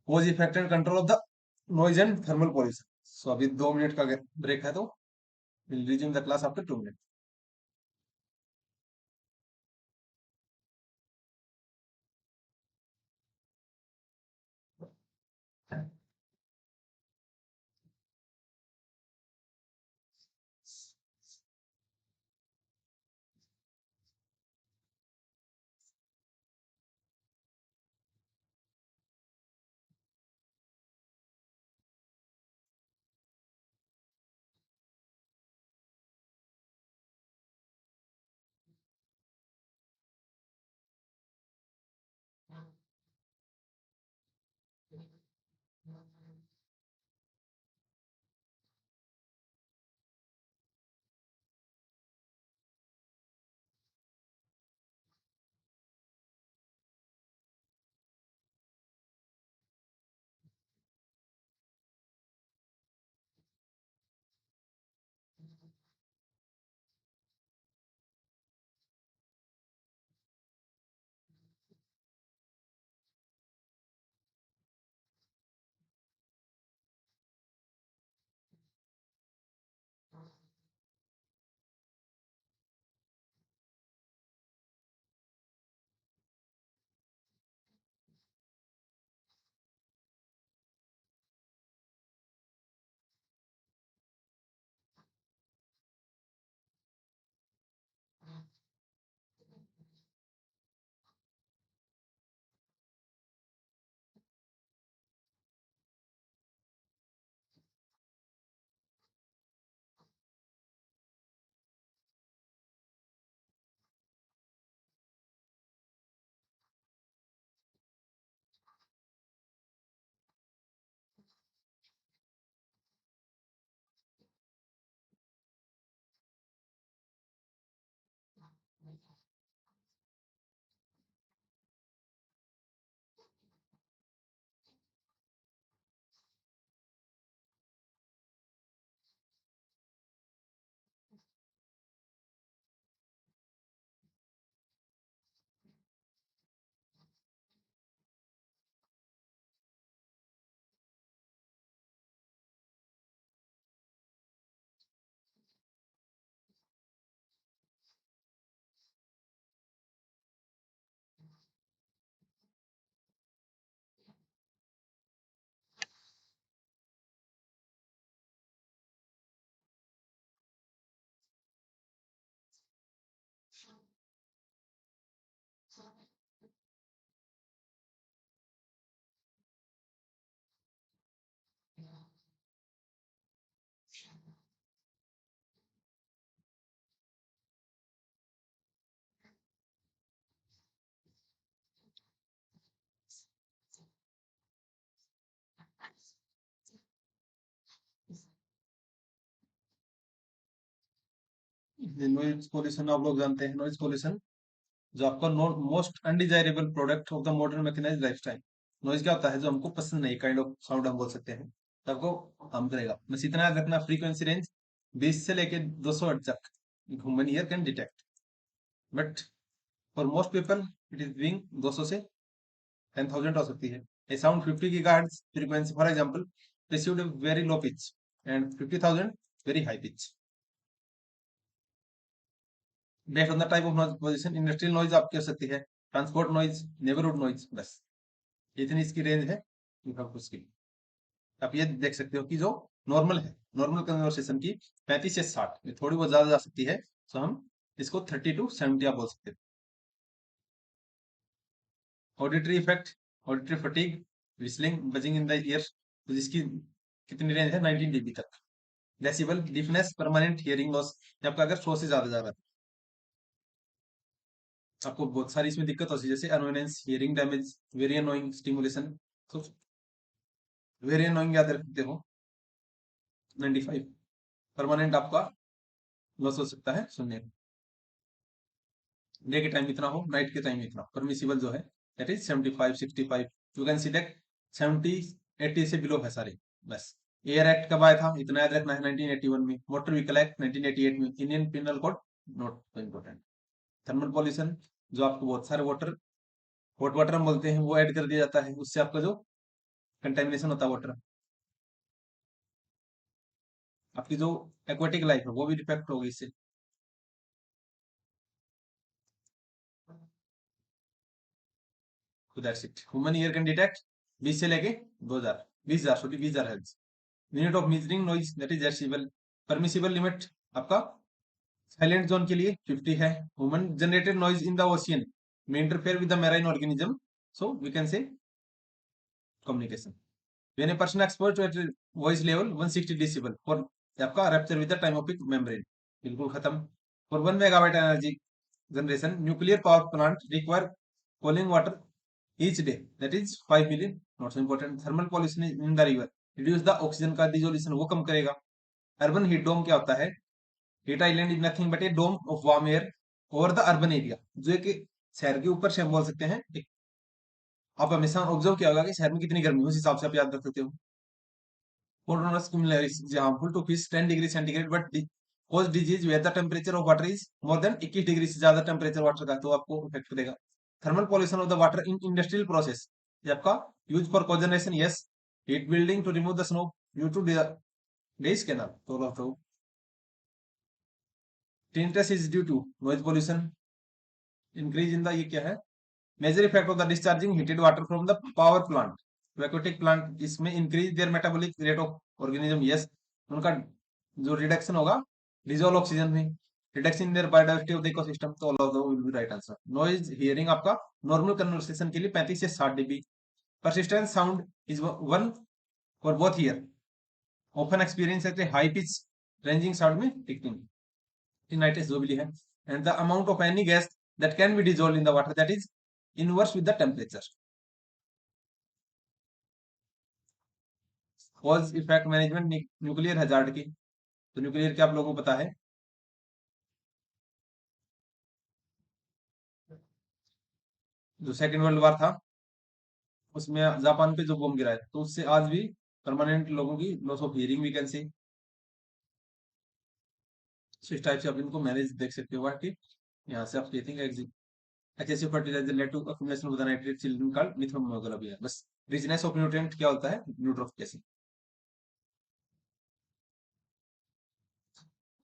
cause effect and control of the noise and thermal pollution. So अभी 2 मिनट का ब्रेक है, तो will resume the class after 2 minute. Noise pollution आप लोग जानते हैं, नॉइज पोल्यूशन जो आपका most undesirable product of the modern mechanized lifestyle. Noise क्या होता है, जो हमको पसंद नहीं, काइंड ऑफ साउंड हम बोल सकते हैं, तो आपको हार्म करेगा। बस इतना याद रखना, फ्रीक्वेंसी रेंज 20 से लेके 200 हर्ट्ज तक human ear can detect, but for most people it is being 200 से 10,000 हो सकती है। A sound 50 gigahertz frequency for example received a very low pitch and 50,000 very high pitch based on the type of noise position। Industrial noise आपकी हो सकती है, transport noise, neighbourhood noise, बस इतनी इसकी रेंज है। उसकी आप ये देख सकते हो कि जो नॉर्मल है, नॉर्मल कन्वर्सेशन की 35 से 60, थोड़ी बहुत ज्यादा जा सकती है, तो हम इसको 30 to 70 आप बोल सकते हैं। Auditory effect, auditory fatigue, whistling, buzzing in the year, तो जिसकी कितनी रेंज है 19 dB तक। Decibel, deafness, permanent hearing loss, आपका अगर 100 से ज्यादा जा रहा है, आपको बहुत सारी इसमें दिक्कत होती है, जैसे annoyance, hearing damage, very annoying stimulation. तो वेरी अनोइंग याद रखते हो 95, परमानेंट आपका लॉस हो सकता है सुनने में, डे के टाइम इतना हो, नाइट के टाइम इतना। परमिसिबल जो है that is 75, 65, you can see that 70, 80 से बिलो है सारे, बस। एयर एक्ट कब आया था इतना याद रखना है, 1981 में। मोटर व्हीकल एक्ट 1988 में। Indian penal code, not so important. Thermal pollution, जो आपको बहुत सारे वाटर, हॉट वाटर हम बोलते हैं, वो ऐड कर दिया जाता है, उससे आपका जो कंटेमिनेशन होता है वाटर, आपकी जो एक्वाटिक लाइफ है वो भी डिफेक्ट होगी इससे। तो that's it. Human ear can detect 20 से लेके 2000, 20,000, sorry 20,000 health. Unit of measuring noise that is decibel. Permissible limit आपका साइलेंट जोन के लिए 50 है। Human generated noise in the ocean may interfere with the marine organism, so we can say communication. When a person exposed to a voice level 160 decibel for आपका rupture with the tympanic membrane, बिल्कुल खत्म। For 1 megawatt energy generation, nuclear power plant require cooling water each day, that is 5 million, not so important. Thermal pollution in the river reduce the oxygen का dissolution, वो कम करेगा। Urban heat dome क्या होता है? Heat island is nothing but a dome of warm air over the urban area, जो एक शहर के ऊपर से हम बोल सकते हैं। आप हमेशा ऑब्जर्व किया होगा कि शहर में कितनी गर्मी है, उस हिसाब से आप याद रख सकते हो। Photonomous cumularis is harmful to fish 10 degree centigrade but cause disease where the temperature of water is more than 21 degree से ज्यादा टेम्परेचर वाटर का, तो आपको इफेक्ट करेगा। Thermal pollution of the water in industrial process, ये आपका use for cogeneration, yes. Heat building to remove the snow due to days canal, तो tinnitus is due to noise pollution, increase in the, ये क्या है, major effect of the discharging heated water from the power plant aquatic plant, इसमें increase their metabolic rate of organism, yes. उनका जो reduction होगा dissolve oxygen में, reduction in their biodiversity of the ecosystem, तो all of the will be right answer. Noise hearing आपका normal conversation के लिए 35 से 60 dB. Persistent sound is one for both ear, often experience at a high pitch ranging sound में ticking, tinnitus जो भी है। And the amount of any gas that can be dissolve in the water that is inverse with the temperature. Cause effect management nuclear hazard की, तो nuclear क्या आप लोगों को पता है? जो सेकेंड वर्ल्ड वॉर था उसमें जापान पे जो बॉम्ब गिरा है, तो उससे आज भी परमानेंट लोगों की लॉस ऑफ हियरिंग भी कैन सी। इस टाइप से आप इनको मैनेज देख सकते हो कि यहाँ से आप कहते हैं excessive fertilizer lead to accumulation of the nitrate children called methaemoglobin, बस। रिचनेस ऑफ न्यूट्रिएंट क्या होता है? न्यूट्रोफिकेशन।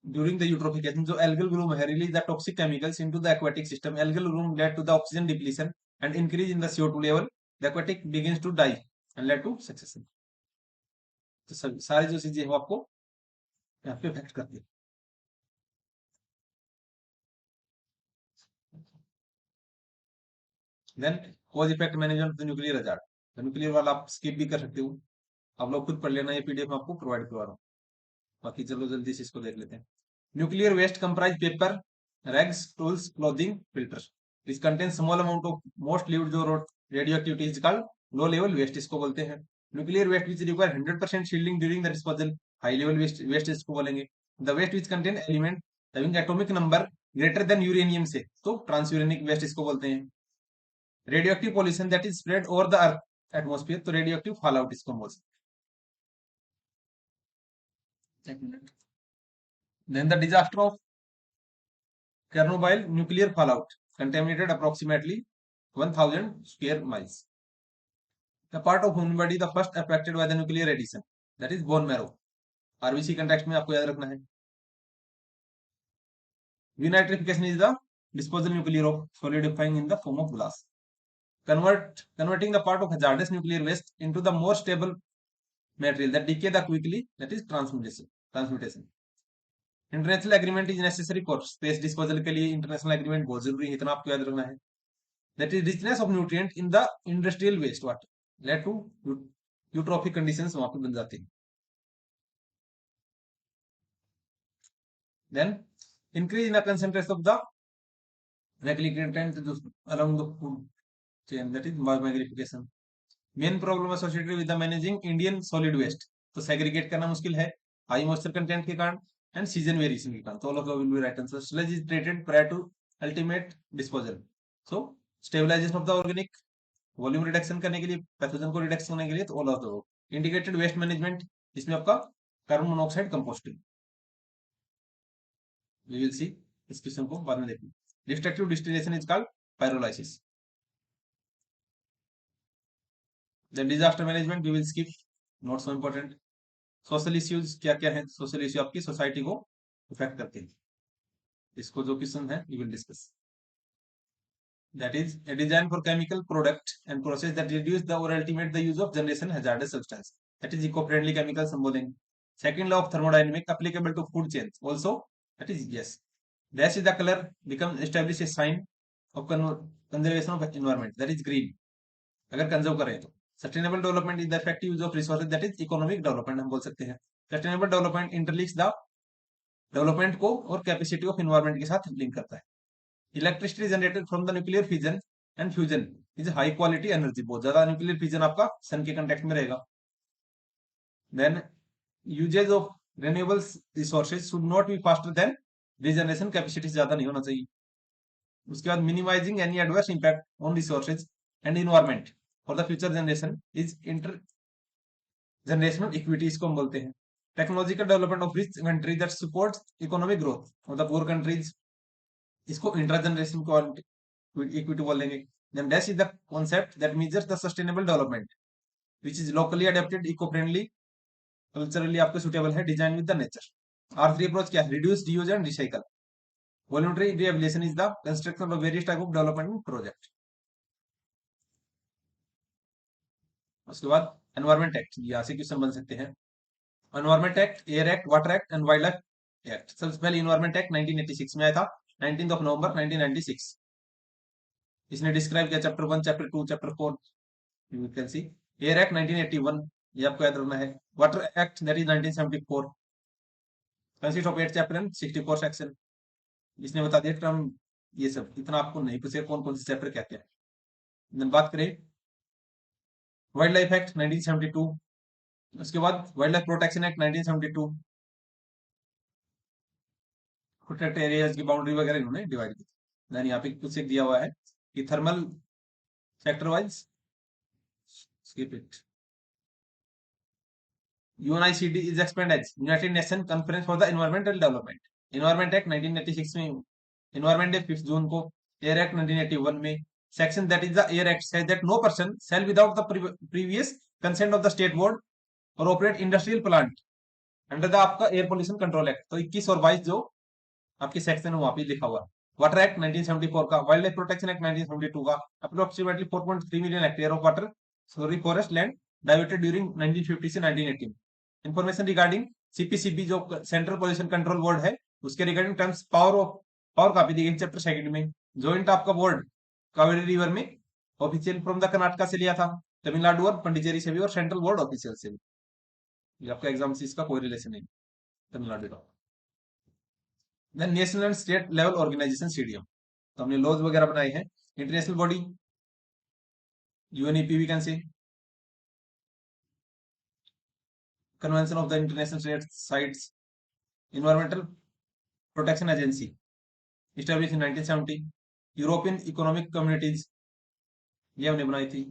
ड्यूरिंग द यूट्रोफिकेशन जो एल्गल ब्लूम है release the toxic chemicals into the aquatic system, algal bloom lead to the oxygen depletion and increase in the CO2 level, the aquatic begins to die and lead to succession. तो सारी जो चीजें वो आपको यहाँ पे effect करती है। Then cause effect management of the nuclear hazard, तो न्यूक्लियर वाला आप स्किप भी कर सकते हो, आप लोग खुद पढ़ लेना, ये पीडीएफ में आपको प्रोवाइड करवा रहा हूँ। बाकी चलो जल्दी से इसको देख लेते हैं। Nuclear waste comprise paper, rags, tools, clothing, filter. This contain small amount of most lived जो radioactivity is called low level waste, इसको बोलते हैं। Nuclear waste which require 100% shielding during the disposal, high level waste, waste इसको बोलेंगे। The waste which contain element having atomic number greater than uranium से, तो transuranic waste इसको बोलते हैं। Radioactive pollution that is spread over the earth atmosphere, तो radioactive fallout इसको बोल सकते हैं। Then the disaster of Chernobyl nuclear fallout contaminated approximately 1000 square miles. The part of human body the first affected by the nuclear radiation, that is bone marrow. RBC context में आपको याद रखना है। Denitrification is the disposal nuclear of solidifying in the form of glass. Converting the part of hazardous nuclear waste into the more stable material that decay the quickly, that is transmutation. International agreement is necessary for space disposal के लिए, international agreement बहुत जरूरी है, इतना आपको याद रखना है। That is richness of nutrient in the industrial waste water led to eutrophic conditions वहां पे बन जाते हैं। Then increase in the concentration of the reglictant along the food chain, that is magnification. Main problem associated with the managing Indian solid waste, तो segregate करना मुश्किल है high moisture content के कारण एंड सीजन वेरिएशन के कारण, तो all of the will be right answer. Sludge is treated prior to ultimate disposal. So stabilization of the organic, volume reduction करने के लिए, पैथोजन को रिडक्शन करने के लिए, तो all of the. Integrated waste management, इसमें आपका carbon monoxide composting. We will see इस क्वेश्चन को बाद में देखेंगे. Destructive distillation is called pyrolysis. The disaster management we will skip, not so important. Social issues क्या क्या है, सोशल इश्यू आपकी सोसाइटी को इफेक्ट करते हैं, इसको जो क्वेश्चन है we will discuss. That is a design for chemical product and process that reduce the or ultimate the use of generation hazardous substance. That is eco-friendly chemicals हम बोलेंगे. Second law of thermodynamic applicable to food chains also. That is yes. Dash is the color become established a sign of conservation of environment. That is green. अगर conserve करें तो. Sustainable development is the effective use of resources. That is economic development हम बोल सकते हैं. Sustainable development interlinks the development को और capacity of environment के साथ लिंक करता है. Electricity generated from the nuclear fission and fusion is high quality energy. बहुत ज्यादा न्यूक्लियर फिजन आपका सन के कंटेक्ट में रहेगा. Then usages of renewables resources should not be faster than regeneration. Capacity ज्यादा नहीं होना चाहिए. उसके बाद minimizing any adverse impact on resources and environment for the future generation is intergenerational equity, इसको हम बोलते हैं. Technological development of rich country that supports economic growth of the poor countries, इसको इंटर जनरेशन इक्विटी बोलेंगे. Then dash is the concept that measures the sustainable development which is locally adapted, eco-friendly, culturally आपको suitable है, design with the nature. R3 approach क्या है? Reduce, reuse and recycle. Voluntary rehabilitation is the construction of various type of development project. उसके बाद environment act, यहाँ से question बन सकते हैं. Environment act, air act, water act and wild life act. सबसे पहले एनवायरमेंट एक्ट 1986 में आया था, 19 नवंबर 1996. इसने डिस्क्राइब किया chapter 1, chapter 2, chapter 4. You can see. Air act 1981, ये आपको याद रखना है. Water act that is 1974, consist of 8 chapter and 64 section. इसने बता दिया टर्म, ये सब इतना आपको नहीं पूछे कौन कौन से चैप्टर क्या क्या है. बात करें वाइल्ड लाइफ एक्ट 1972, उसके बाद wild life protection act 1972. Protect areas की बाउंड्री वगैरह इन्होंने डिवाइड की. देन यहाँ पे कुछ एक दिया हुआ है कि thermal sector wise, skip it. UNICD is expanded as United Nations Conference for the Environmental Development. Environment Act 1986 में, Environment Day 5 जून को. Air Act 1981 में, section that is the Air Act says that no person shall without the previous consent of the state board or operate industrial plant under the आपका air pollution control act. तो 21 और 22 जो आपके section है वहां पे लिखा हुआ. वाटर एक्ट 1974 का, वाइल्ड लाइफ प्रोटेक्शन एक्ट 1972 का, approximately 4.3 million hectare of water sorry forest land diverted during 1950 से 1980. इंफॉर्मेशन रिगार्डिंग सीपीसीबी जो सेंट्रल पोल्यूशन कंट्रोल बोर्ड है, उसके रिगार्डिंग टर्म्स पावर काफी दी गई चैप्टर सेकंड में. ज्वाइंट आपका बोर्ड कावेरी रिवर में ऑफिशियल फ्रॉम द कर्नाटका से लिया था, तमिलनाडु और पंडिचेरी से भी, और सेंट्रल बोर्ड ऑफिशियल से भी. ये आपका एग्जाम से इसका कोई रिलेशन नहीं तमिलनाडु का. Then national and state level organization CDM, तो हमने लॉज वगैरह बनाए हैं. International body UNEP we can say, convention of the international state sites, environmental protection agency established in 1970, European economic communities ये हमने बनाई थी.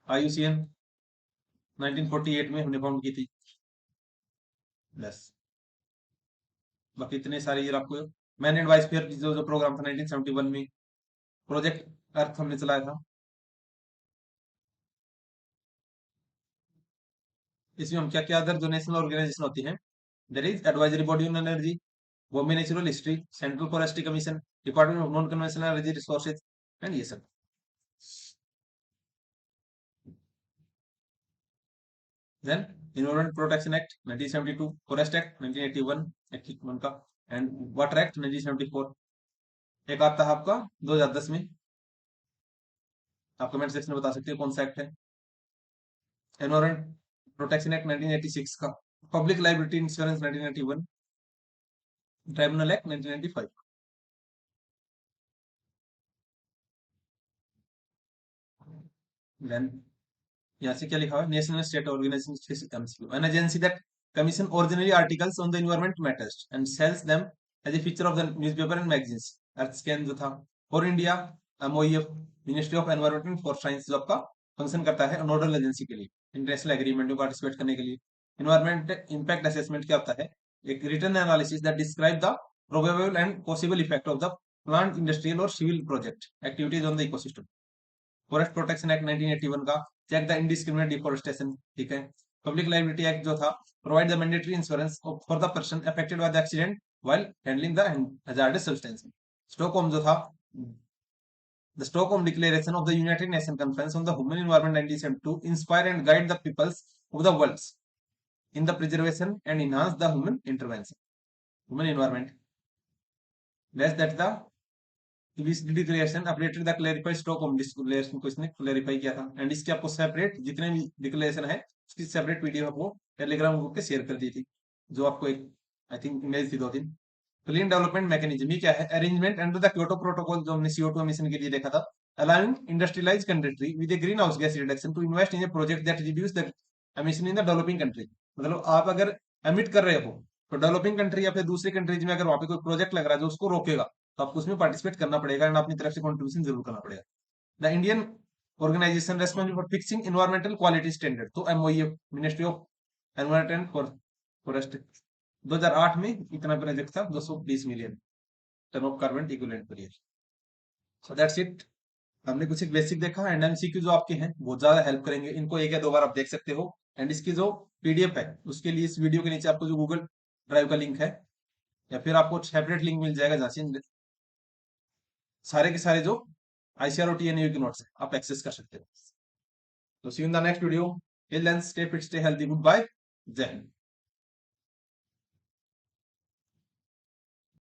IUCN 1948 में हमने फाउंड की थी. बस बाकी इतने सारे ये आपको. मैन एंड बायोस्फीयर जो प्रोग्राम था 1971 में. प्रोजेक्ट अर्थ हमने चलाया था. इसमें हम क्या क्या अदर जो नेशनल ऑर्गेनाइजेशन होती हैं, there is advisory body on energy, Bombay natural history, central forestry commission, department of non conventional energy resources and ये सब. Then environment protection act 1972, forest act 1981 81 का, एंड वाटर एक्ट 1974. एक आता है आपका 2010 में, आप कमेंट सेक्शन में बता सकते हैं कौन सा एक्ट है. एनवायरमेंट प्रोटेक्शन एक्ट 1986 का, public liability insurance 1991, tribunal act 1995। Then यहाँ से क्या लिखा हुआ है, national state organization an agency that commission originally articles on the environment matters and sells them as a feature of the newspaper and magazines. Earth scan जो था for India, MOEF ministry of environment and for science जो आपका function करता है nodal agency के लिए international agreement में participate करने के लिए। एनवायरमेंट इम्पैक्ट असेसमेंट क्या होता है, एक return analysis that describe the probable and possible effect of the plant industrial और civil project activities on the ecosystem. Forest protection act 1981 का चेक द इंडिस्क्रिमिनेट डिफोरेस्टेशन, ठीक है। पब्लिक लाइबिलिटी एक्ट जो था provide the mandatory insurance for the person affected by the accident while handling the hazardous substance. Stockholm जो था the Stockholm declaration of the united nation conference on the human environment 1972 inspire and guide the peoples of the world in the preservation and enhance the human intervention human environment less that the declaration updated the clarified Stockholm declaration को इसने clarify किया था and इसके आपको separate जितने भी declaration है उसकी सेपरेट पीडीएफ आपको टेलीग्राम ग्रुप पे शेयर कर दी थी, जो आपको एक आई थिंक इमेज थी 2 दिन। क्लीन डेवलपमेंट मैकेनिज्म ये क्या है, arrangement under the Kyoto protocol जो हमने CO2 एमिशन के लिए देखा था, allowing industrialized country with a greenhouse gas reduction to invest in a project that reduce the emission in the developing country. मतलब आप अगर एमिट कर रहे हो तो डेवलपिंग कंट्री या फिर दूसरी कंट्रीज में अगर वहां पे कोई प्रोजेक्ट लग रहा है जो उसको रोकेगा तो आपको उसमें पार्टिसिपेट करना पड़ेगा एंड अपनी तरफ से कंट्रीब्यूशन जरूर करना पड़ेगा। The Indian organisation responsible for fixing environmental quality standard तो MOEF ministry of environment for forest 2008 में इतना प्रोजेक्ट था 220 million tonne of carbon equivalent per year. So that's it. हमने कुछ एक बेसिक देखा एंड एमसीक्यू जो आपके हैं बहुत ज्यादा हेल्प करेंगे, इनको एक या दो बार आप देख सकते हो एंड इसकी जो पीडीएफ है उसके लिए इस वीडियो के नीचे आपको जो गूगल ड्राइव का लिंक है या फिर आपको सेपरेट लिंक मिल जाएगा जहां से सारे के सारे जो आईसीआर और टीएनयू के नोट्स है आप एक्सेस कर सकते हो। तो see you in the next video, till then stay fit stay healthy, good bye, Jai Hind.